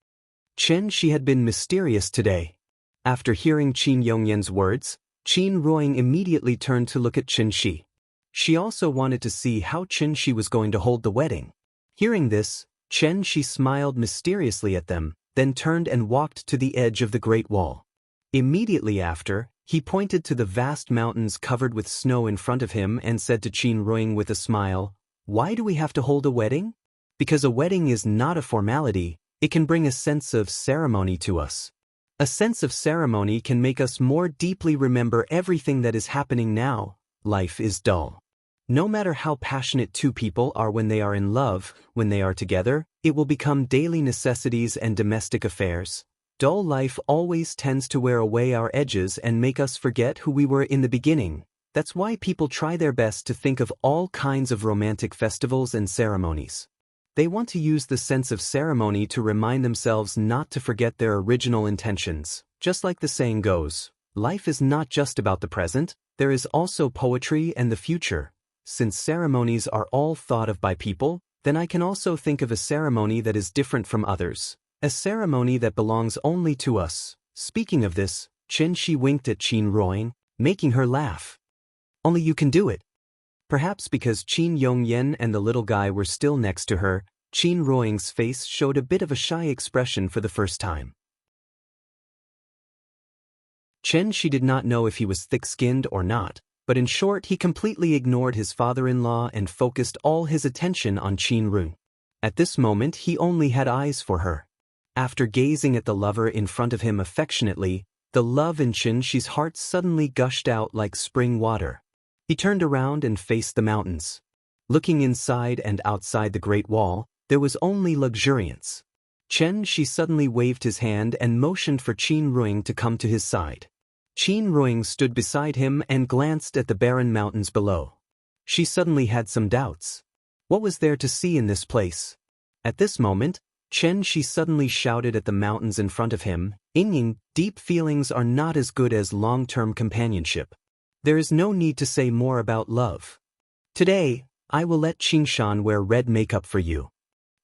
Xianxia had been mysterious today. After hearing Qin Yongyan's words, Qin Ruing immediately turned to look at Xianxia. She also wanted to see how Xianxia was going to hold the wedding. Hearing this, Xianxia smiled mysteriously at them, then turned and walked to the edge of the Great Wall. Immediately after, he pointed to the vast mountains covered with snow in front of him and said to Qin Ruing with a smile, "Why do we have to hold a wedding? Because a wedding is not a formality, it can bring a sense of ceremony to us. A sense of ceremony can make us more deeply remember everything that is happening now. Life is dull. No matter how passionate two people are when they are in love, when they are together, it will become daily necessities and domestic affairs. Dull life always tends to wear away our edges and make us forget who we were in the beginning. That's why people try their best to think of all kinds of romantic festivals and ceremonies. They want to use the sense of ceremony to remind themselves not to forget their original intentions. Just like the saying goes, life is not just about the present, there is also poetry and the future. Since ceremonies are all thought of by people, then I can also think of a ceremony that is different from others. A ceremony that belongs only to us. Speaking of this, Xianxia winked at Qin Ruing, making her laugh. Only you can do it. Perhaps because Qin Yongyan and the little guy were still next to her, Qin Ruing's face showed a bit of a shy expression for the first time. Xianxia did not know if he was thick-skinned or not, but in short he completely ignored his father-in-law and focused all his attention on Qin Ruing. At this moment he only had eyes for her. After gazing at the lover in front of him affectionately, the love in Xianxia's heart suddenly gushed out like spring water. He turned around and faced the mountains. Looking inside and outside the Great Wall, there was only luxuriance. Xianxia suddenly waved his hand and motioned for Qin Ruing to come to his side. Qin Ruing stood beside him and glanced at the barren mountains below. She suddenly had some doubts. What was there to see in this place? At this moment, Xianxia suddenly shouted at the mountains in front of him, "Ying, deep feelings are not as good as long-term companionship. There is no need to say more about love. Today, I will let Qingshan wear red makeup for you."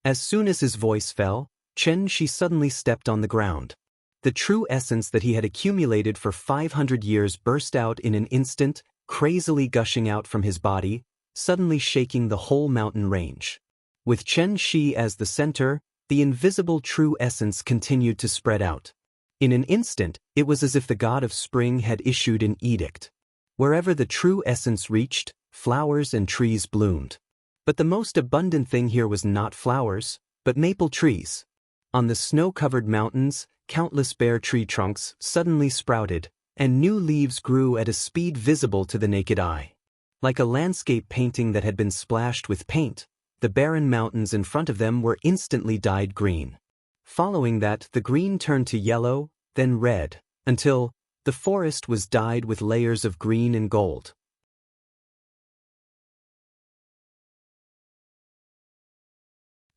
As soon as his voice fell, Xianxia suddenly stepped on the ground. The true essence that he had accumulated for 500 years burst out in an instant, crazily gushing out from his body, suddenly shaking the whole mountain range. With Xianxia as the center, the invisible true essence continued to spread out. In an instant, it was as if the god of spring had issued an edict. Wherever the true essence reached, flowers and trees bloomed. But the most abundant thing here was not flowers, but maple trees. On the snow-covered mountains, countless bare tree trunks suddenly sprouted, and new leaves grew at a speed visible to the naked eye. Like a landscape painting that had been splashed with paint, the barren mountains in front of them were instantly dyed green. Following that, the green turned to yellow, then red, until the forest was dyed with layers of green and gold.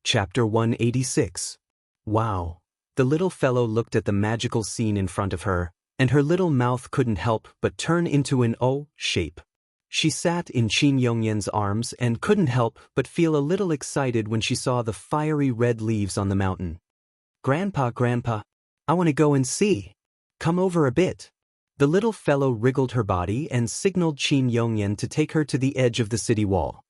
Chapter 186. Wow. The little fellow looked at the magical scene in front of her, and her little mouth couldn't help but turn into an O shape. She sat in Qin Yongyan's arms and couldn't help but feel a little excited when she saw the fiery red leaves on the mountain. Grandpa, I want to go and see. Come over a bit." The little fellow wriggled her body and signaled Qin Yongyan to take her to the edge of the city wall.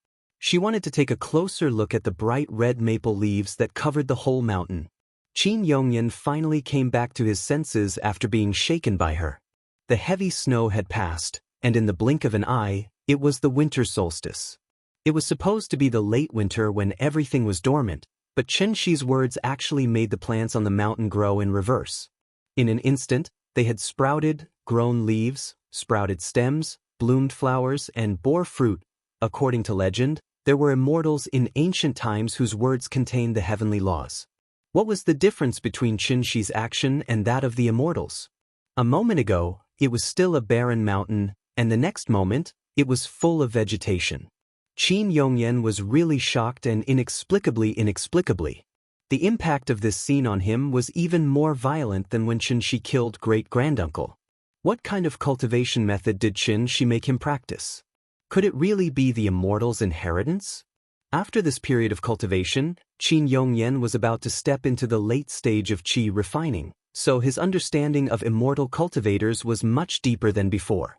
She wanted to take a closer look at the bright red maple leaves that covered the whole mountain. Qin Yongyan finally came back to his senses after being shaken by her. The heavy snow had passed, and in the blink of an eye, it was the winter solstice. It was supposed to be the late winter when everything was dormant, but Xianxia's words actually made the plants on the mountain grow in reverse. In an instant, they had sprouted, grown leaves, sprouted stems, bloomed flowers, and bore fruit. According to legend, there were immortals in ancient times whose words contained the heavenly laws. What was the difference between Xianxia's action and that of the immortals? A moment ago, it was still a barren mountain, and the next moment, it was full of vegetation. Qin Yongyan was really shocked and inexplicably. The impact of this scene on him was even more violent than when Xianxia killed great-granduncle. What kind of cultivation method did Xianxia make him practice? Could it really be the immortal's inheritance? After this period of cultivation, Qin Yongyan was about to step into the late stage of qi refining, so his understanding of immortal cultivators was much deeper than before.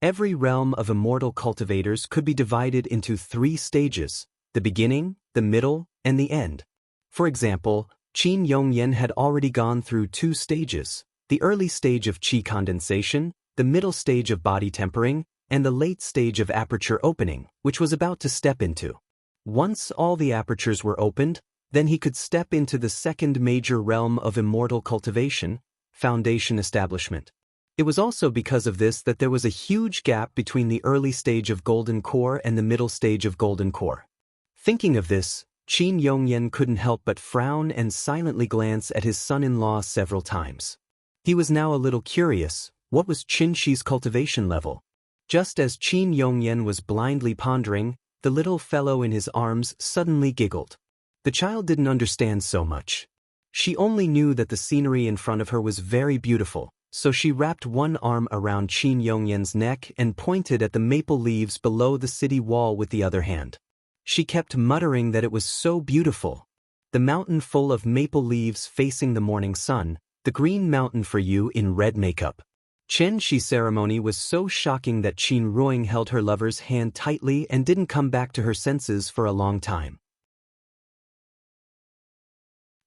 Every realm of immortal cultivators could be divided into 3 stages: the beginning, the middle, and the end. For example, Qin Yongyan had already gone through 2 stages: the early stage of qi condensation, the middle stage of body tempering, and the late stage of aperture opening, which was about to step into. Once all the apertures were opened, then he could step into the second major realm of immortal cultivation, foundation establishment. It was also because of this that there was a huge gap between the early stage of golden core and the middle stage of golden core. Thinking of this, Qin Yongyan couldn't help but frown and silently glance at his son-in-law several times. He was now a little curious. What was Xianxia's cultivation level? Just as Qin Yongyan was blindly pondering, the little fellow in his arms suddenly giggled. The child didn't understand so much. She only knew that the scenery in front of her was very beautiful, so she wrapped one arm around Qin Yongyan's neck and pointed at the maple leaves below the city wall with the other hand. She kept muttering that it was so beautiful. The mountain full of maple leaves facing the morning sun, the green mountain for you in red makeup. Xianxia's ceremony was so shocking that Qin Ruing held her lover's hand tightly and didn't come back to her senses for a long time.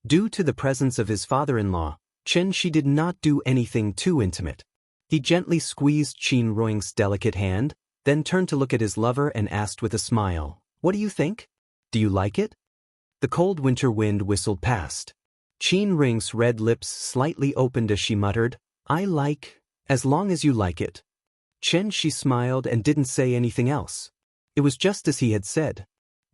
Due to the presence of his father-in-law, Xianxia did not do anything too intimate. He gently squeezed Qin Ruing's delicate hand, then turned to look at his lover and asked with a smile, "What do you think? Do you like it?" The cold winter wind whistled past. Qin Ruing's red lips slightly opened as she muttered, "I like, as long as you like it." Xianxia smiled and didn't say anything else. It was just as he had said.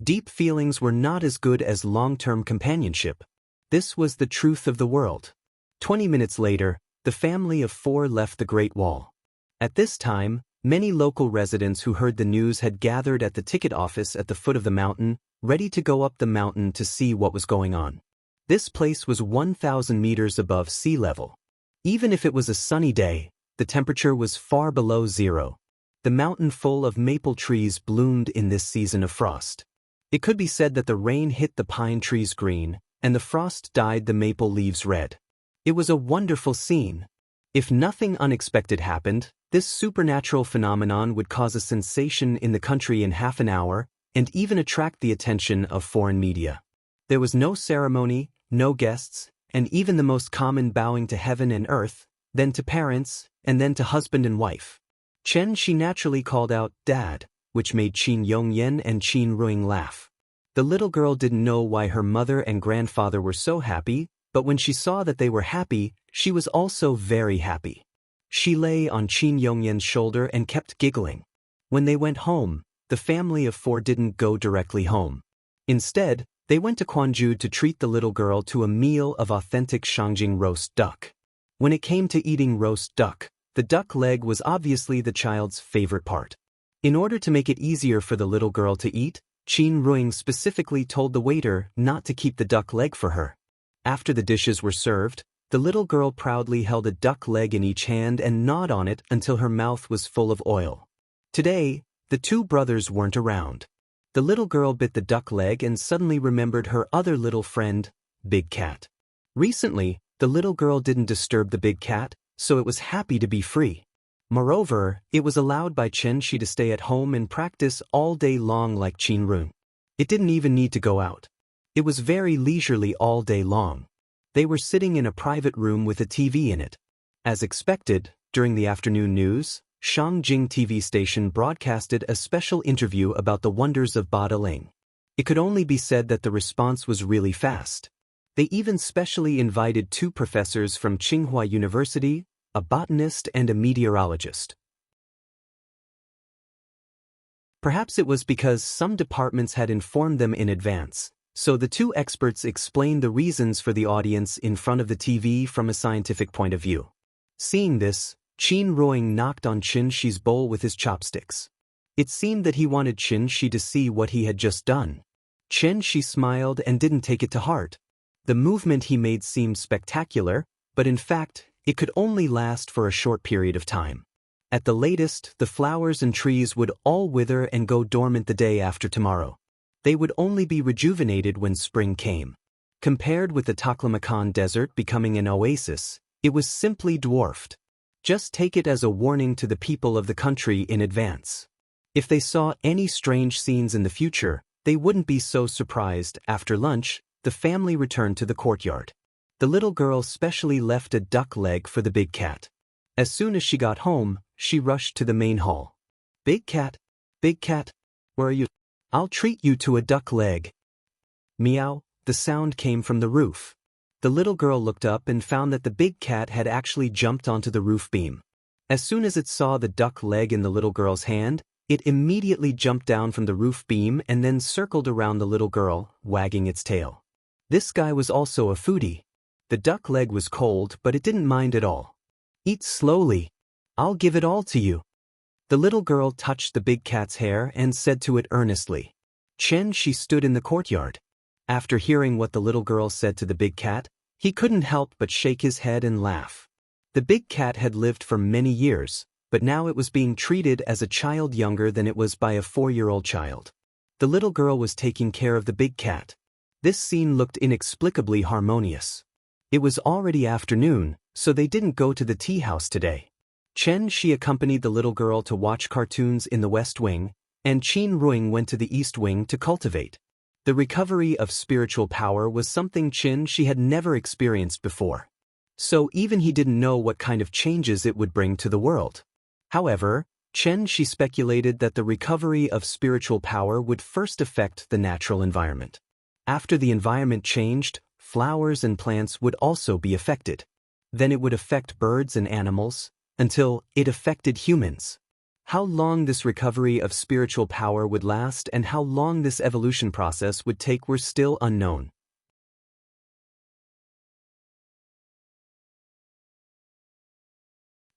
Deep feelings were not as good as long-term companionship. This was the truth of the world. 20 minutes later, the family of 4 left the Great Wall. At this time, many local residents who heard the news had gathered at the ticket office at the foot of the mountain, ready to go up the mountain to see what was going on. This place was 1,000 meters above sea level. Even if it was a sunny day, the temperature was far below zero. The mountain full of maple trees bloomed in this season of frost. It could be said that the rain hit the pine trees green, and the frost dyed the maple leaves red. It was a wonderful scene. If nothing unexpected happened, this supernatural phenomenon would cause a sensation in the country in half an hour, and even attract the attention of foreign media. There was no ceremony, no guests, and even the most common bowing to heaven and earth, then to parents, and then to husband and wife. Xianxia naturally called out, "Dad," which made Qin Yongyan and Qin Ruing laugh. The little girl didn't know why her mother and grandfather were so happy, but when she saw that they were happy, she was also very happy. She lay on Qin Yongyan's shoulder and kept giggling. When they went home, the family of 4 didn't go directly home. Instead, they went to Quanju to treat the little girl to a meal of authentic Shangjing roast duck. When it came to eating roast duck, the duck leg was obviously the child's favorite part. In order to make it easier for the little girl to eat, Qin Ruing specifically told the waiter not to keep the duck leg for her. After the dishes were served, the little girl proudly held a duck leg in each hand and gnawed on it until her mouth was full of oil. Today, the 2 brothers weren't around. The little girl bit the duck leg and suddenly remembered her other little friend, Big Cat. Recently, the little girl didn't disturb the big cat, so it was happy to be free. Moreover, it was allowed by Xianxia to stay at home and practice all day long like Qin Run. It didn't even need to go out. It was very leisurely all day long. They were sitting in a private room with a TV in it. As expected, during the afternoon news, Shangjing TV station broadcasted a special interview about the wonders of Badaling. It could only be said that the response was really fast. They even specially invited 2 professors from Tsinghua University, a botanist and a meteorologist. Perhaps it was because some departments had informed them in advance, so the 2 experts explained the reasons for the audience in front of the TV from a scientific point of view. Seeing this, Qin Ruing knocked on Xianxia's bowl with his chopsticks. It seemed that he wanted Xianxia to see what he had just done. Xianxia smiled and didn't take it to heart. The movement he made seemed spectacular, but in fact, it could only last for a short period of time. At the latest, the flowers and trees would all wither and go dormant the day after tomorrow. They would only be rejuvenated when spring came. Compared with the Taklamakan Desert becoming an oasis, it was simply dwarfed. Just take it as a warning to the people of the country in advance. If they saw any strange scenes in the future, they wouldn't be so surprised. After lunch, the family returned to the courtyard. The little girl specially left a duck leg for the big cat. As soon as she got home, she rushed to the main hall. Big cat, where are you? I'll treat you to a duck leg. Meow, the sound came from the roof. The little girl looked up and found that the big cat had actually jumped onto the roof beam. As soon as it saw the duck leg in the little girl's hand, it immediately jumped down from the roof beam and then circled around the little girl, wagging its tail. This guy was also a foodie. The duck leg was cold, but it didn't mind at all. Eat slowly. I'll give it all to you. The little girl touched the big cat's hair and said to it earnestly. She stood in the courtyard. After hearing what the little girl said to the big cat, he couldn't help but shake his head and laugh. The big cat had lived for many years, but now it was being treated as a child younger than it was by a 4-year-old child. The little girl was taking care of the big cat. This scene looked inexplicably harmonious. It was already afternoon, so they didn't go to the tea house today. She accompanied the little girl to watch cartoons in the West Wing, and Qin Ruing went to the East Wing to cultivate. The recovery of spiritual power was something she had never experienced before. So even he didn't know what kind of changes it would bring to the world. However, she speculated that the recovery of spiritual power would first affect the natural environment. After the environment changed, flowers and plants would also be affected. Then it would affect birds and animals, until it affected humans. How long this recovery of spiritual power would last and how long this evolution process would take were still unknown.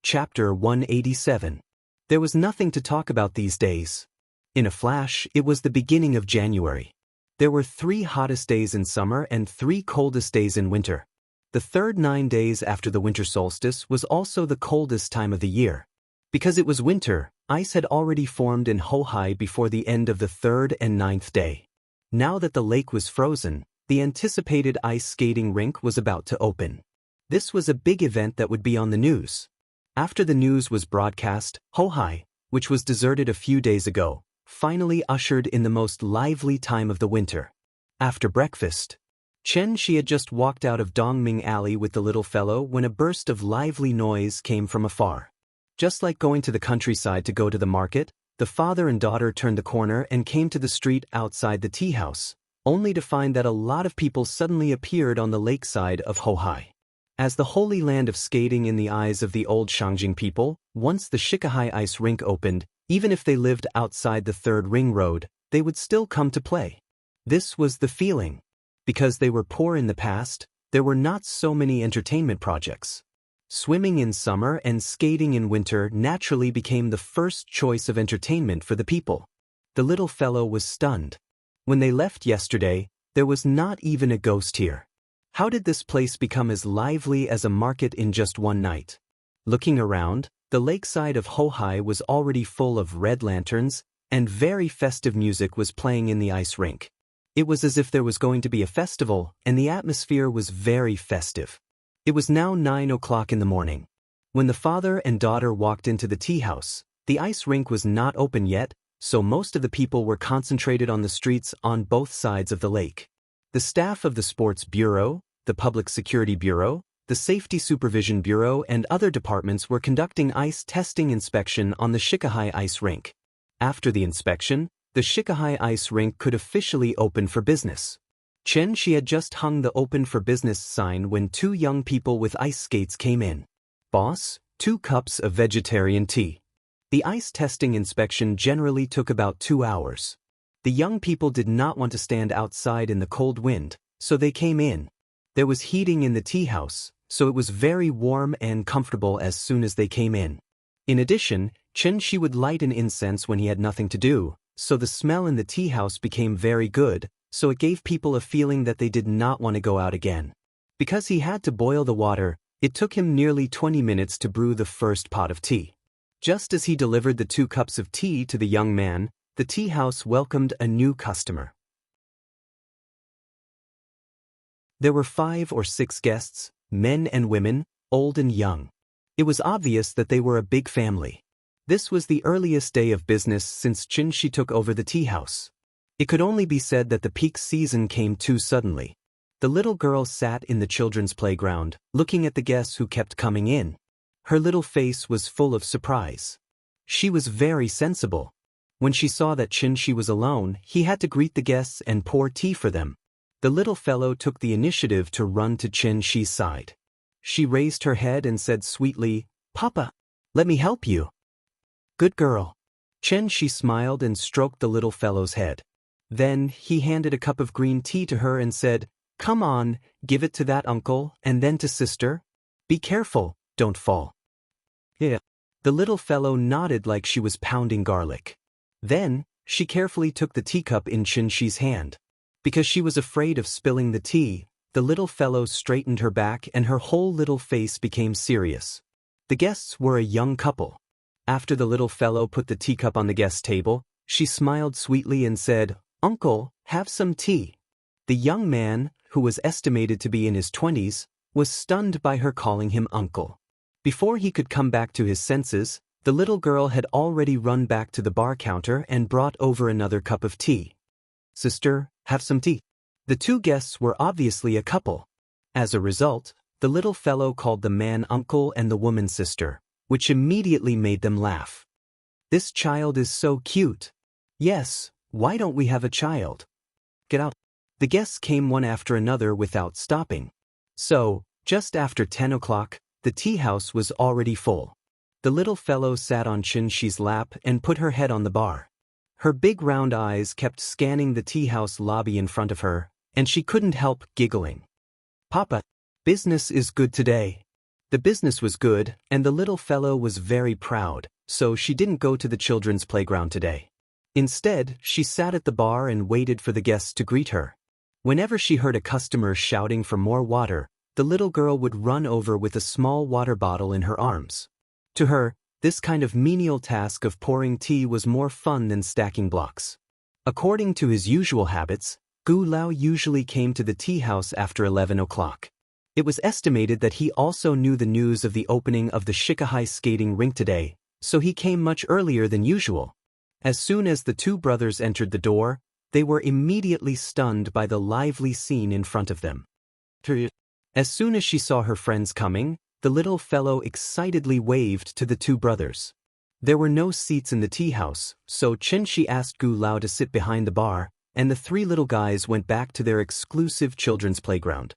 Chapter 187. There was nothing to talk about these days. In a flash, it was the beginning of January. There were 3 hottest days in summer and 3 coldest days in winter. The third 9 days after the winter solstice was also the coldest time of the year. Because it was winter, ice had already formed in Hohai before the end of the 3rd and 9th day. Now that the lake was frozen, the anticipated ice skating rink was about to open. This was a big event that would be on the news. After the news was broadcast, Hohai, which was deserted a few days ago, finally ushered in the most lively time of the winter. After breakfast, she had just walked out of Dongming Alley with the little fellow when a burst of lively noise came from afar. Just like going to the countryside to go to the market, the father and daughter turned the corner and came to the street outside the tea house, only to find that a lot of people suddenly appeared on the lakeside of Hohai. As the holy land of skating in the eyes of the old Shangjing people, once the Shikahai ice rink opened, even if they lived outside the third ring road, they would still come to play. This was the feeling. Because they were poor in the past, there were not so many entertainment projects. Swimming in summer and skating in winter naturally became the first choice of entertainment for the people. The little fellow was stunned. When they left yesterday, there was not even a ghost here. How did this place become as lively as a market in just one night? Looking around, the lakeside of Hohai was already full of red lanterns, and very festive music was playing in the ice rink. It was as if there was going to be a festival, and the atmosphere was very festive. It was now 9 o'clock in the morning. When the father and daughter walked into the tea house, the ice rink was not open yet, so most of the people were concentrated on the streets on both sides of the lake. The staff of the Sports Bureau, the Public Security Bureau, the Safety Supervision Bureau and other departments were conducting ice testing inspection on the Shikahai ice rink. After the inspection, the Shikahai ice rink could officially open for business. Xianxia had just hung the open for business sign when two young people with ice skates came in. Boss, 2 cups of vegetarian tea. The ice testing inspection generally took about 2 hours. The young people did not want to stand outside in the cold wind, so they came in. There was heating in the tea house, so it was very warm and comfortable as soon as they came in. In addition, Xianxia would light an incense when he had nothing to do, so the smell in the tea house became very good, so it gave people a feeling that they did not want to go out again. Because he had to boil the water, it took him nearly 20 minutes to brew the first pot of tea. Just as he delivered the 2 cups of tea to the young man, the tea house welcomed a new customer. There were 5 or 6 guests, men and women, old and young. It was obvious that they were a big family. This was the earliest day of business since Xianxia took over the tea house. It could only be said that the peak season came too suddenly. The little girl sat in the children's playground, looking at the guests who kept coming in. Her little face was full of surprise. She was very sensible. When she saw that Xianxia was alone, he had to greet the guests and pour tea for them. The little fellow took the initiative to run to Xianxia's side. She raised her head and said sweetly, "Papa, let me help you." "Good girl." Xianxia smiled and stroked the little fellow's head. Then he handed a cup of green tea to her and said, "Come on, give it to that uncle and then to sister. Be careful, don't fall." "Yeah." The little fellow nodded like she was pounding garlic. Then, she carefully took the teacup in Xianxia's hand. Because she was afraid of spilling the tea, the little fellow straightened her back and her whole little face became serious. The guests were a young couple. After the little fellow put the teacup on the guest table, she smiled sweetly and said, "Uncle, have some tea." The young man, who was estimated to be in his 20s, was stunned by her calling him uncle. Before he could come back to his senses, the little girl had already run back to the bar counter and brought over another cup of tea. "Sister, have some tea." The 2 guests were obviously a couple. As a result, the little fellow called the man uncle and the woman sister, which immediately made them laugh. "This child is so cute." "Yes, why don't we have a child?" "Get out." The guests came one after another without stopping. So, just after 10 o'clock, the tea house was already full. The little fellow sat on Xianxia's lap and put her head on the bar. Her big round eyes kept scanning the tea house lobby in front of her, and she couldn't help giggling. "Papa, business is good today." The business was good, and the little fellow was very proud, so she didn't go to the children's playground today. Instead, she sat at the bar and waited for the guests to greet her. Whenever she heard a customer shouting for more water, the little girl would run over with a small water bottle in her arms. To her, this kind of menial task of pouring tea was more fun than stacking blocks. According to his usual habits, Gu Lao usually came to the tea house after 11 o'clock. It was estimated that he also knew the news of the opening of the Shikahai skating rink today, so he came much earlier than usual. As soon as the 2 brothers entered the door, they were immediately stunned by the lively scene in front of them. As soon as she saw her friends coming, the little fellow excitedly waved to the 2 brothers. There were no seats in the tea house, so Xianxia asked Gu Lao to sit behind the bar, and the three little guys went back to their exclusive children's playground.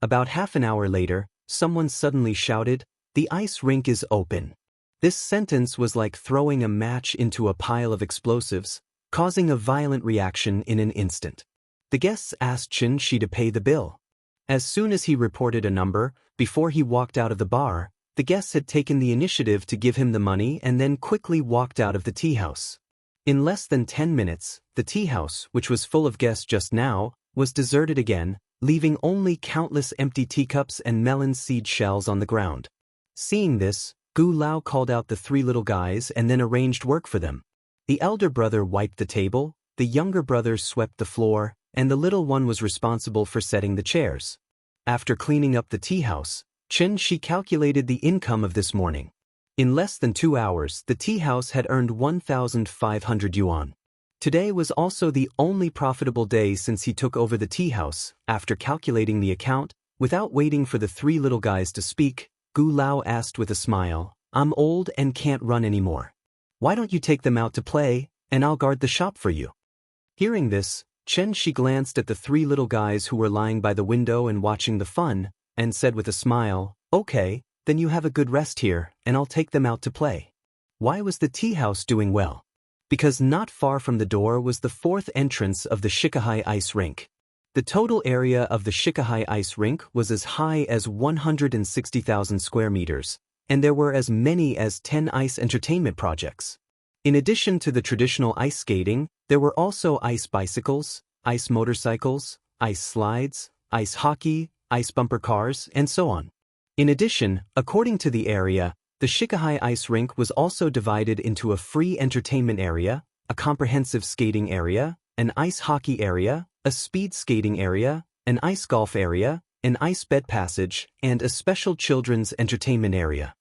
About half an hour later, someone suddenly shouted, "The ice rink is open." This sentence was like throwing a match into a pile of explosives, causing a violent reaction in an instant. The guests asked Xianxia to pay the bill. As soon as he reported a number, before he walked out of the bar, the guests had taken the initiative to give him the money and then quickly walked out of the tea house. In less than 10 minutes, the tea house, which was full of guests just now, was deserted again, leaving only countless empty teacups and melon seed shells on the ground. Seeing this, Gu Lao called out the three little guys and then arranged work for them. The elder brother wiped the table, the younger brother swept the floor, and the little one was responsible for setting the chairs. After cleaning up the tea house, Xianxia calculated the income of this morning. In less than 2 hours, the tea house had earned 1,500 yuan. Today was also the only profitable day since he took over the tea house. After calculating the account, without waiting for the three little guys to speak, Gu Lao asked with a smile, "I'm old and can't run anymore. Why don't you take them out to play, and I'll guard the shop for you?" Hearing this, Xianxia glanced at the three little guys who were lying by the window and watching the fun, and said with a smile, "Okay, then you have a good rest here, and I'll take them out to play." Why was the tea house doing well? Because not far from the door was the fourth entrance of the Shikahai ice rink. The total area of the Shikahai ice rink was as high as 160,000 square meters, and there were as many as 10 ice entertainment projects. In addition to the traditional ice skating, there were also ice bicycles, ice motorcycles, ice slides, ice hockey, ice bumper cars, and so on. In addition, according to the area, the Shikahai ice rink was also divided into a free entertainment area, a comprehensive skating area, an ice hockey area, a speed skating area, an ice golf area, an ice bed passage, and a special children's entertainment area.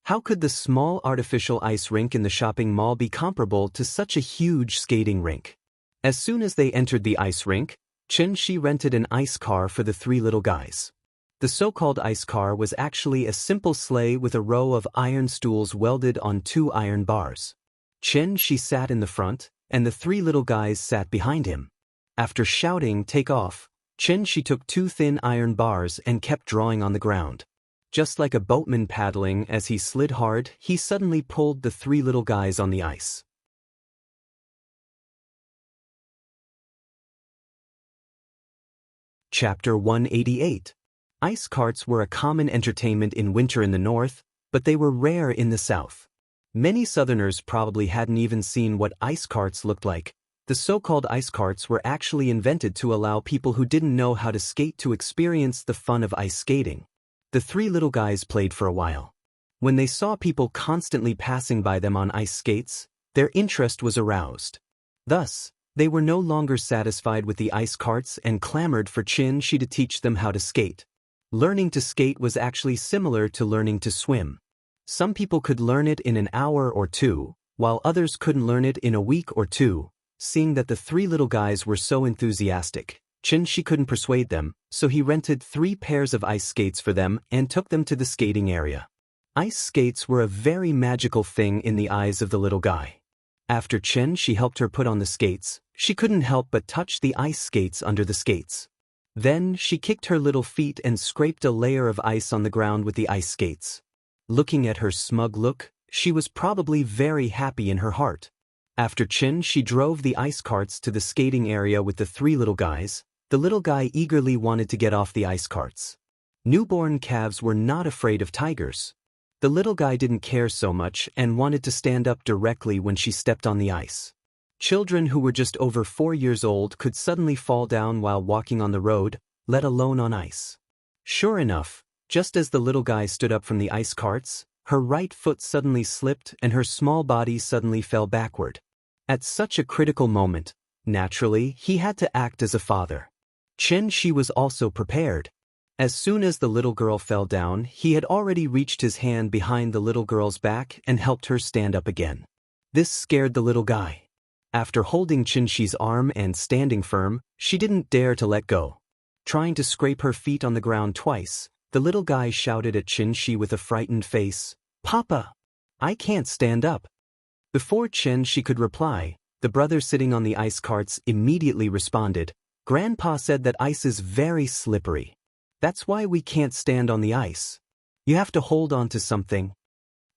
How could the small artificial ice rink in the shopping mall be comparable to such a huge skating rink? As soon as they entered the ice rink, Xianxia rented an ice car for the three little guys. The so-called ice car was actually a simple sleigh with a row of iron stools welded on 2 iron bars. Xianxia sat in the front, and the three little guys sat behind him. After shouting, "Take off," Xianxia took 2 thin iron bars and kept drawing on the ground. Just like a boatman paddling, as he slid hard, he suddenly pulled the three little guys on the ice. Chapter 188. Ice carts were a common entertainment in winter in the north, but they were rare in the south. Many southerners probably hadn't even seen what ice carts looked like. The so-called ice carts were actually invented to allow people who didn't know how to skate to experience the fun of ice skating. The three little guys played for a while. When they saw people constantly passing by them on ice skates, their interest was aroused. Thus, they were no longer satisfied with the ice carts and clamored for Xianxia to teach them how to skate. Learning to skate was actually similar to learning to swim. Some people could learn it in an hour or 2, while others couldn't learn it in a week or 2. Seeing that the three little guys were so enthusiastic, Xianxia couldn't persuade them, so he rented 3 pairs of ice skates for them and took them to the skating area. Ice skates were a very magical thing in the eyes of the little guy. After Xianxia helped her put on the skates, she couldn't help but touch the ice skates under the skates. Then she kicked her little feet and scraped a layer of ice on the ground with the ice skates. Looking at her smug look, she was probably very happy in her heart. After Xianxia drove the ice carts to the skating area with the three little guys, the little guy eagerly wanted to get off the ice carts. Newborn calves were not afraid of tigers. The little guy didn't care so much and wanted to stand up directly when she stepped on the ice. Children who were just over 4 years old could suddenly fall down while walking on the road, let alone on ice. Sure enough, just as the little guy stood up from the ice carts, her right foot suddenly slipped and her small body suddenly fell backward. At such a critical moment, naturally, he had to act as a father. Xianxia was also prepared. As soon as the little girl fell down, he had already reached his hand behind the little girl's back and helped her stand up again. This scared the little guy. After holding Xianxia's arm and standing firm, she didn't dare to let go. Trying to scrape her feet on the ground twice, the little guy shouted at Xianxia with a frightened face, "Papa! I can't stand up." Before Xianxia could reply, The brothers sitting on the ice carts immediately responded. Grandpa said that ice is very slippery. That's why we can't stand on the ice. You have to hold on to something.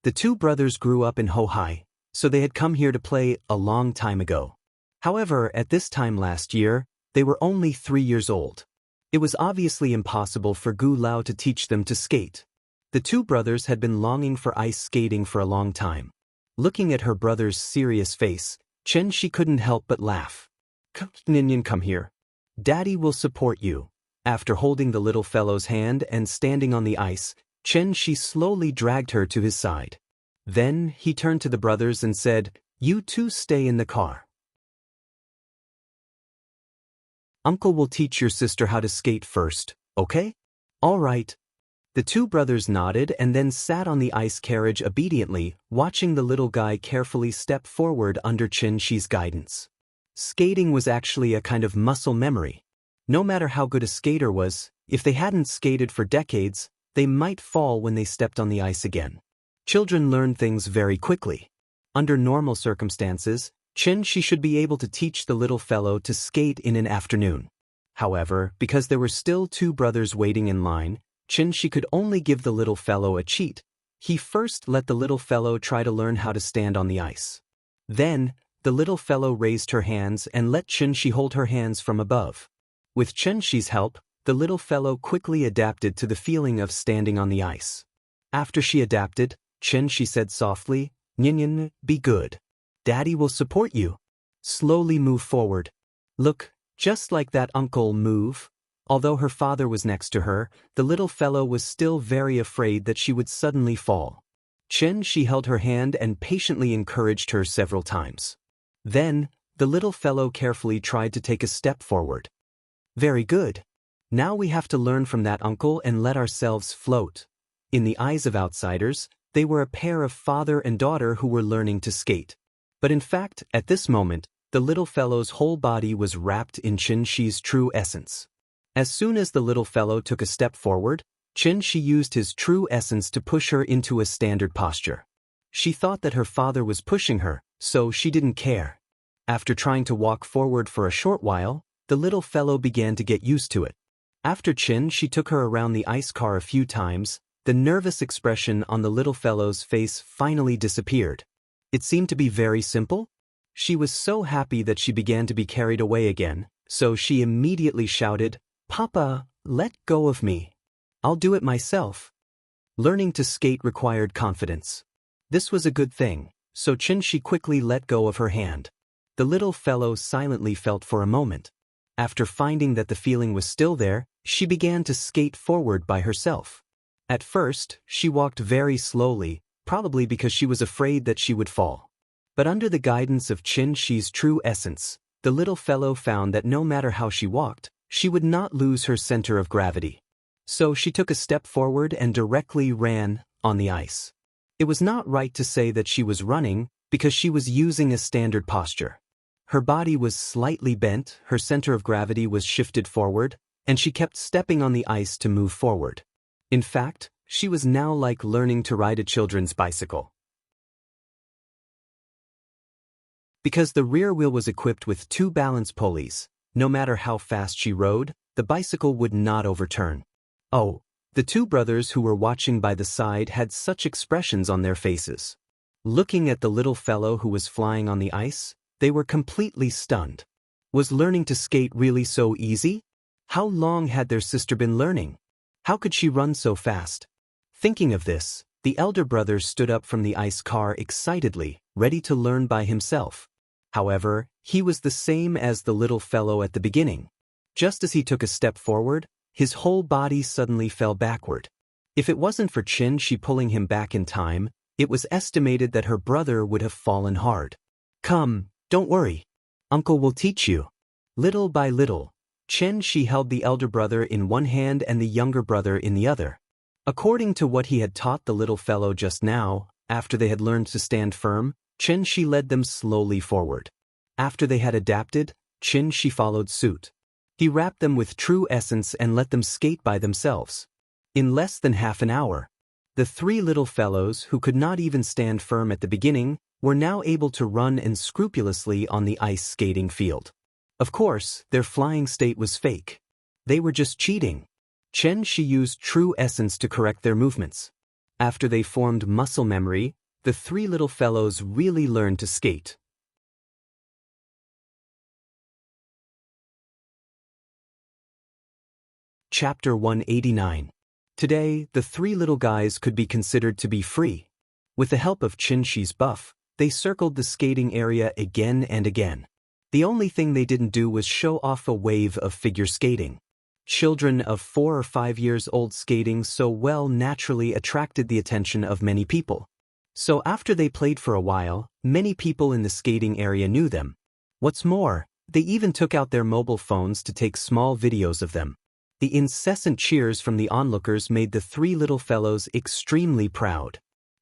The two brothers grew up in Hohai, so they had come here to play a long time ago. However, at this time last year, they were only 3 years old. It was obviously impossible for Gu Lao to teach them to skate. The two brothers had been longing for ice skating for a long time. Looking at her brother's serious face, Xianxia couldn't help but laugh. Ninian, come here. Daddy will support you. After holding the little fellow's hand and standing on the ice, Xianxia slowly dragged her to his side. Then he turned to the brothers and said, "You two stay in the car. Uncle will teach your sister how to skate first, okay?" "All right." The two brothers nodded and then sat on the ice carriage obediently, watching the little guy carefully step forward under Xianxia's guidance. Skating was actually a kind of muscle memory. No matter how good a skater was, if they hadn't skated for decades, they might fall when they stepped on the ice again. Children learn things very quickly. Under normal circumstances, Xianxia should be able to teach the little fellow to skate in an afternoon. However, because there were still two brothers waiting in line, Xianxia could only give the little fellow a cheat. He first let the little fellow try to learn how to stand on the ice. Then, the little fellow raised her hands and let Xianxia hold her hands from above. With Xianxia's help, the little fellow quickly adapted to the feeling of standing on the ice. After she adapted, Xianxia said softly, "Ninian, be good. Daddy will support you. Slowly move forward. Look, just like that, uncle, move." Although her father was next to her, the little fellow was still very afraid that she would suddenly fall. Xianxia held her hand and patiently encouraged her several times. Then, the little fellow carefully tried to take a step forward. "Very good. Now we have to learn from that, uncle, and let ourselves float." In the eyes of outsiders, they were a pair of father and daughter who were learning to skate. But in fact, at this moment, the little fellow's whole body was wrapped in Xianxia's true essence. As soon as the little fellow took a step forward, Xianxia used his true essence to push her into a standard posture. She thought that her father was pushing her, so she didn't care. After trying to walk forward for a short while, the little fellow began to get used to it. After Xianxia took her around the ice car a few times, the nervous expression on the little fellow's face finally disappeared. It seemed to be very simple. She was so happy that she began to be carried away again, so she immediately shouted, "Papa, let go of me. I'll do it myself." Learning to skate required confidence. This was a good thing, so Xianxia quickly let go of her hand. The little fellow silently felt for a moment. After finding that the feeling was still there, she began to skate forward by herself. At first, she walked very slowly, probably because she was afraid that she would fall. But under the guidance of Xianxia's true essence, the little fellow found that no matter how she walked, she would not lose her center of gravity. So she took a step forward and directly ran on the ice. It was not right to say that she was running, because she was using a standard posture. Her body was slightly bent, her center of gravity was shifted forward, and she kept stepping on the ice to move forward. In fact, she was now like learning to ride a children's bicycle. Because the rear wheel was equipped with 2 balance pulleys, no matter how fast she rode, the bicycle would not overturn. Oh, the two brothers who were watching by the side had such expressions on their faces. Looking at the little fellow who was flying on the ice, they were completely stunned. Was learning to skate really so easy? How long had their sister been learning? How could she run so fast? Thinking of this, the elder brother stood up from the ice car excitedly, ready to learn by himself. However, he was the same as the little fellow at the beginning. Just as he took a step forward, his whole body suddenly fell backward. If it wasn't for Xianxia pulling him back in time, it was estimated that her brother would have fallen hard. "Come, don't worry. Uncle will teach you." Little by little, Xianxia held the elder brother in one hand and the younger brother in the other. According to what he had taught the little fellow just now, after they had learned to stand firm, Xianxia led them slowly forward. After they had adapted, Xianxia followed suit. He wrapped them with true essence and let them skate by themselves. In less than half an hour, the 3 little fellows who could not even stand firm at the beginning were now able to run and scrupulously on the ice skating field. Of course, their flying state was fake. They were just cheating. Xianxia used true essence to correct their movements. After they formed muscle memory, the three little fellows really learned to skate. Chapter 189. Today, the three little guys could be considered to be free. With the help of Xianxia's buff, they circled the skating area again and again. The only thing they didn't do was show off a wave of figure skating. Children of 4 or 5 years old skating so well naturally attracted the attention of many people. So after they played for a while, many people in the skating area knew them. What's more, they even took out their mobile phones to take small videos of them. The incessant cheers from the onlookers made the three little fellows extremely proud.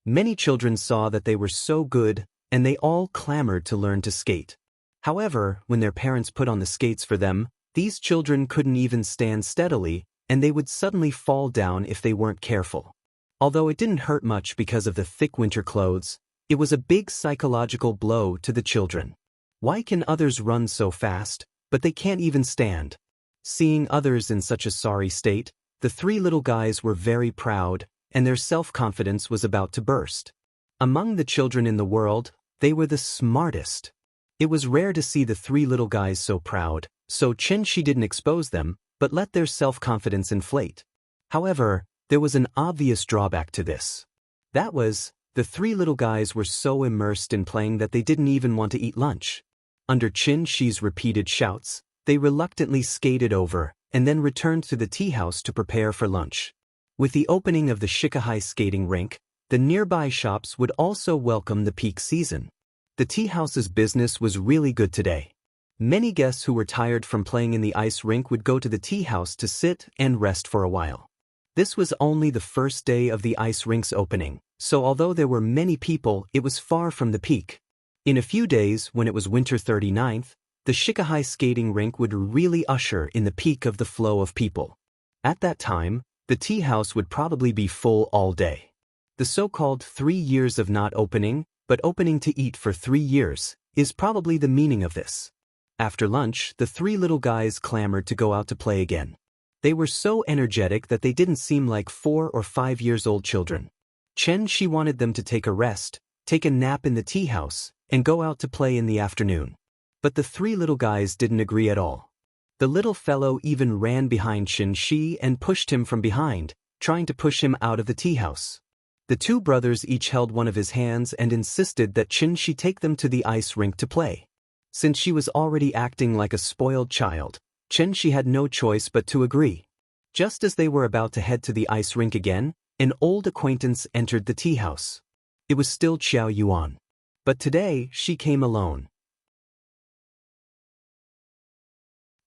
Many children saw that they were so good, and they all clamored to learn to skate. However, when their parents put on the skates for them, these children couldn't even stand steadily, and they would suddenly fall down if they weren't careful. Although it didn't hurt much because of the thick winter clothes, it was a big psychological blow to the children. Why can others run so fast, but they can't even stand? Seeing others in such a sorry state, the three little guys were very proud, and their self-confidence was about to burst. Among the children in the world, they were the smartest. It was rare to see the three little guys so proud, so Xianxia didn't expose them, but let their self-confidence inflate. However, there was an obvious drawback to this. That was, the three little guys were so immersed in playing that they didn't even want to eat lunch. Under Xianxia's repeated shouts, they reluctantly skated over, and then returned to the tea house to prepare for lunch. With the opening of the Xianxia skating rink, the nearby shops would also welcome the peak season. The tea house's business was really good today. Many guests who were tired from playing in the ice rink would go to the tea house to sit and rest for a while. This was only the first day of the ice rink's opening, so although there were many people, it was far from the peak. In a few days, when it was winter 39th, the Xianxia skating rink would really usher in the peak of the flow of people. At that time, the tea house would probably be full all day. The so-called 3 years of not opening, but opening to eat for 3 years, is probably the meaning of this. After lunch, the three little guys clamored to go out to play again. They were so energetic that they didn't seem like 4 or 5 years old children. Xianxia wanted them to take a rest, take a nap in the tea house, and go out to play in the afternoon. But the three little guys didn't agree at all. The little fellow even ran behind Xianxia and pushed him from behind, trying to push him out of the tea house. The two brothers each held one of his hands and insisted that Xianxia take them to the ice rink to play. Since she was already acting like a spoiled child, Xianxia had no choice but to agree. Just as they were about to head to the ice rink again, an old acquaintance entered the tea house. It was still Xiao Yuan. But today, she came alone.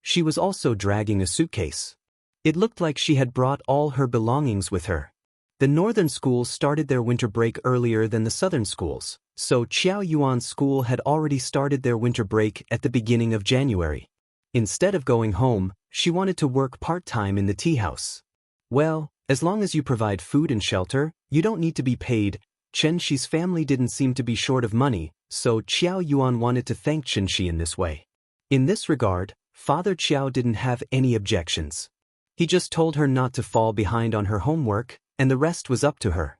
She was also dragging a suitcase. It looked like she had brought all her belongings with her. The northern schools started their winter break earlier than the southern schools, so Xiao Yuan's school had already started their winter break at the beginning of January. Instead of going home, she wanted to work part-time in the tea house. Well, as long as you provide food and shelter, you don't need to be paid. Xianxia's family didn't seem to be short of money, so Xiao Yuan wanted to thank Xianxia in this way. In this regard, Father Xiao didn't have any objections. He just told her not to fall behind on her homework, and the rest was up to her.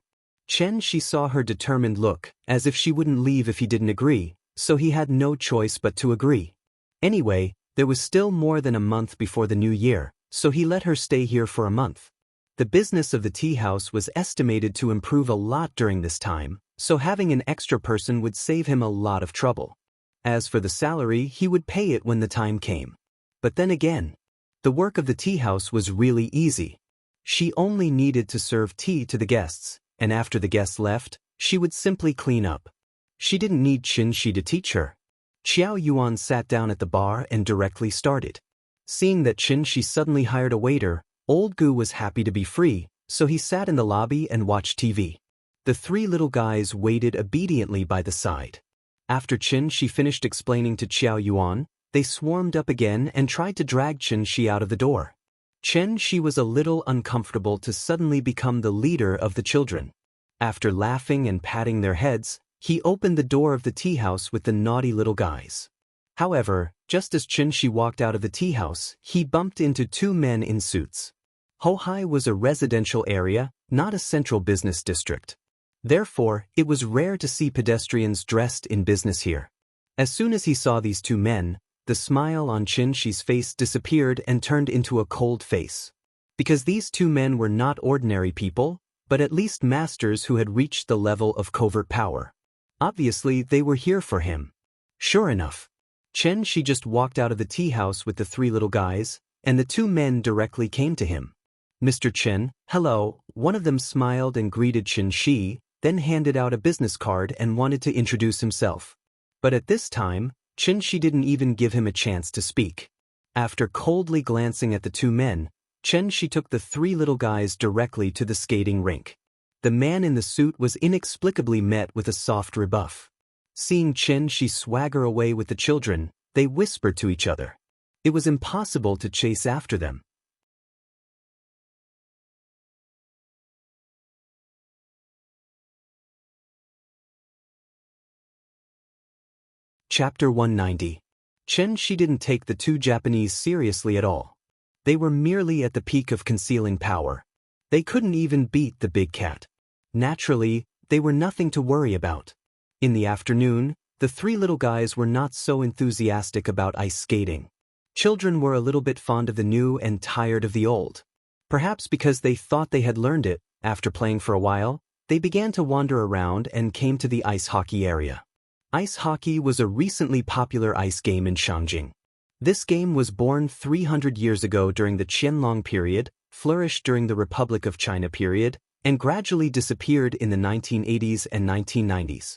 Xianxia saw her determined look, as if she wouldn't leave if he didn't agree, so he had no choice but to agree. Anyway, there was still more than a month before the new year, so he let her stay here for a month. The business of the tea house was estimated to improve a lot during this time, so having an extra person would save him a lot of trouble. As for the salary, he would pay it when the time came. But then again, the work of the tea house was really easy. She only needed to serve tea to the guests, and after the guests left, she would simply clean up. She didn't need Xianxia to teach her. Xiao Yuan sat down at the bar and directly started. Seeing that Xianxia suddenly hired a waiter, Old Gu was happy to be free, so he sat in the lobby and watched TV. The three little guys waited obediently by the side. After Xianxia finished explaining to Xiao Yuan, they swarmed up again and tried to drag Xianxia out of the door. Xianxia was a little uncomfortable to suddenly become the leader of the children. After laughing and patting their heads, He opened the door of the tea house with the naughty little guys. However, just as Xianxia walked out of the tea house, he bumped into two men in suits. Hohai was a residential area, not a central business district. Therefore, it was rare to see pedestrians dressed in business here. As soon as he saw these two men, the smile on Xianxia's face disappeared and turned into a cold face. Because these two men were not ordinary people, but at least masters who had reached the level of covert power. Obviously, they were here for him. Sure enough, Xianxia just walked out of the tea house with the three little guys, and the two men directly came to him. Mr. Chen, hello. One of them smiled and greeted Xianxia, then handed out a business card and wanted to introduce himself. But at this time, Xianxia didn't even give him a chance to speak. After coldly glancing at the two men, Xianxia took the three little guys directly to the skating rink. The man in the suit was inexplicably met with a soft rebuff. Seeing Xianxia swagger away with the children, they whispered to each other. It was impossible to chase after them. Chapter 190. Xianxia didn't take the two Japanese seriously at all. They were merely at the peak of concealing power. They couldn't even beat the big cat. Naturally, they were nothing to worry about. In the afternoon, the three little guys were not so enthusiastic about ice skating. Children were a little bit fond of the new and tired of the old. Perhaps because they thought they had learned it, after playing for a while, they began to wander around and came to the ice hockey area. Ice hockey was a recently popular ice game in Shangjing. This game was born 300 years ago during the Qianlong period, flourished during the Republic of China period, and gradually disappeared in the 1980s and 1990s.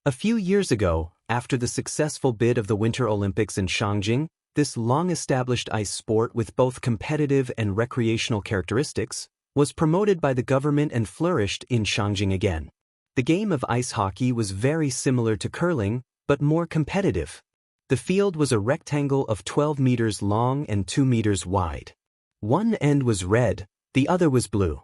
A few years ago, after the successful bid of the Winter Olympics in Shangjing, this long-established ice sport with both competitive and recreational characteristics was promoted by the government and flourished in Shangjing again. The game of ice hockey was very similar to curling, but more competitive. The field was a rectangle of 12 meters long and 2 meters wide. One end was red, the other was blue.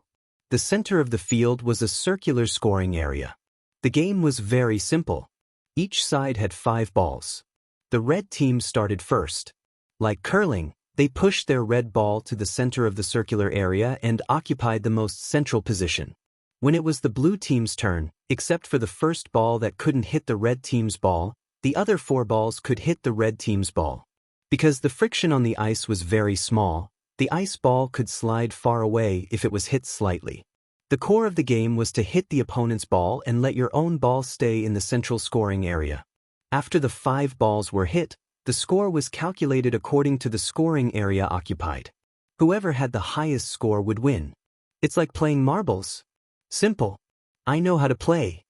The center of the field was a circular scoring area. The game was very simple. Each side had 5 balls. The red team started first. Like curling, they pushed their red ball to the center of the circular area and occupied the most central position. When it was the blue team's turn, except for the first ball that couldn't hit the red team's ball, the other 4 balls could hit the red team's ball. Because the friction on the ice was very small, the ice ball could slide far away if it was hit slightly. The core of the game was to hit the opponent's ball and let your own ball stay in the central scoring area. After the 5 balls were hit, the score was calculated according to the scoring area occupied. Whoever had the highest score would win. It's like playing marbles. Simple. I know how to play.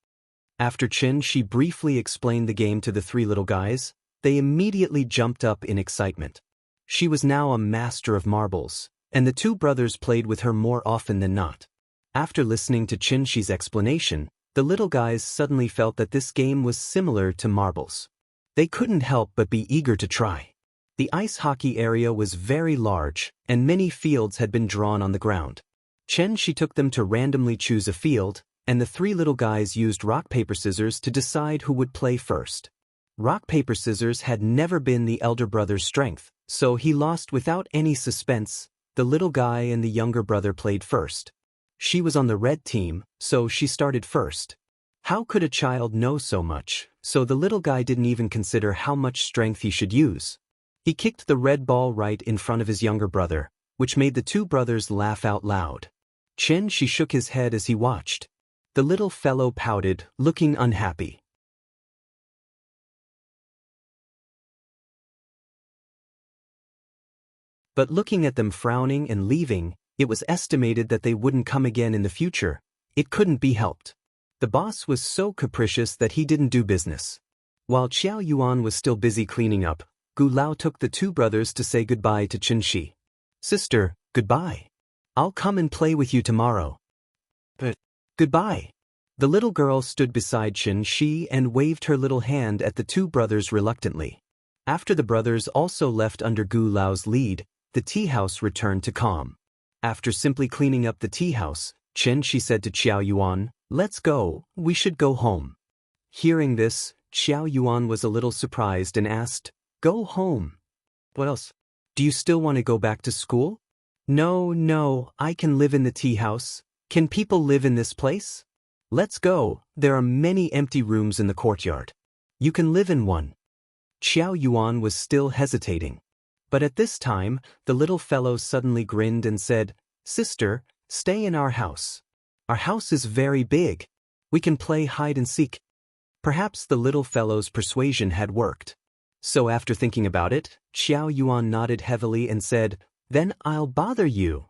After Xianxia briefly explained the game to the 3 little guys, they immediately jumped up in excitement. She was now a master of marbles, and the 2 brothers played with her more often than not. After listening to Xianxia's explanation, the little guys suddenly felt that this game was similar to marbles. They couldn't help but be eager to try. The ice hockey area was very large, and many fields had been drawn on the ground. Xianxia took them to randomly choose a field, and the 3 little guys used rock paper scissors to decide who would play first. Rock paper scissors had never been the elder brother's strength, so he lost without any suspense. The little guy and the younger brother played first. She was on the red team, so she started first. How could a child know so much? So the little guy didn't even consider how much strength he should use. He kicked the red ball right in front of his younger brother, which made the 2 brothers laugh out loud. Xianxia shook his head as he watched. The little fellow pouted, looking unhappy. But looking at them frowning and leaving, it was estimated that they wouldn't come again in the future. It couldn't be helped. The boss was so capricious that he didn't do business. While Xiao Yuan was still busy cleaning up, Gu Lao took the 2 brothers to say goodbye to Xianxia. Sister, goodbye. I'll come and play with you tomorrow. But, goodbye. The little girl stood beside Xianxia and waved her little hand at the 2 brothers reluctantly. After the brothers also left under Gu Lao's lead, the tea house returned to calm. After simply cleaning up the tea house, Xianxia said to Xiao Yuan, "Let's go, we should go home." Hearing this, Xiao Yuan was a little surprised and asked, "Go home." "What else? Do you still want to go back to school?" No, I can live in the tea house. Can people live in this place?" "Let's go, there are many empty rooms in the courtyard. You can live in one." Xiao Yuan was still hesitating. But at this time, the little fellow suddenly grinned and said, "Sister, stay in our house. Our house is very big. We can play hide and seek." Perhaps the little fellow's persuasion had worked. So after thinking about it, Xiao Yuan nodded heavily and said, "Then I'll bother you."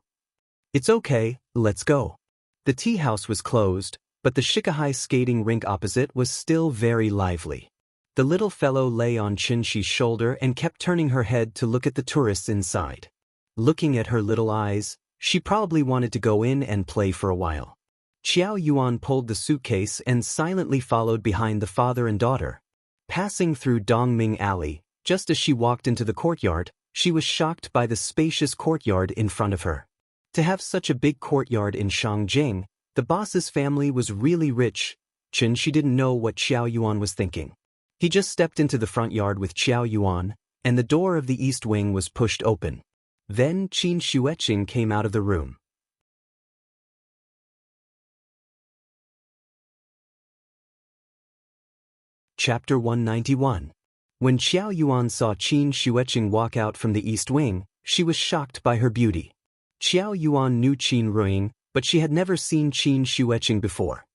"It's okay, let's go." The tea house was closed, but the Shikahai skating rink opposite was still very lively. The little fellow lay on Xianxi's shoulder and kept turning her head to look at the tourists inside. Looking at her little eyes, she probably wanted to go in and play for a while. Xiao Yuan pulled the suitcase and silently followed behind the father and daughter. Passing through Dongming Alley, just as she walked into the courtyard, she was shocked by the spacious courtyard in front of her. To have such a big courtyard in Shangjing, the boss's family was really rich. She didn't know what Xiao Yuan was thinking. He just stepped into the front yard with Xiao Yuan, and the door of the east wing was pushed open. Then Qin Xueqing came out of the room. Chapter 191. When Xiao Yuan saw Qin Xueqing walk out from the east wing, she was shocked by her beauty. Xiao Yuan knew Qin Ruiying, but she had never seen Qin Xueqing before.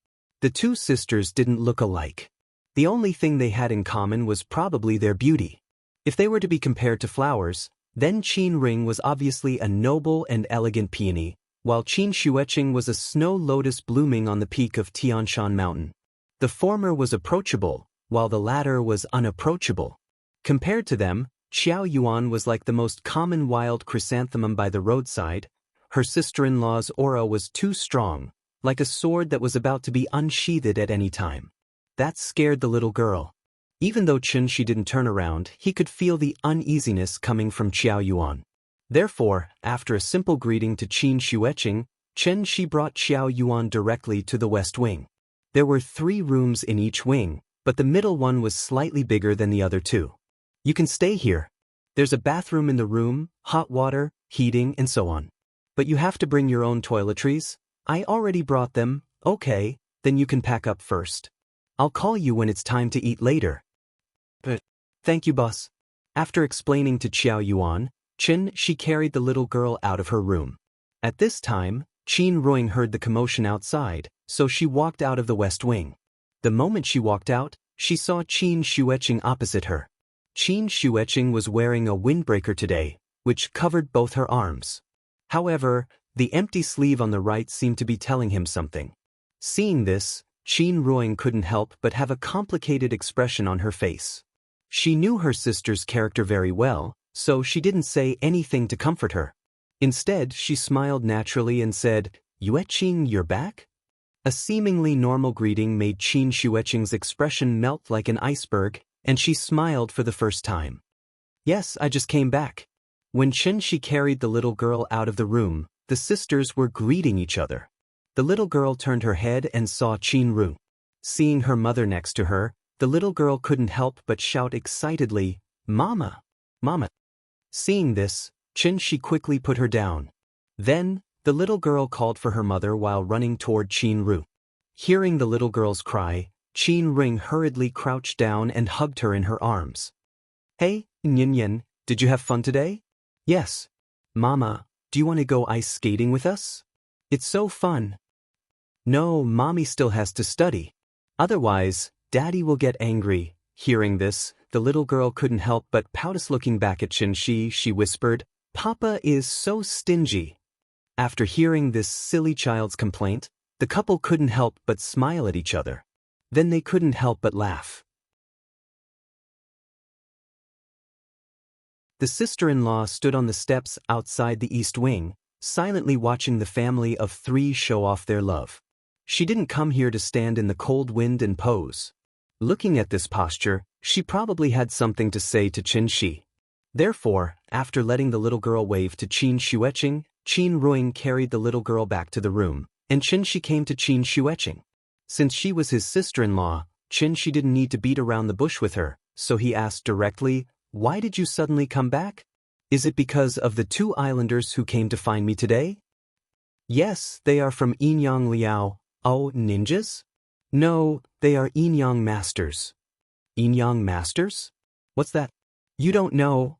The two sisters didn't look alike. The only thing they had in common was probably their beauty. If they were to be compared to flowers, then Qin Ring was obviously a noble and elegant peony, while Qin Xueqing was a snow lotus blooming on the peak of Tianshan Mountain. The former was approachable, while the latter was unapproachable. Compared to them, Xiao Yuan was like the most common wild chrysanthemum by the roadside. Her sister-in-law's aura was too strong, like a sword that was about to be unsheathed at any time. That scared the little girl. Even though Xianxia didn't turn around, he could feel the uneasiness coming from Xiao Yuan. Therefore, after a simple greeting to Qin Xueqing, Xianxia brought Xiao Yuan directly to the west wing. There were 3 rooms in each wing, but the middle one was slightly bigger than the other 2. "You can stay here. There's a bathroom in the room, hot water, heating, and so on. But you have to bring your own toiletries. I already brought them." "Okay, then you can pack up first. I'll call you when it's time to eat later." "But, thank you, boss." After explaining to Xiao Yuan, she carried the little girl out of her room. At this time, Qin Ruiying heard the commotion outside, so she walked out of the west wing. The moment she walked out, she saw Qin Xueqing opposite her. Qin Xueqing was wearing a windbreaker today, which covered both her arms. However, the empty sleeve on the right seemed to be telling him something. Seeing this, Qin Ruiying couldn't help but have a complicated expression on her face. She knew her sister's character very well, so she didn't say anything to comfort her. Instead, she smiled naturally and said, "Yueqing, you're back?" A seemingly normal greeting made Qin Xueqing's expression melt like an iceberg, and she smiled for the first time. "Yes, I just came back." When Xianxia carried the little girl out of the room, the sisters were greeting each other. The little girl turned her head and saw Qin Ru. Seeing her mother next to her, the little girl couldn't help but shout excitedly, "Mama! Mama!" Seeing this, Xianxia quickly put her down. Then, the little girl called for her mother while running toward Qin Ru. Hearing the little girl's cry, Qin Ring hurriedly crouched down and hugged her in her arms. "Hey, Nyan, did you have fun today?" "Yes." "Mama, do you want to go ice skating with us? It's so fun." "No, Mommy still has to study. Otherwise, Daddy will get angry." Hearing this, the little girl couldn't help but pout. Looking back at Xianxia, she whispered, "Papa is so stingy." After hearing this silly child's complaint, the couple couldn't help but smile at each other. Then they couldn't help but laugh. The sister-in-law stood on the steps outside the east wing, silently watching the family of 3 show off their love. She didn't come here to stand in the cold wind and pose. Looking at this posture, she probably had something to say to Xianxia. Therefore, after letting the little girl wave to Qin Xueqing, Qin Ruiying carried the little girl back to the room, and Xianxia came to Qin Xueqing. Since she was his sister-in-law, Xianxia didn't need to beat around the bush with her, so he asked directly, "Why did you suddenly come back? Is it because of the 2 islanders who came to find me today?" "Yes, they are from Yinyang Liao." "Oh, ninjas?" "No, they are Yinyang masters." "Yinyang masters? What's that?" "You don't know?"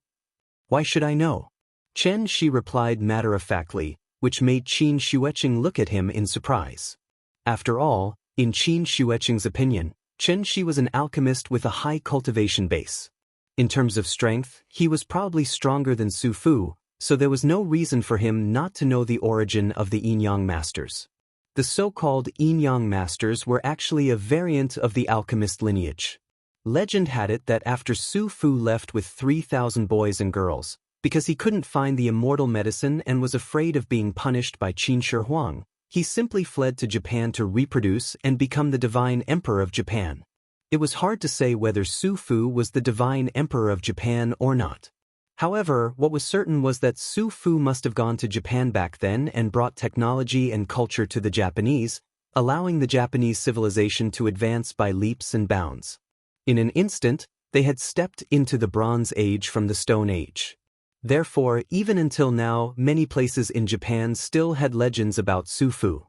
"Why should I know?" Xianxia replied matter-of-factly, which made Qin Xueqing look at him in surprise. After all, in Qin Xueqing's opinion, Xianxia was an alchemist with a high cultivation base. In terms of strength, he was probably stronger than Su Fu, so there was no reason for him not to know the origin of the Yinyang masters. The so-called Yinyang masters were actually a variant of the alchemist lineage. Legend had it that after Su Fu left with 3,000 boys and girls, because he couldn't find the immortal medicine and was afraid of being punished by Qin Shi Huang, he simply fled to Japan to reproduce and become the divine emperor of Japan. It was hard to say whether Su Fu was the divine emperor of Japan or not. However, what was certain was that Su Fu must have gone to Japan back then and brought technology and culture to the Japanese, allowing the Japanese civilization to advance by leaps and bounds. In an instant, they had stepped into the Bronze Age from the Stone Age. Therefore, even until now, many places in Japan still had legends about Su Fu.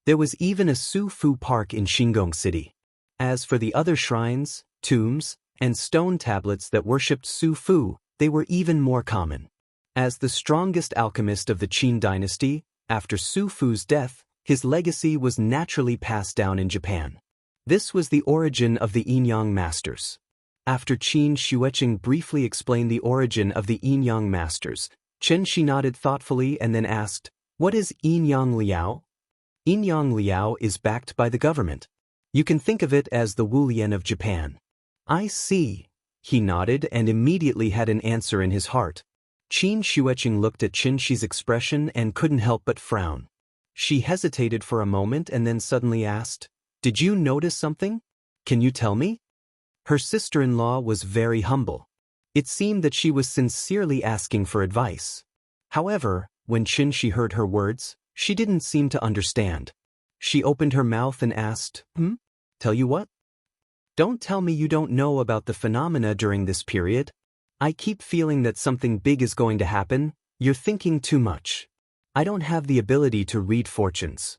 There was even a Su Fu Park in Shingon City. As for the other shrines, tombs, and stone tablets that worshipped Su Fu, they were even more common. As the strongest alchemist of the Qin dynasty, after Su Fu's death, his legacy was naturally passed down in Japan. This was the origin of the Yinyang masters. After Qin Xueqing briefly explained the origin of the Yinyang masters, Xianxia nodded thoughtfully and then asked, "What is Yinyang Liao?" Yinyang Liao is backed by the government. You can think of it as the Wulian of Japan. "I see." He nodded and immediately had an answer in his heart. Qin Xueqing looked at Xianxia's expression and couldn't help but frown. She hesitated for a moment and then suddenly asked, "Did you notice something? Can you tell me?" Her sister-in-law was very humble. It seemed that she was sincerely asking for advice. However, when Xianxia heard her words, she didn't seem to understand. She opened her mouth and asked, "Tell you what? Don't tell me you don't know about the phenomena during this period. I keep feeling that something big is going to happen. You're thinking too much. I don't have the ability to read fortunes."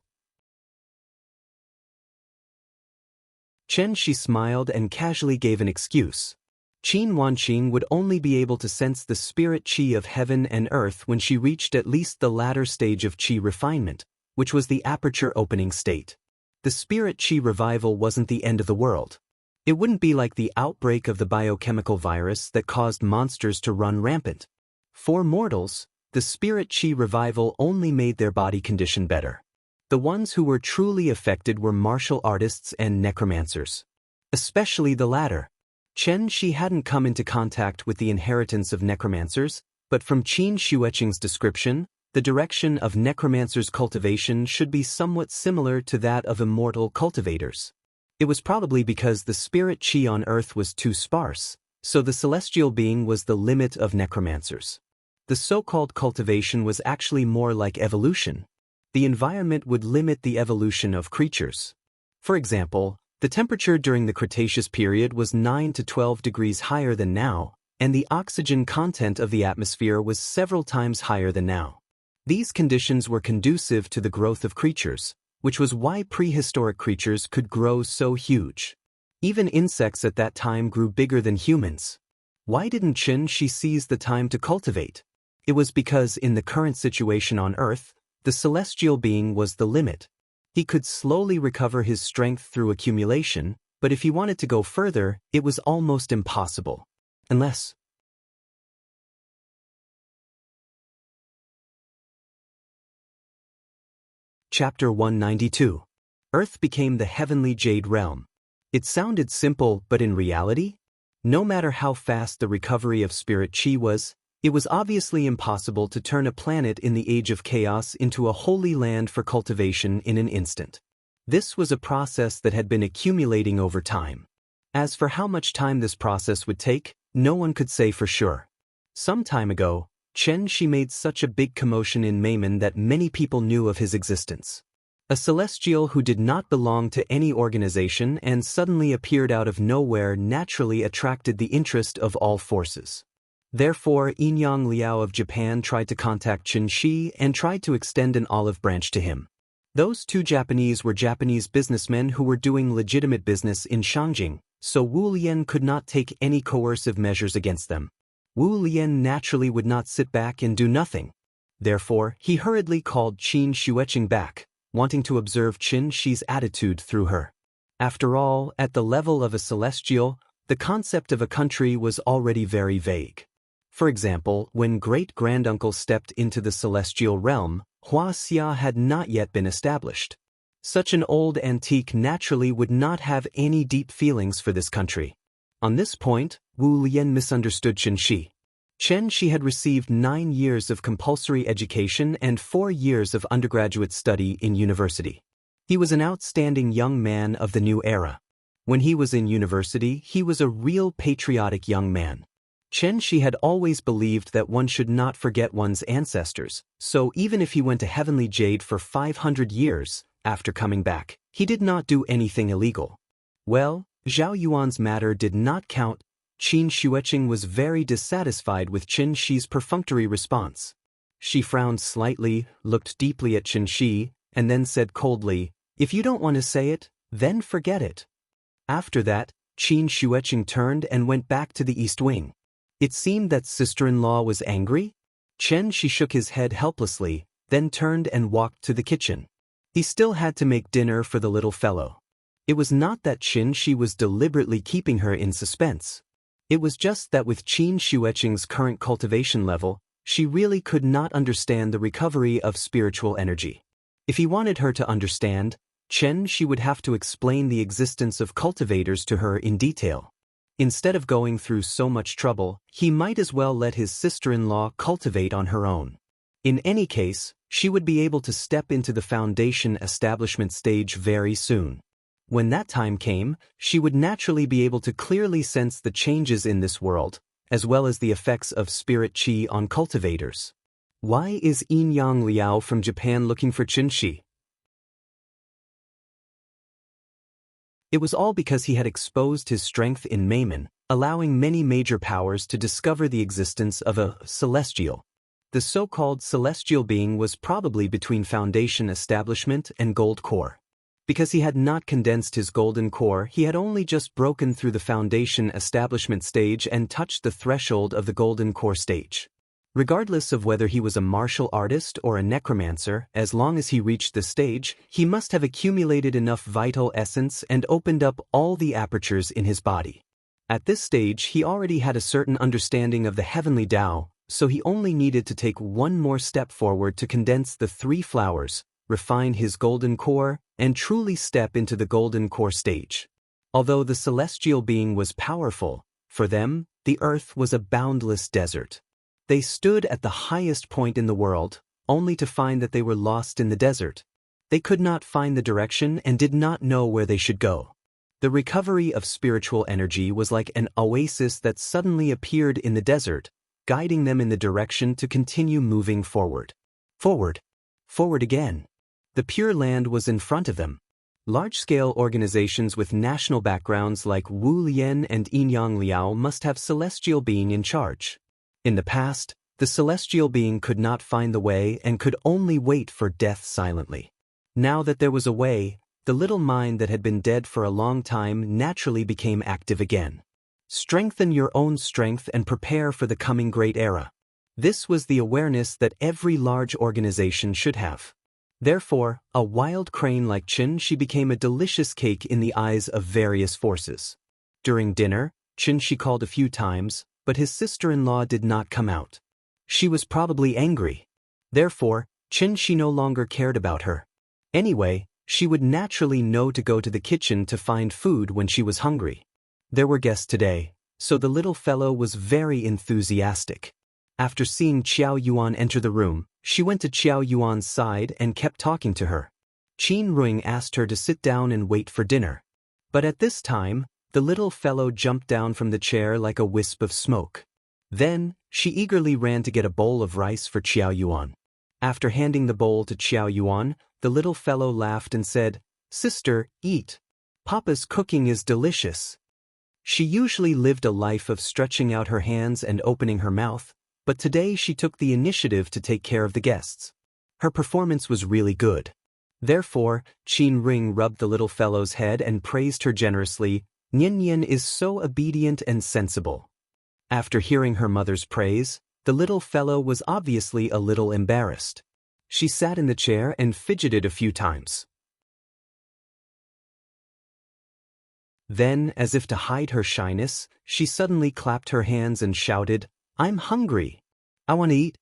Xianxia smiled and casually gave an excuse. Qin Wanqing would only be able to sense the spirit qi of heaven and earth when she reached at least the latter stage of qi refinement, which was the aperture opening state. The spirit qi revival wasn't the end of the world. It wouldn't be like the outbreak of the biochemical virus that caused monsters to run rampant. For mortals, the spirit qi revival only made their body condition better. The ones who were truly affected were martial artists and necromancers. Especially the latter. Xianxia hadn't come into contact with the inheritance of necromancers, but from Qin Xueqing's description, the direction of necromancers' cultivation should be somewhat similar to that of immortal cultivators. It was probably because the spirit qi on Earth was too sparse, so the celestial being was the limit of necromancers. The so-called cultivation was actually more like evolution. The environment would limit the evolution of creatures. For example, the temperature during the Cretaceous period was 9 to 12 degrees higher than now, and the oxygen content of the atmosphere was several times higher than now. These conditions were conducive to the growth of creatures, which was why prehistoric creatures could grow so huge. Even insects at that time grew bigger than humans. Why didn't Xianxia seize the time to cultivate? It was because in the current situation on Earth, the celestial being was the limit. He could slowly recover his strength through accumulation, but if he wanted to go further, it was almost impossible. Unless... Chapter 192. Earth became the heavenly jade realm. It sounded simple, but in reality, no matter how fast the recovery of spirit qi was, it was obviously impossible to turn a planet in the age of chaos into a holy land for cultivation in an instant. This was a process that had been accumulating over time. As for how much time this process would take, no one could say for sure. Some time ago, Xianxia made such a big commotion in Meimen that many people knew of his existence. A celestial who did not belong to any organization and suddenly appeared out of nowhere naturally attracted the interest of all forces. Therefore, Inyang Liao of Japan tried to contact Xianxia and tried to extend an olive branch to him. Those two Japanese were Japanese businessmen who were doing legitimate business in Shangjing, so Wu Lian could not take any coercive measures against them. Wu Lian naturally would not sit back and do nothing. Therefore, he hurriedly called Qin Xueqing back, wanting to observe Qin Shi's attitude through her. After all, at the level of a celestial, the concept of a country was already very vague. For example, when great-granduncle stepped into the celestial realm, Wuxia had not yet been established. Such an old antique naturally would not have any deep feelings for this country. On this point, Wu Lian misunderstood Xianxia. Xianxia had received 9 years of compulsory education and 4 years of undergraduate study in university. He was an outstanding young man of the new era. When he was in university, he was a real patriotic young man. Xianxia had always believed that one should not forget one's ancestors, so even if he went to Heavenly Jade for 500 years, after coming back, he did not do anything illegal. Well, Zhao Yuan's matter did not count. Qin Xueqing was very dissatisfied with Qin Shi's perfunctory response. She frowned slightly, looked deeply at Qin Shi, and then said coldly, "If you don't want to say it, then forget it." After that, Qin Xueqing turned and went back to the East Wing. It seemed that sister-in-law was angry. Qin Shi shook his head helplessly, then turned and walked to the kitchen. He still had to make dinner for the little fellow. It was not that Qin Shi was deliberately keeping her in suspense. It was just that with Qin Xueqing's current cultivation level, she really could not understand the recovery of spiritual energy. If he wanted her to understand, Qin Shi would have to explain the existence of cultivators to her in detail. Instead of going through so much trouble, he might as well let his sister-in-law cultivate on her own. In any case, she would be able to step into the foundation establishment stage very soon. When that time came, she would naturally be able to clearly sense the changes in this world, as well as the effects of spirit qi on cultivators. Why is Inyang Liao from Japan looking for Qin Shi? It was all because he had exposed his strength in Meimen, allowing many major powers to discover the existence of a celestial. The so-called celestial being was probably between foundation establishment and gold core. Because he had not condensed his golden core, he had only just broken through the foundation establishment stage and touched the threshold of the golden core stage. Regardless of whether he was a martial artist or a necromancer, as long as he reached the stage, he must have accumulated enough vital essence and opened up all the apertures in his body. At this stage, he already had a certain understanding of the heavenly Tao, so he only needed to take one more step forward to condense the 3 flowers, refine his golden core, and truly step into the golden core stage. Although the celestial being was powerful, for them, the earth was a boundless desert. They stood at the highest point in the world, only to find that they were lost in the desert. They could not find the direction and did not know where they should go. The recovery of spiritual energy was like an oasis that suddenly appeared in the desert, guiding them in the direction to continue moving forward. Forward. Forward again. The Pure Land was in front of them. Large-scale organizations with national backgrounds like Wu Lian and Inyang Liao must have celestial being in charge. In the past, the celestial being could not find the way and could only wait for death silently. Now that there was a way, the little mind that had been dead for a long time naturally became active again. Strengthen your own strength and prepare for the coming great era. This was the awareness that every large organization should have. Therefore, a wild crane like Qin Shi became a delicious cake in the eyes of various forces. During dinner, Qin Shi called a few times, but his sister-in-law did not come out. She was probably angry. Therefore, Qin Shi no longer cared about her. Anyway, she would naturally know to go to the kitchen to find food when she was hungry. There were guests today, so the little fellow was very enthusiastic. After seeing Xiao Yuan enter the room, she went to Xiao Yuan's side and kept talking to her. Qin Ruing asked her to sit down and wait for dinner. But at this time, the little fellow jumped down from the chair like a wisp of smoke. Then, she eagerly ran to get a bowl of rice for Xiao Yuan. After handing the bowl to Xiao Yuan, the little fellow laughed and said, "Sister, eat. Papa's cooking is delicious." She usually lived a life of stretching out her hands and opening her mouth, but today she took the initiative to take care of the guests. Her performance was really good. Therefore, Qin Ring rubbed the little fellow's head and praised her generously. Nian Nian is so obedient and sensible. After hearing her mother's praise, the little fellow was obviously a little embarrassed. She sat in the chair and fidgeted a few times. Then, as if to hide her shyness, she suddenly clapped her hands and shouted, "I'm hungry. I want to eat."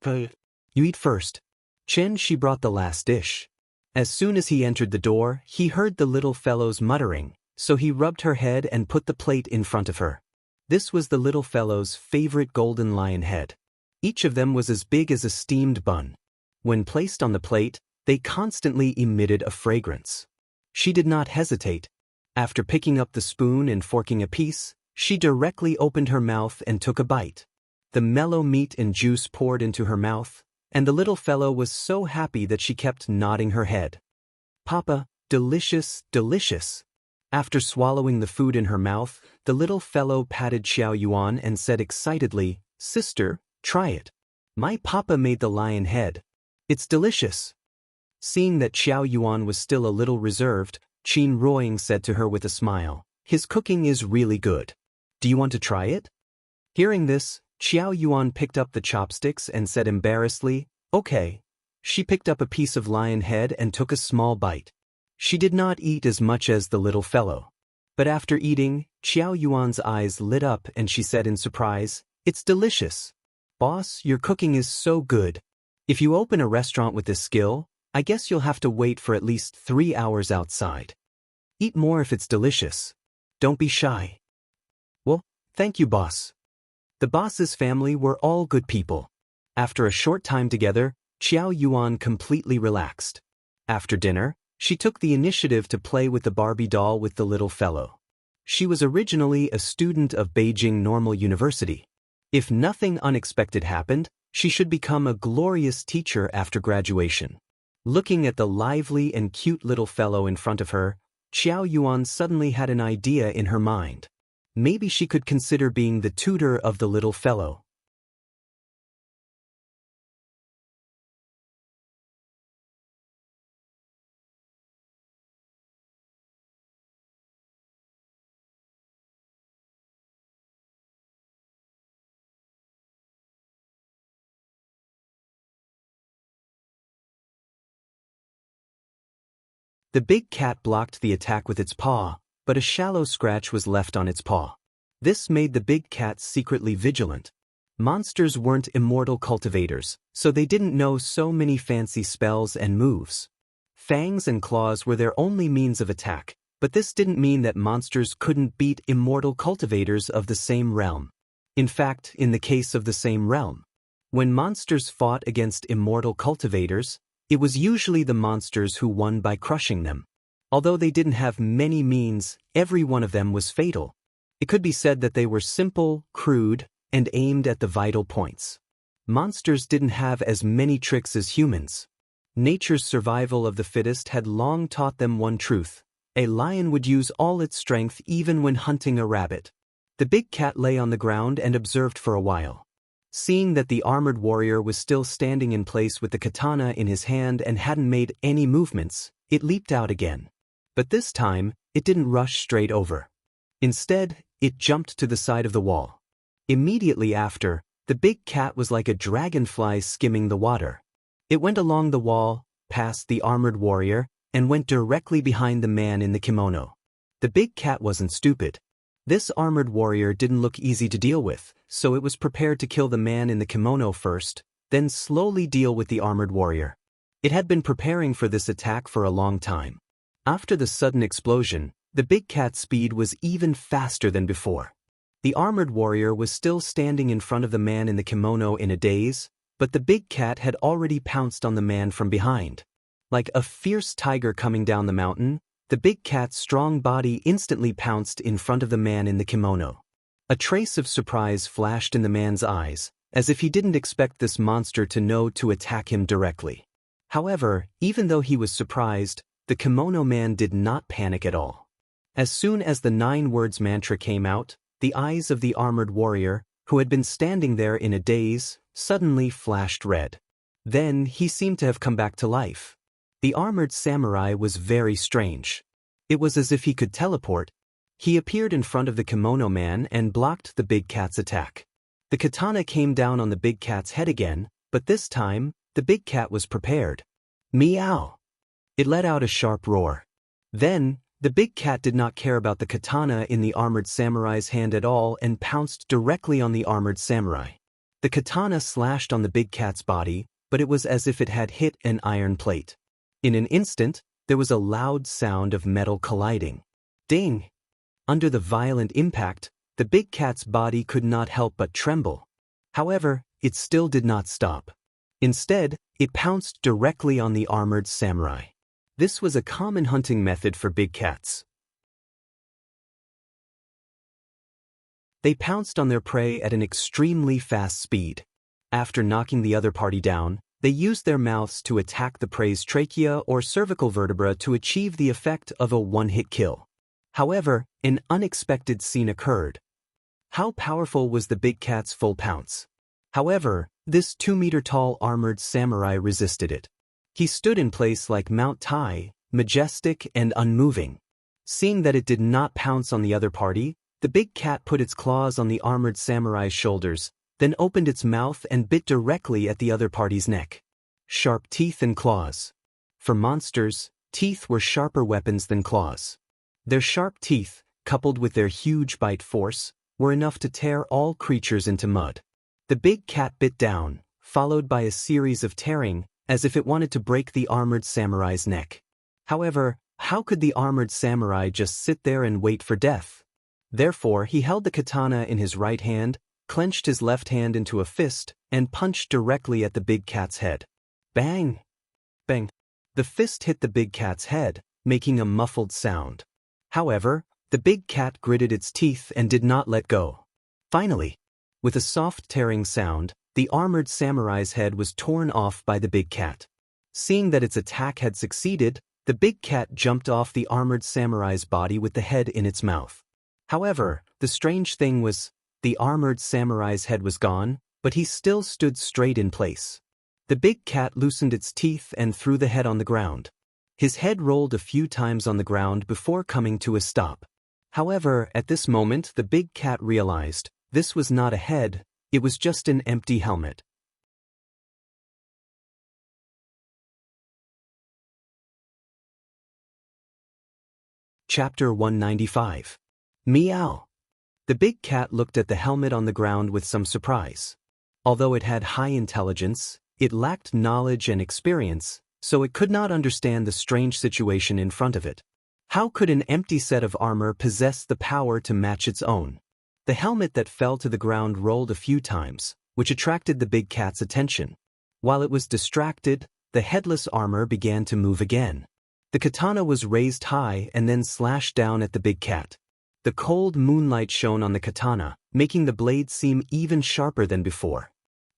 "You eat first." She brought the last dish. As soon as he entered the door, he heard the little fellow's muttering, so he rubbed her head and put the plate in front of her. This was the little fellow's favorite golden lion head. Each of them was as big as a steamed bun. When placed on the plate, they constantly emitted a fragrance. She did not hesitate. After picking up the spoon and forking a piece, she directly opened her mouth and took a bite. The mellow meat and juice poured into her mouth, and the little fellow was so happy that she kept nodding her head. "Papa, delicious, delicious." After swallowing the food in her mouth, the little fellow patted Xiao Yuan and said excitedly, "Sister, try it. My papa made the lion head. It's delicious." Seeing that Xiao Yuan was still a little reserved, Qin Ring said to her with a smile, "His cooking is really good. Do you want to try it?" Hearing this, Xiao Yuan picked up the chopsticks and said embarrassedly, "Okay." She picked up a piece of lion head and took a small bite. She did not eat as much as the little fellow. But after eating, Xiao Yuan's eyes lit up and she said in surprise, "It's delicious. Boss, your cooking is so good. If you open a restaurant with this skill, I guess you'll have to wait for at least 3 hours outside. Eat more if it's delicious. Don't be shy." "Well, thank you, boss." The boss's family were all good people. After a short time together, Xiao Yuan completely relaxed. After dinner, she took the initiative to play with the Barbie doll with the little fellow. She was originally a student of Beijing Normal University. If nothing unexpected happened, she should become a glorious teacher after graduation. Looking at the lively and cute little fellow in front of her, Xiao Yuan suddenly had an idea in her mind. Maybe she could consider being the tutor of the little fellow. The big cat blocked the attack with its paw, but a shallow scratch was left on its paw. This made the big cat secretly vigilant. Monsters weren't immortal cultivators, so they didn't know so many fancy spells and moves. Fangs and claws were their only means of attack, but this didn't mean that monsters couldn't beat immortal cultivators of the same realm. In fact, in the case of the same realm, when monsters fought against immortal cultivators, it was usually the monsters who won by crushing them. Although they didn't have many means, every one of them was fatal. It could be said that they were simple, crude, and aimed at the vital points. Monsters didn't have as many tricks as humans. Nature's survival of the fittest had long taught them one truth: a lion would use all its strength even when hunting a rabbit. The big cat lay on the ground and observed for a while. Seeing that the armored warrior was still standing in place with the katana in his hand and hadn't made any movements, it leaped out again. But this time, it didn't rush straight over. Instead, it jumped to the side of the wall. Immediately after, the big cat was like a dragonfly skimming the water. It went along the wall, past the armored warrior, and went directly behind the man in the kimono. The big cat wasn't stupid. This armored warrior didn't look easy to deal with, so it was prepared to kill the man in the kimono first, then slowly deal with the armored warrior. It had been preparing for this attack for a long time. After the sudden explosion, the big cat's speed was even faster than before. The armored warrior was still standing in front of the man in the kimono in a daze, but the big cat had already pounced on the man from behind. Like a fierce tiger coming down the mountain, the big cat's strong body instantly pounced in front of the man in the kimono. A trace of surprise flashed in the man's eyes, as if he didn't expect this monster to know to attack him directly. However, even though he was surprised, the kimono man did not panic at all. As soon as the 9 words mantra came out, the eyes of the armored warrior, who had been standing there in a daze, suddenly flashed red. Then he seemed to have come back to life. The armored samurai was very strange. It was as if he could teleport. He appeared in front of the kimono man and blocked the big cat's attack. The katana came down on the big cat's head again, but this time, the big cat was prepared. Meow! It let out a sharp roar. Then, the big cat did not care about the katana in the armored samurai's hand at all and pounced directly on the armored samurai. The katana slashed on the big cat's body, but it was as if it had hit an iron plate. In an instant, there was a loud sound of metal colliding. Ding! Under the violent impact, the big cat's body could not help but tremble. However, it still did not stop. Instead, it pounced directly on the armored samurai. This was a common hunting method for big cats. They pounced on their prey at an extremely fast speed. After knocking the other party down, they used their mouths to attack the prey's trachea or cervical vertebra to achieve the effect of a one-hit kill. However, an unexpected scene occurred. How powerful was the big cat's full pounce? However, this 2-meter-tall armored samurai resisted it. He stood in place like Mount Tai, majestic and unmoving. Seeing that it did not pounce on the other party, the big cat put its claws on the armored samurai's shoulders, then opened its mouth and bit directly at the other party's neck. Sharp teeth and claws. For monsters, teeth were sharper weapons than claws. Their sharp teeth, coupled with their huge bite force, were enough to tear all creatures into mud. The big cat bit down, followed by a series of tearing, as if it wanted to break the armored samurai's neck. However, how could the armored samurai just sit there and wait for death? Therefore, he held the katana in his right hand, clenched his left hand into a fist, and punched directly at the big cat's head. Bang! Bang! The fist hit the big cat's head, making a muffled sound. However, the big cat gritted its teeth and did not let go. Finally, with a soft tearing sound, the armored samurai's head was torn off by the big cat. Seeing that its attack had succeeded, the big cat jumped off the armored samurai's body with the head in its mouth. However, the strange thing was, the armored samurai's head was gone, but he still stood straight in place. The big cat loosened its teeth and threw the head on the ground. His head rolled a few times on the ground before coming to a stop. However, at this moment the big cat realized, this was not a head, it was just an empty helmet. Chapter 195. Meow. The big cat looked at the helmet on the ground with some surprise. Although it had high intelligence, it lacked knowledge and experience, so it could not understand the strange situation in front of it. How could an empty set of armor possess the power to match its own? The helmet that fell to the ground rolled a few times, which attracted the big cat's attention. While it was distracted, the headless armor began to move again. The katana was raised high and then slashed down at the big cat. The cold moonlight shone on the katana, making the blade seem even sharper than before.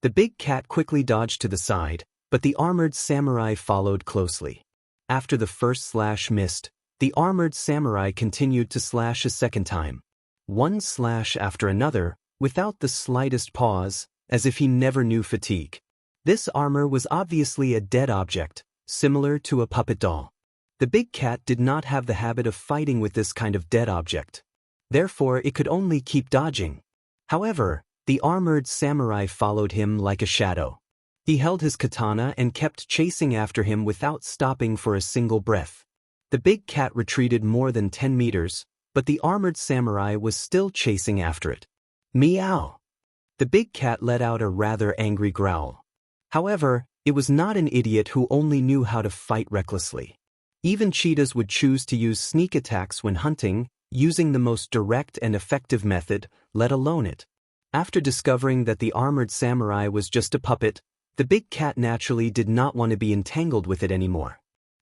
The big cat quickly dodged to the side, but the armored samurai followed closely. After the first slash missed, the armored samurai continued to slash a second time. One slash after another, without the slightest pause, as if he never knew fatigue. This armor was obviously a dead object, similar to a puppet doll. The big cat did not have the habit of fighting with this kind of dead object. Therefore, it could only keep dodging. However, the armored samurai followed him like a shadow. He held his katana and kept chasing after him without stopping for a single breath. The big cat retreated more than 10 meters, but the armored samurai was still chasing after it. Meow! The big cat let out a rather angry growl. However, it was not an idiot who only knew how to fight recklessly. Even cheetahs would choose to use sneak attacks when hunting, using the most direct and effective method, let alone it. After discovering that the armored samurai was just a puppet, the big cat naturally did not want to be entangled with it anymore.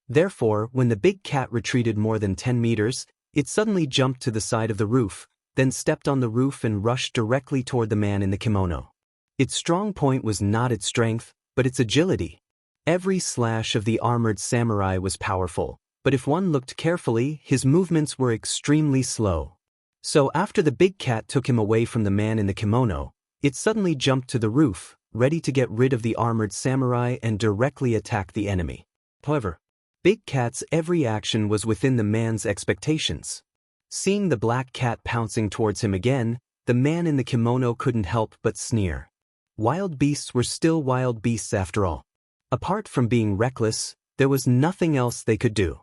Therefore, when the big cat retreated more than 10 meters, it suddenly jumped to the side of the roof, then stepped on the roof and rushed directly toward the man in the kimono. Its strong point was not its strength, but its agility. Every slash of the armored samurai was powerful, but if one looked carefully, his movements were extremely slow. So after the big cat took him away from the man in the kimono, it suddenly jumped to the roof, ready to get rid of the armored samurai and directly attack the enemy. However, Big Cat's every action was within the man's expectations. Seeing the black cat pouncing towards him again, the man in the kimono couldn't help but sneer. Wild beasts were still wild beasts after all. Apart from being reckless, there was nothing else they could do.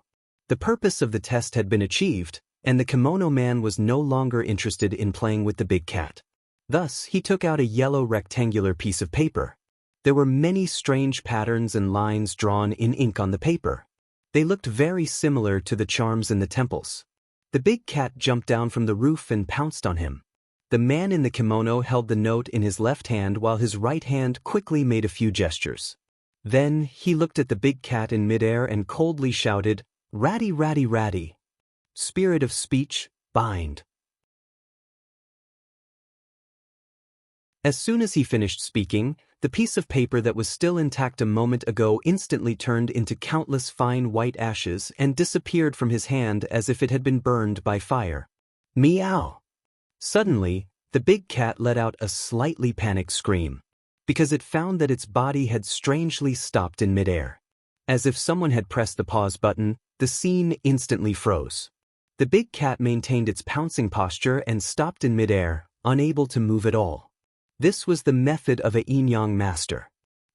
The purpose of the test had been achieved, and the kimono man was no longer interested in playing with the big cat. Thus, he took out a yellow rectangular piece of paper. There were many strange patterns and lines drawn in ink on the paper. They looked very similar to the charms in the temples. The big cat jumped down from the roof and pounced on him. The man in the kimono held the note in his left hand while his right hand quickly made a few gestures. Then, he looked at the big cat in midair and coldly shouted, "Ratty, ratty, ratty. Spirit of speech, bind." As soon as he finished speaking, the piece of paper that was still intact a moment ago instantly turned into countless fine white ashes and disappeared from his hand as if it had been burned by fire. Meow! Suddenly, the big cat let out a slightly panicked scream, because it found that its body had strangely stopped in midair. As if someone had pressed the pause button, the scene instantly froze. The big cat maintained its pouncing posture and stopped in midair, unable to move at all. This was the method of a yin-yang master.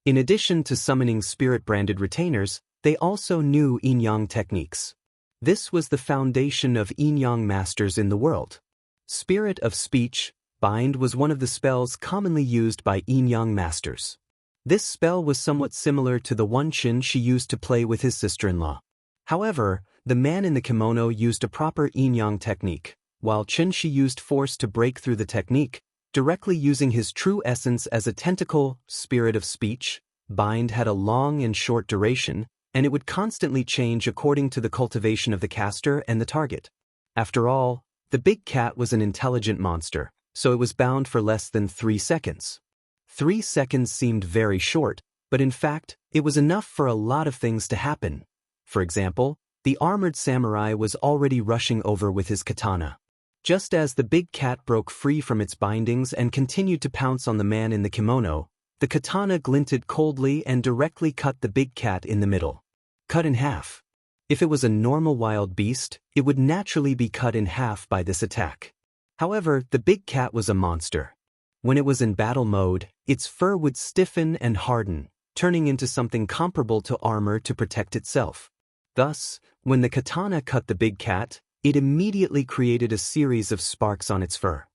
In addition to summoning spirit-branded retainers, they also knew yin-yang techniques. This was the foundation of yin-yang masters in the world. Spirit of speech, bind was one of the spells commonly used by yin-yang masters. This spell was somewhat similar to the one Xianxia used to play with his sister-in-law. However, the man in the kimono used a proper yin-yang technique, while Xianxia used force to break through the technique, directly using his true essence as a tentacle. Spirit of speech, bind had a long and short duration, and it would constantly change according to the cultivation of the caster and the target. After all, the big cat was an intelligent monster, so it was bound for less than 3 seconds. 3 seconds seemed very short, but in fact, it was enough for a lot of things to happen. For example, the armored samurai was already rushing over with his katana. Just as the big cat broke free from its bindings and continued to pounce on the man in the kimono, the katana glinted coldly and directly cut the big cat in the middle. Cut in half. If it was a normal wild beast, it would naturally be cut in half by this attack. However, the big cat was a monster. When it was in battle mode, its fur would stiffen and harden, turning into something comparable to armor to protect itself. Thus, when the katana cut the big cat, it immediately created a series of sparks on its fur.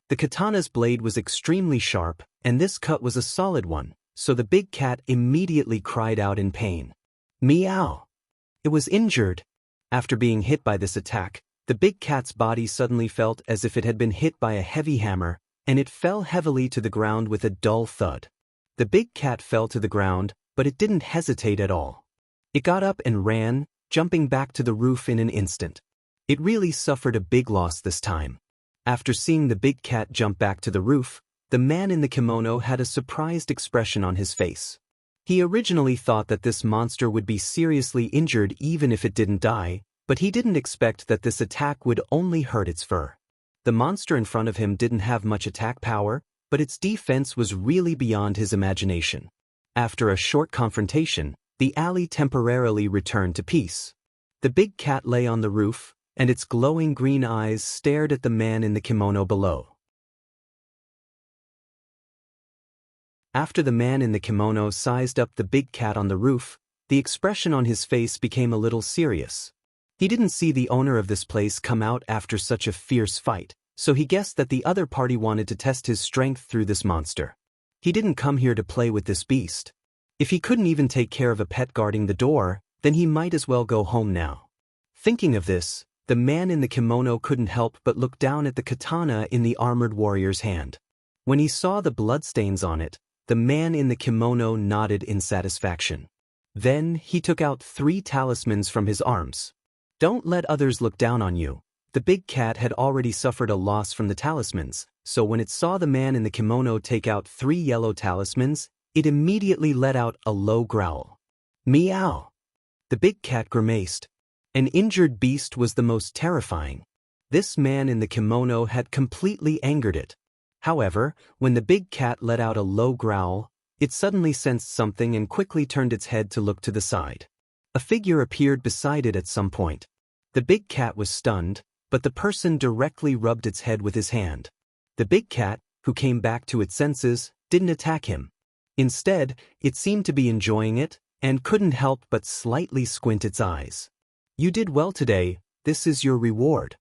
The katana's blade was extremely sharp, and this cut was a solid one, so the big cat immediately cried out in pain. Meow! It was injured. After being hit by this attack, the big cat's body suddenly felt as if it had been hit by a heavy hammer, and it fell heavily to the ground with a dull thud. The big cat fell to the ground, but it didn't hesitate at all. It got up and ran, jumping back to the roof in an instant. It really suffered a big loss this time. After seeing the big cat jump back to the roof, the man in the kimono had a surprised expression on his face. He originally thought that this monster would be seriously injured even if it didn't die, but he didn't expect that this attack would only hurt its fur. The monster in front of him didn't have much attack power, but its defense was really beyond his imagination. After a short confrontation, the alley temporarily returned to peace. The big cat lay on the roof, and its glowing green eyes stared at the man in the kimono below. After the man in the kimono sized up the big cat on the roof, the expression on his face became a little serious. He didn't see the owner of this place come out after such a fierce fight, so he guessed that the other party wanted to test his strength through this monster. He didn't come here to play with this beast. If he couldn't even take care of a pet guarding the door, then he might as well go home now. Thinking of this, the man in the kimono couldn't help but look down at the katana in the armored warrior's hand. When he saw the bloodstains on it, the man in the kimono nodded in satisfaction. Then he took out 3 talismans from his arms. Don't let others look down on you. The big cat had already suffered a loss from the talismans, so when it saw the man in the kimono take out 3 yellow talismans, it immediately let out a low growl. Meow! The big cat grimaced. An injured beast was the most terrifying. This man in the kimono had completely angered it. However, when the big cat let out a low growl, it suddenly sensed something and quickly turned its head to look to the side. A figure appeared beside it at some point. The big cat was stunned, but the person directly rubbed its head with his hand. The big cat, who came back to its senses, didn't attack him. Instead, it seemed to be enjoying it, and couldn't help but slightly squint its eyes. You did well today, this is your reward.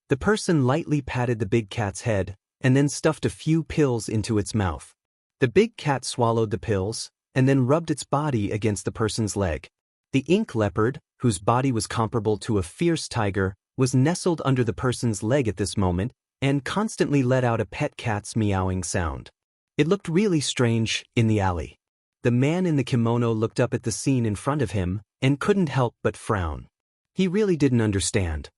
The person lightly patted the big cat's head, and then stuffed a few pills into its mouth. The big cat swallowed the pills, and then rubbed its body against the person's leg. The ink leopard, whose body was comparable to a fierce tiger, was nestled under the person's leg at this moment, and constantly let out a pet cat's meowing sound. It looked really strange in the alley. The man in the kimono looked up at the scene in front of him, and couldn't help but frown. He really didn't understand.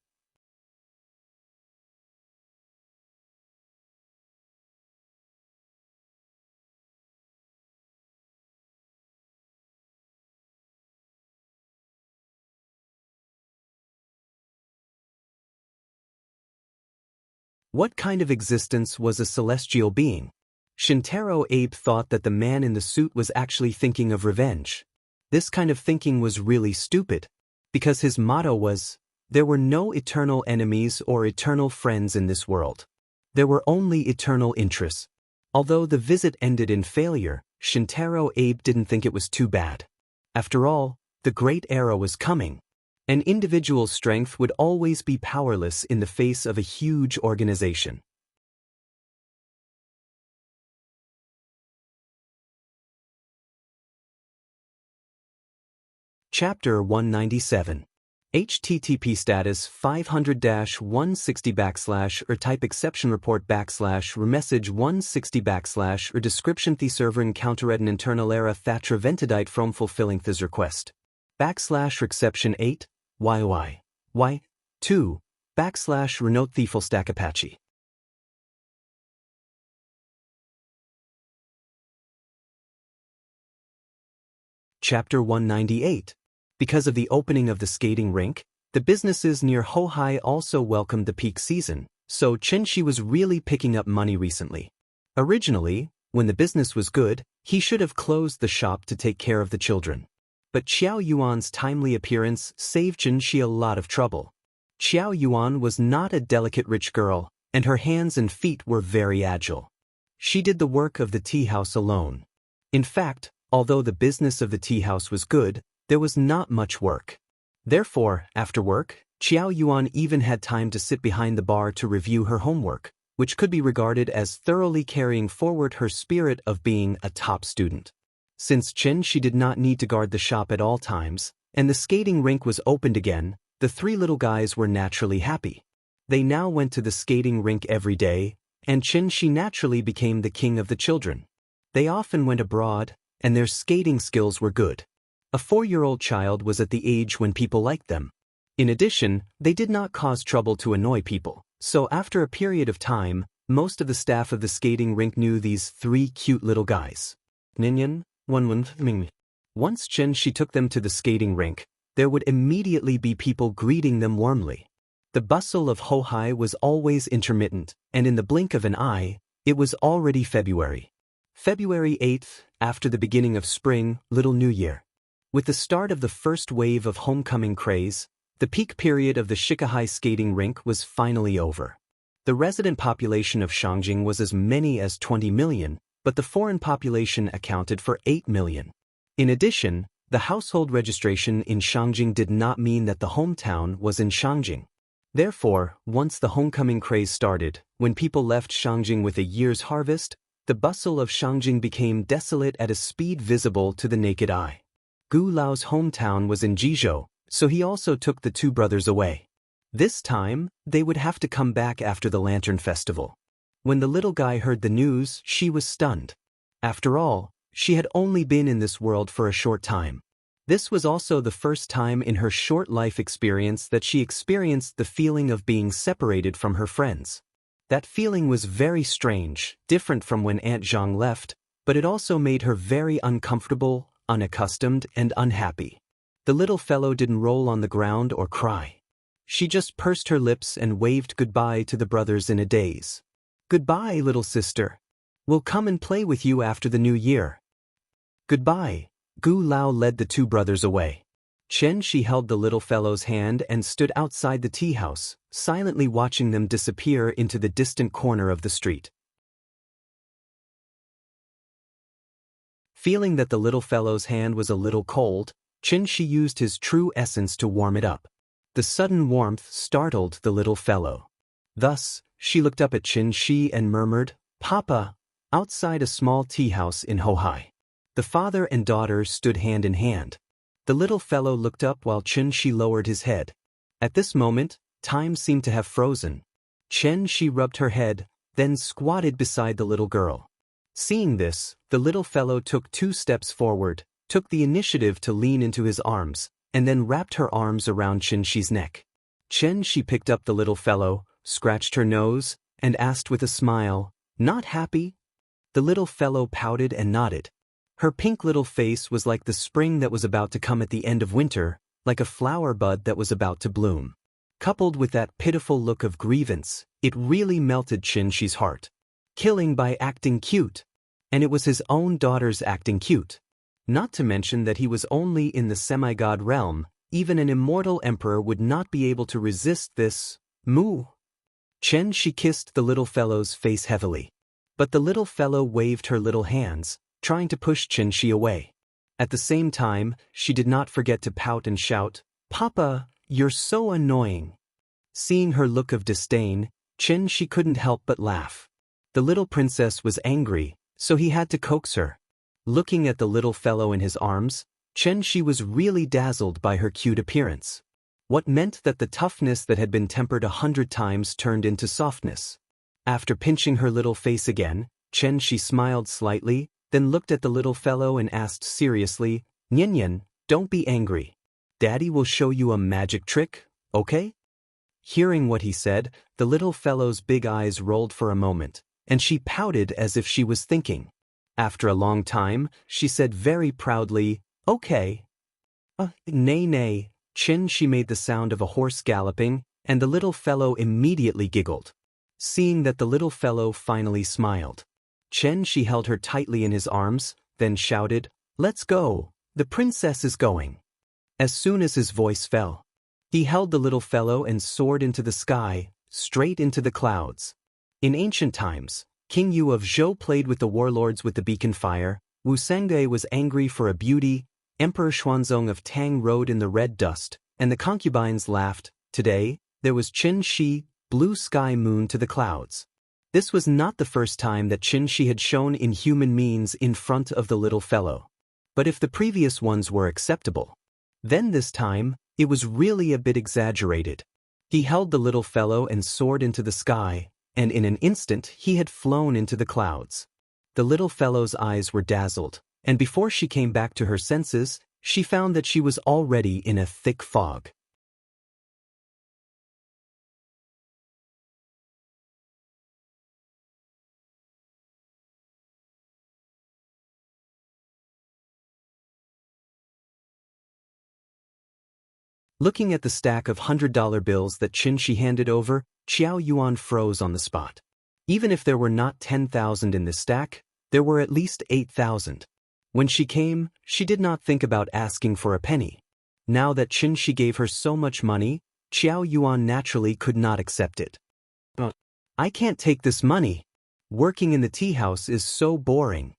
What kind of existence was a celestial being? Shintaro Abe thought that the man in the suit was actually thinking of revenge. This kind of thinking was really stupid, because his motto was, there were no eternal enemies or eternal friends in this world. There were only eternal interests. Although the visit ended in failure, Shintaro Abe didn't think it was too bad. After all, the great era was coming. An individual's strength would always be powerless in the face of a huge organization. Chapter 197. HTTP status 500-160 / or type exception report / remessage 160 / or description the server encounter at an internal error thatra ventidite from fulfilling this request. / exception 8 YY Y 2 / renote the full stack Apache. Chapter 198. Because of the opening of the skating rink, the businesses near Hohai also welcomed the peak season, so Chenshi was really picking up money recently. Originally, when the business was good, he should have closed the shop to take care of the children. But Xiao Yuan's timely appearance saved Chenshi a lot of trouble. Xiao Yuan was not a delicate rich girl, and her hands and feet were very agile. She did the work of the tea house alone. In fact, although the business of the tea house was good, there was not much work. Therefore, after work, Xiao Yuan even had time to sit behind the bar to review her homework, which could be regarded as thoroughly carrying forward her spirit of being a top student. Since she did not need to guard the shop at all times, and the skating rink was opened again, the three little guys were naturally happy. They now went to the skating rink every day, and she naturally became the king of the children. They often went abroad, and their skating skills were good. A 4-year-old child was at the age when people liked them. In addition, they did not cause trouble to annoy people, so after a period of time, most of the staff of the skating rink knew these 3 cute little guys. Ninyan, Wenwen, Ming. Once she took them to the skating rink, there would immediately be people greeting them warmly. The bustle of Hohai was always intermittent, and in the blink of an eye, it was already February. February 8th, after the beginning of spring, Little New Year. With the start of the first wave of homecoming craze, the peak period of the Shikahai skating rink was finally over. The resident population of Xianxia was as many as 20 million, but the foreign population accounted for 8 million. In addition, the household registration in Xianxia did not mean that the hometown was in Xianxia. Therefore, once the homecoming craze started, when people left Xianxia with a year's harvest, the bustle of Xianxia became desolate at a speed visible to the naked eye. Gu Lao's hometown was in Jizhou, so he also took the 2 brothers away. This time, they would have to come back after the Lantern Festival. When the little guy heard the news, she was stunned. After all, she had only been in this world for a short time. This was also the first time in her short life experience that she experienced the feeling of being separated from her friends. That feeling was very strange, different from when Aunt Zhang left, but it also made her very uncomfortable, unaccustomed and unhappy. The little fellow didn't roll on the ground or cry. She just pursed her lips and waved goodbye to the brothers in a daze. "Goodbye, little sister. We'll come and play with you after the new year." "Goodbye." Gu Lao led the two brothers away. Xianxia held the little fellow's hand and stood outside the tea house, silently watching them disappear into the distant corner of the street. Feeling that the little fellow's hand was a little cold, Xianxia used his true essence to warm it up. The sudden warmth startled the little fellow. Thus, she looked up at Xianxia and murmured, "Papa," outside a small tea house in Hohai. The father and daughter stood hand in hand. The little fellow looked up while Xianxia lowered his head. At this moment, time seemed to have frozen. Xianxia rubbed her head, then squatted beside the little girl. Seeing this, the little fellow took 2 steps forward, took the initiative to lean into his arms, and then wrapped her arms around Xianxia's neck. Xianxia picked up the little fellow, scratched her nose, and asked with a smile, "Not happy?" The little fellow pouted and nodded. Her pink little face was like the spring that was about to come at the end of winter, like a flower bud that was about to bloom. Coupled with that pitiful look of grievance, it really melted Xianxia's heart. Killing by acting cute. And it was his own daughter's acting cute. Not to mention that he was only in the semi-god realm, even an immortal emperor would not be able to resist this. Moo. Xianxia kissed the little fellow's face heavily. But the little fellow waved her little hands, trying to push Xianxia away. At the same time, she did not forget to pout and shout, "Papa, you're so annoying." Seeing her look of disdain, Xianxia couldn't help but laugh. The little princess was angry, so he had to coax her. Looking at the little fellow in his arms, Xianxia was really dazzled by her cute appearance. What meant that the toughness that had been tempered 100 times turned into softness. After pinching her little face again, Xianxia smiled slightly, then looked at the little fellow and asked seriously, "Nian, don't be angry. Daddy will show you a magic trick, okay?" Hearing what he said, the little fellow's big eyes rolled for a moment, and she pouted as if she was thinking. After a long time, she said very proudly, "Okay." Nay. She made the sound of a horse galloping, and the little fellow immediately giggled. Seeing that the little fellow finally smiled, she held her tightly in his arms, then shouted, "Let's go, the princess is going." As soon as his voice fell, he held the little fellow and soared into the sky, straight into the clouds. In ancient times, King Yu of Zhou played with the warlords with the beacon fire, Wu Sengde was angry for a beauty, Emperor Xuanzong of Tang rode in the red dust, and the concubines laughed. Today, there was Xianxia, blue sky moon to the clouds. This was not the first time that Xianxia had shown inhuman means in front of the little fellow. But if the previous ones were acceptable, then this time, it was really a bit exaggerated. He held the little fellow and soared into the sky, and in an instant he had flown into the clouds. The little fellow's eyes were dazzled, and before she came back to her senses, she found that she was already in a thick fog. Looking at the stack of $100 bills that Xianxia handed over, Xiao Yuan froze on the spot. Even if there were not 10,000 in this stack, there were at least 8,000. When she came, she did not think about asking for a penny. Now that Xianxia gave her so much money, Xiao Yuan naturally could not accept it. "I can't take this money. Working in the tea house is so boring.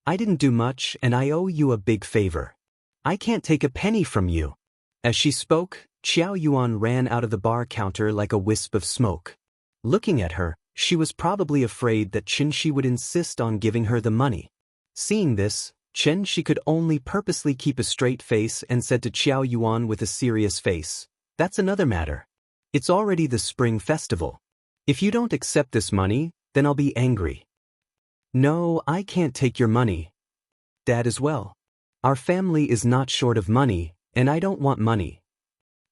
I didn't do much and I owe you a big favor. I can't take a penny from you." As she spoke, Xiao Yuan ran out of the bar counter like a wisp of smoke. Looking at her, she was probably afraid that Xianxia would insist on giving her the money. Seeing this, Xianxia could only purposely keep a straight face and said to Xiao Yuan with a serious face, "That's another matter. It's already the spring festival. If you don't accept this money, then I'll be angry." "No, I can't take your money. Dad as well. Our family is not short of money, and I don't want money,"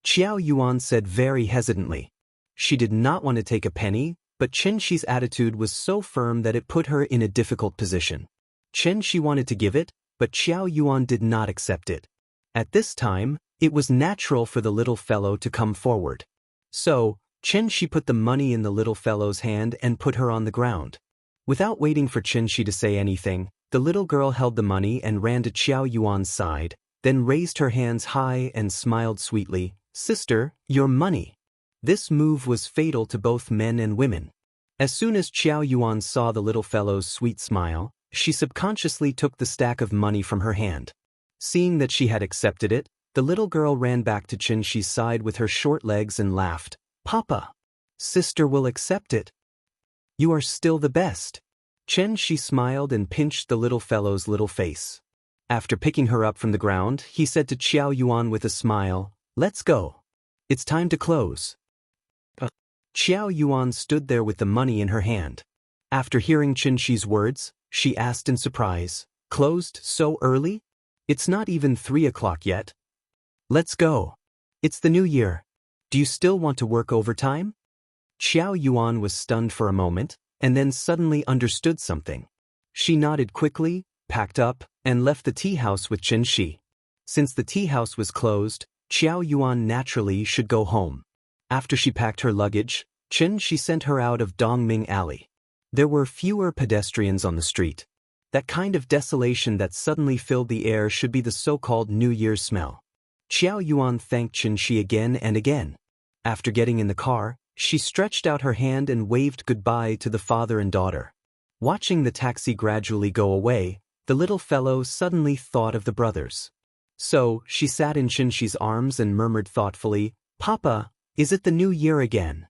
Xiao Yuan said very hesitantly. She did not want to take a penny, but Xianxia's attitude was so firm that it put her in a difficult position. Xianxia wanted to give it, but Xiao Yuan did not accept it. At this time, it was natural for the little fellow to come forward. So, Xianxia put the money in the little fellow's hand and put her on the ground. Without waiting for Xianxia to say anything, the little girl held the money and ran to Xiao Yuan's side, then raised her hands high and smiled sweetly, "Sister, your money." This move was fatal to both men and women. As soon as Xiao Yuan saw the little fellow's sweet smile, she subconsciously took the stack of money from her hand. Seeing that she had accepted it, the little girl ran back to Xianxia's side with her short legs and laughed, "Papa, sister will accept it. You are still the best." Xianxia smiled and pinched the little fellow's little face. After picking her up from the ground, he said to Xiao Yuan with a smile, "Let's go. It's time to close." Xiao Yuan stood there with the money in her hand. After hearing Xianxia's words, she asked in surprise, "Closed so early? It's not even 3 o'clock yet." "Let's go. It's the new year. Do you still want to work overtime?" Xiao Yuan was stunned for a moment, and then suddenly understood something. She nodded quickly, packed up, and left the tea house with Xianxia. Since the tea house was closed, Xiao Yuan naturally should go home. After she packed her luggage, Xianxia sent her out of Dongming Alley. There were fewer pedestrians on the street. That kind of desolation that suddenly filled the air should be the so-called New Year's smell. Xiao Yuan thanked Xianxia again and again. After getting in the car, she stretched out her hand and waved goodbye to the father and daughter. Watching the taxi gradually go away, the little fellow suddenly thought of the brothers. So, she sat in Xianxia's arms and murmured thoughtfully, "Papa, is it the new year again?"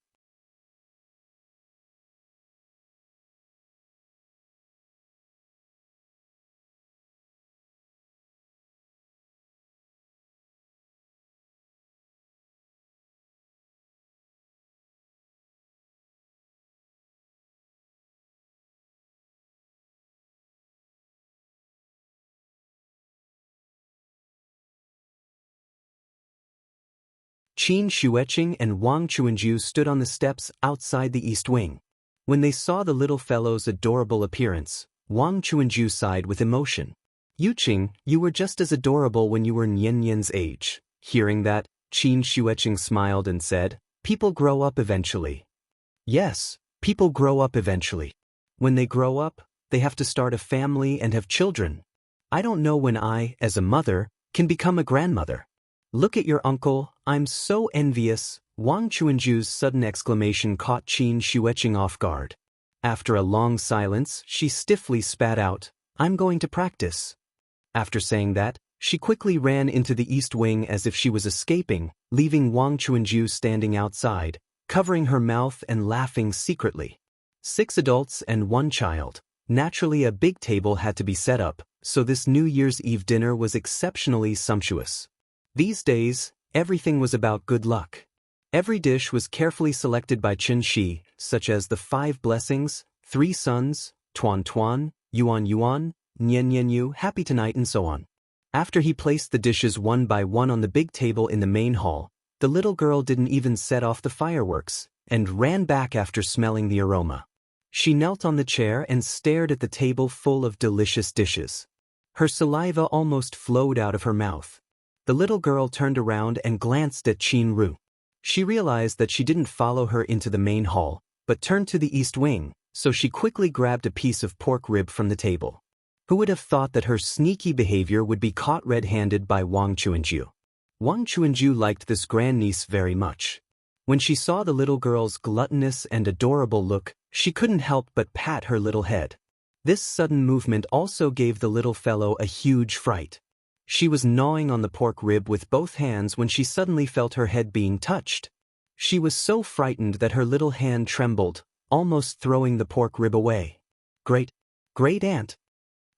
Qin Shueqing and Wang Chuanju stood on the steps outside the east wing. When they saw the little fellow's adorable appearance, Wang Chuanju sighed with emotion. "Yuqing, you were just as adorable when you were Nian Nian's age." Hearing that, Qin Shueqing smiled and said, "People grow up eventually." "Yes, people grow up eventually. When they grow up, they have to start a family and have children. I don't know when I, as a mother, can become a grandmother. Look at your uncle, I'm so envious." Wang Chuanju's sudden exclamation caught Qin Shueqing off guard. After a long silence, she stiffly spat out, "I'm going to practice." After saying that, she quickly ran into the east wing as if she was escaping, leaving Wang Chuanju standing outside, covering her mouth and laughing secretly. 6 adults and 1 child. Naturally, a big table had to be set up, so this New Year's Eve dinner was exceptionally sumptuous. These days, everything was about good luck. Every dish was carefully selected by Xianxia, such as the 5 blessings, 3 sons, Tuan Tuan, Yuan Yuan, Nian Nian Yu, happy tonight, and so on. After he placed the dishes one by one on the big table in the main hall, the little girl didn't even set off the fireworks, and ran back after smelling the aroma. She knelt on the chair and stared at the table full of delicious dishes. Her saliva almost flowed out of her mouth. The little girl turned around and glanced at Qin Ru. She realized that she didn't follow her into the main hall, but turned to the east wing, so she quickly grabbed a piece of pork rib from the table. Who would have thought that her sneaky behavior would be caught red-handed by Wang Chuanju? Wang Chuanju liked this grandniece very much. When she saw the little girl's gluttonous and adorable look, she couldn't help but pat her little head. This sudden movement also gave the little fellow a huge fright. She was gnawing on the pork rib with both hands when she suddenly felt her head being touched. She was so frightened that her little hand trembled, almost throwing the pork rib away. Great aunt."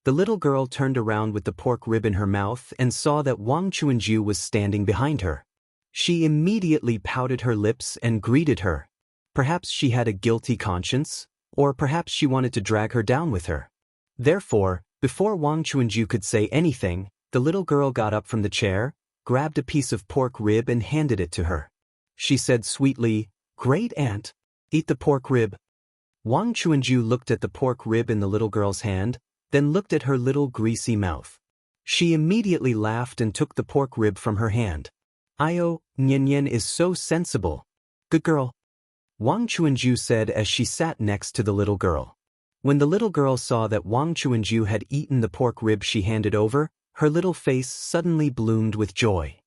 The little girl turned around with the pork rib in her mouth and saw that Wang Chuanju was standing behind her. She immediately pouted her lips and greeted her. Perhaps she had a guilty conscience, or perhaps she wanted to drag her down with her. Therefore, before Wang Chuanju could say anything, the little girl got up from the chair, grabbed a piece of pork rib and handed it to her. She said sweetly, "Great aunt, eat the pork rib." Wang Chuanju looked at the pork rib in the little girl's hand, then looked at her little greasy mouth. She immediately laughed and took the pork rib from her hand. "Io, Nian is so sensible. Good girl," Wang Chuanju said as she sat next to the little girl. When the little girl saw that Wang Chuanju had eaten the pork rib she handed over, her little face suddenly bloomed with joy.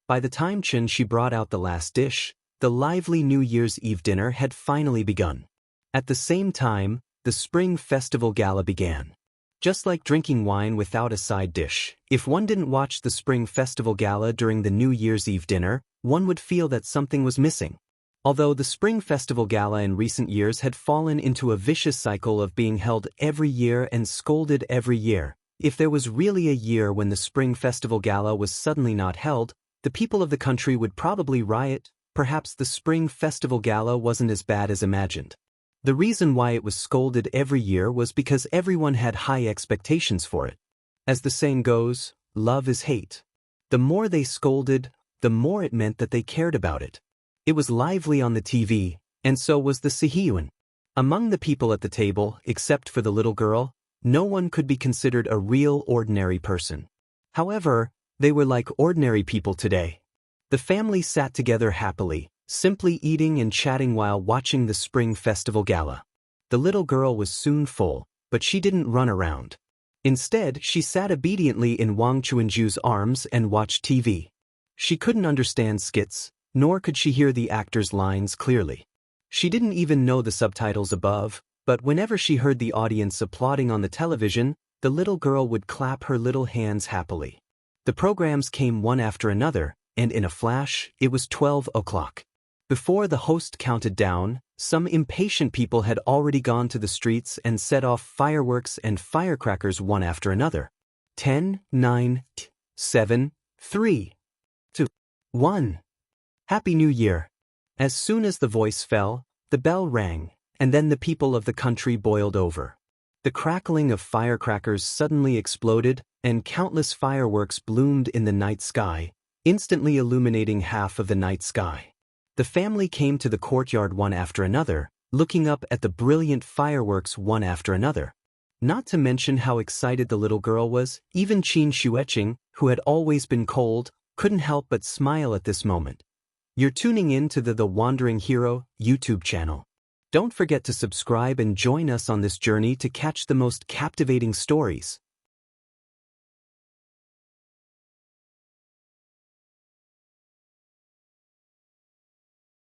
By the time she brought out the last dish, the lively New Year's Eve dinner had finally begun. At the same time, the Spring Festival Gala began. Just like drinking wine without a side dish, if one didn't watch the Spring Festival Gala during the New Year's Eve dinner, one would feel that something was missing. Although the Spring Festival Gala in recent years had fallen into a vicious cycle of being held every year and scolded every year, if there was really a year when the Spring Festival Gala was suddenly not held, the people of the country would probably riot. Perhaps the Spring Festival Gala wasn't as bad as imagined. The reason why it was scolded every year was because everyone had high expectations for it. As the saying goes, love is hate. The more they scolded, the more it meant that they cared about it. It was lively on the TV, and so was the Sihiyuan. Among the people at the table, except for the little girl, no one could be considered a real ordinary person. However, they were like ordinary people today. The family sat together happily, simply eating and chatting while watching the Spring Festival Gala. The little girl was soon full, but she didn't run around. Instead, she sat obediently in Wang Chuanju's arms and watched TV. She couldn't understand skits, nor could she hear the actors' lines clearly. She didn't even know the subtitles above, but whenever she heard the audience applauding on the television, the little girl would clap her little hands happily. The programs came one after another, and in a flash, it was 12 o'clock. Before the host counted down, some impatient people had already gone to the streets and set off fireworks and firecrackers one after another. 10, 9, 7, 3, 2, 1. Happy New Year. As soon as the voice fell, the bell rang, and then the people of the country boiled over. The crackling of firecrackers suddenly exploded, and countless fireworks bloomed in the night sky, instantly illuminating half of the night sky. The family came to the courtyard one after another, looking up at the brilliant fireworks one after another. Not to mention how excited the little girl was, even Qin Xueqing, who had always been cold, couldn't help but smile at this moment. You're tuning in to the Wandering Hero YouTube channel. Don't forget to subscribe and join us on this journey to catch the most captivating stories.